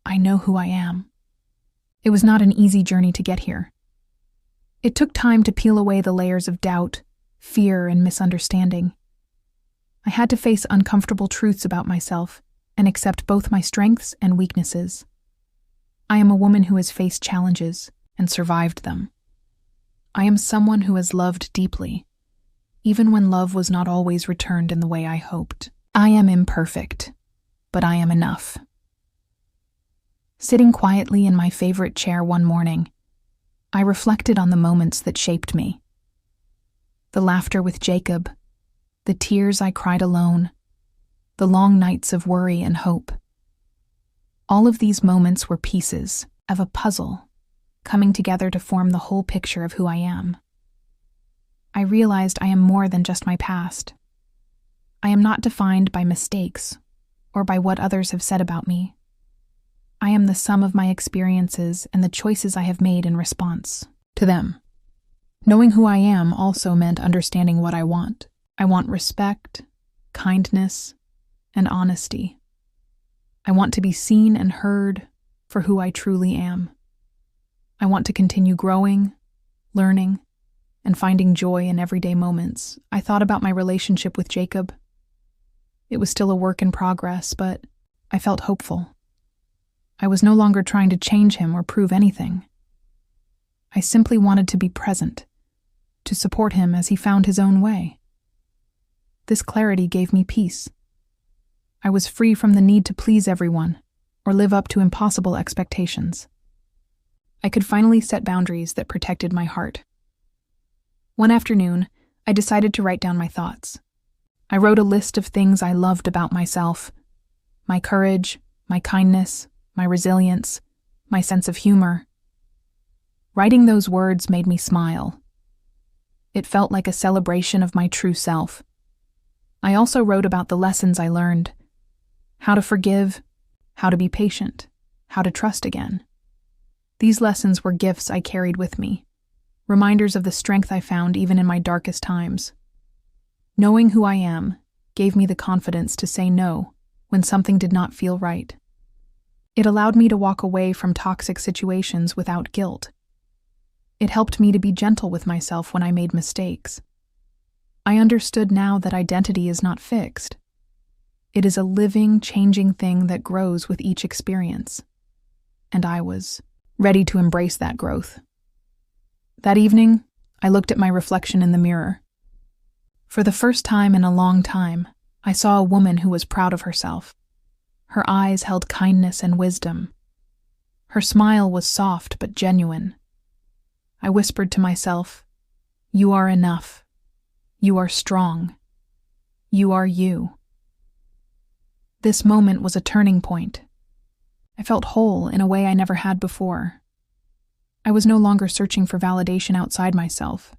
I know who I am. It was not an easy journey to get here. It took time to peel away the layers of doubt, fear, and misunderstanding. I had to face uncomfortable truths about myself and accept both my strengths and weaknesses. I am a woman who has faced challenges and survived them. I am someone who has loved deeply, even when love was not always returned in the way I hoped. I am imperfect, but I am enough. Sitting quietly in my favorite chair one morning, I reflected on the moments that shaped me. The laughter with Jacob, the tears I cried alone, the long nights of worry and hope. All of these moments were pieces of a puzzle, coming together to form the whole picture of who I am. I realized I am more than just my past. I am not defined by mistakes or by what others have said about me. I am the sum of my experiences and the choices I have made in response to them. Knowing who I am also meant understanding what I want. I want respect, kindness, and honesty. I want to be seen and heard for who I truly am. I want to continue growing, learning, and finding joy in everyday moments. I thought about my relationship with Jacob. It was still a work in progress, but I felt hopeful. I was no longer trying to change him or prove anything. I simply wanted to be present, to support him as he found his own way. This clarity gave me peace. I was free from the need to please everyone or live up to impossible expectations. I could finally set boundaries that protected my heart. One afternoon, I decided to write down my thoughts. I wrote a list of things I loved about myself: my courage, my kindness, my resilience, my sense of humor. Writing those words made me smile. It felt like a celebration of my true self. I also wrote about the lessons I learned: how to forgive, how to be patient, how to trust again. These lessons were gifts I carried with me, reminders of the strength I found even in my darkest times. Knowing who I am gave me the confidence to say no when something did not feel right. It allowed me to walk away from toxic situations without guilt. It helped me to be gentle with myself when I made mistakes. I understood now that identity is not fixed. It is a living, changing thing that grows with each experience. And I was ready to embrace that growth. That evening, I looked at my reflection in the mirror. For the first time in a long time, I saw a woman who was proud of herself. Her eyes held kindness and wisdom. Her smile was soft but genuine. I whispered to myself, "You are enough. You are strong. You are you." This moment was a turning point. I felt whole in a way I never had before. I was no longer searching for validation outside myself.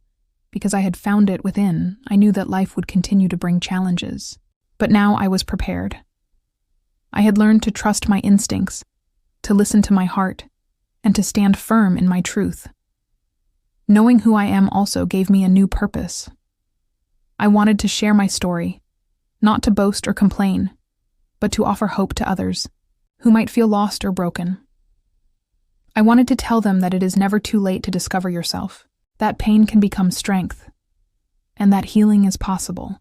Because I had found it within, I knew that life would continue to bring challenges. But now I was prepared. I had learned to trust my instincts, to listen to my heart, and to stand firm in my truth. Knowing who I am also gave me a new purpose. I wanted to share my story, not to boast or complain, but to offer hope to others who might feel lost or broken. I wanted to tell them that it is never too late to discover yourself, that pain can become strength, and that healing is possible.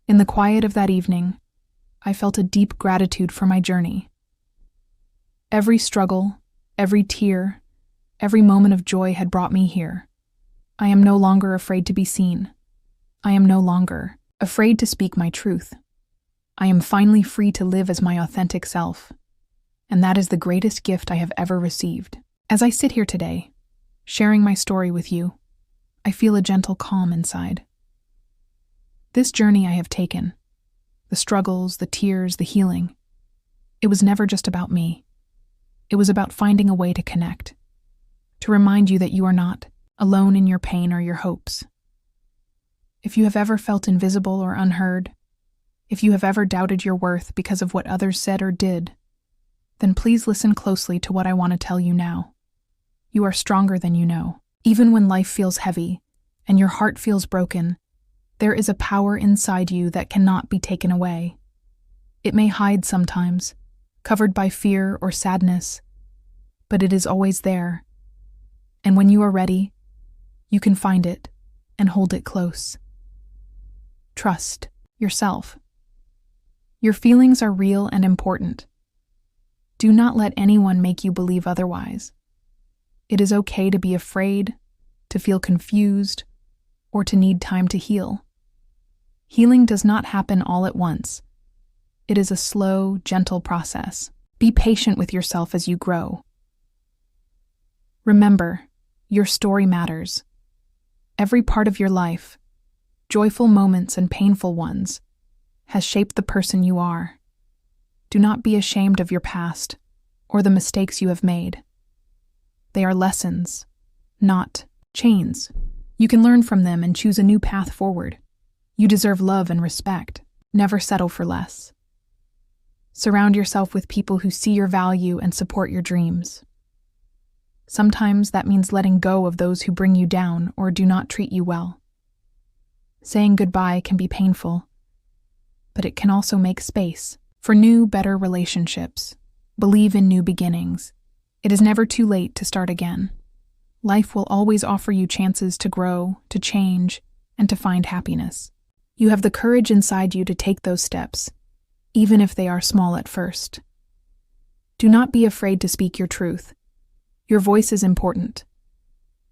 In the quiet of that evening, I felt a deep gratitude for my journey. Every struggle, every tear, every moment of joy had brought me here. I am no longer afraid to be seen. I am no longer afraid to speak my truth. I am finally free to live as my authentic self. And that is the greatest gift I have ever received. As I sit here today, sharing my story with you, I feel a gentle calm inside. This journey I have taken, the struggles, the tears, the healing, it was never just about me. It was about finding a way to connect, to remind you that you are not alone in your pain or your hopes. If you have ever felt invisible or unheard, if you have ever doubted your worth because of what others said or did, then please listen closely to what I want to tell you now. You are stronger than you know. Even when life feels heavy and your heart feels broken, there is a power inside you that cannot be taken away. It may hide sometimes, covered by fear or sadness, but it is always there. And when you are ready, you can find it and hold it close. Trust yourself. Your feelings are real and important. Do not let anyone make you believe otherwise. It is okay to be afraid, to feel confused, or to need time to heal. Healing does not happen all at once. It is a slow, gentle process. Be patient with yourself as you grow. Remember, your story matters. Every part of your life, joyful moments and painful ones, has shaped the person you are. Do not be ashamed of your past or the mistakes you have made. They are lessons, not chains. You can learn from them and choose a new path forward. You deserve love and respect. Never settle for less. Surround yourself with people who see your value and support your dreams. Sometimes that means letting go of those who bring you down or do not treat you well. Saying goodbye can be painful, but it can also make space for new, better relationships. Believe in new beginnings. It is never too late to start again. Life will always offer you chances to grow, to change, and to find happiness. You have the courage inside you to take those steps, even if they are small at first. Do not be afraid to speak your truth. Your voice is important.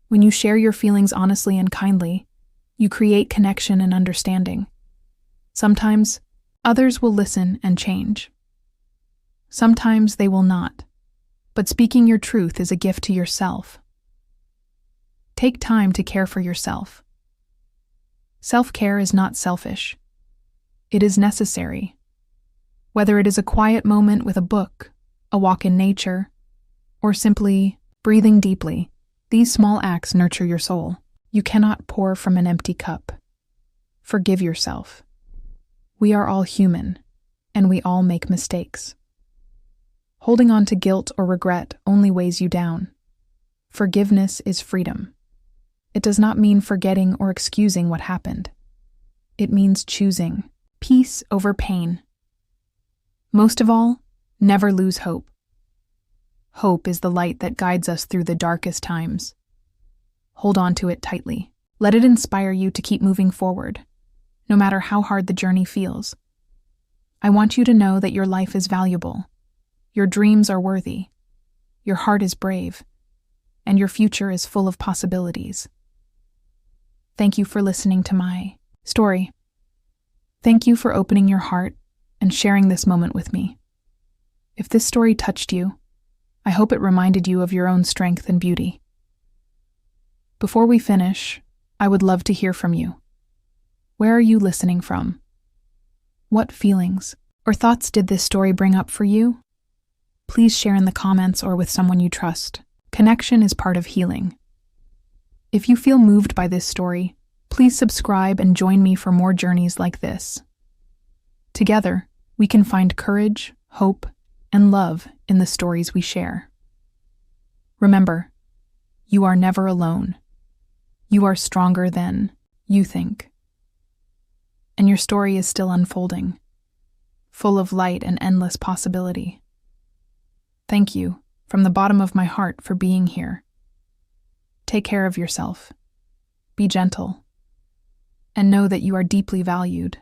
When you share your feelings honestly and kindly, you create connection and understanding. Sometimes, others will listen and change. Sometimes they will not, but speaking your truth is a gift to yourself. Take time to care for yourself. Self-care is not selfish. It is necessary. Whether it is a quiet moment with a book, a walk in nature, or simply breathing deeply, these small acts nurture your soul. You cannot pour from an empty cup. Forgive yourself. We are all human, and we all make mistakes. Holding on to guilt or regret only weighs you down. Forgiveness is freedom. It does not mean forgetting or excusing what happened. It means choosing peace over pain. Most of all, never lose hope. Hope is the light that guides us through the darkest times. hold on to it tightly. Let it inspire you to keep moving forward, no matter how hard the journey feels. I want you to know that your life is valuable, your dreams are worthy, your heart is brave, and your future is full of possibilities. Thank you for listening to my story. Thank you for opening your heart and sharing this moment with me. If this story touched you, I hope it reminded you of your own strength and beauty. Before we finish, I would love to hear from you. Where are you listening from? What feelings or thoughts did this story bring up for you? Please share in the comments or with someone you trust. Connection is part of healing. If you feel moved by this story, please subscribe and join me for more journeys like this. Together, we can find courage, hope, and love in the stories we share. Remember, you are never alone. You are stronger than you think. And your story is still unfolding, full of light and endless possibility. Thank you, from the bottom of my heart, for being here. Take care of yourself. Be gentle. And know that you are deeply valued.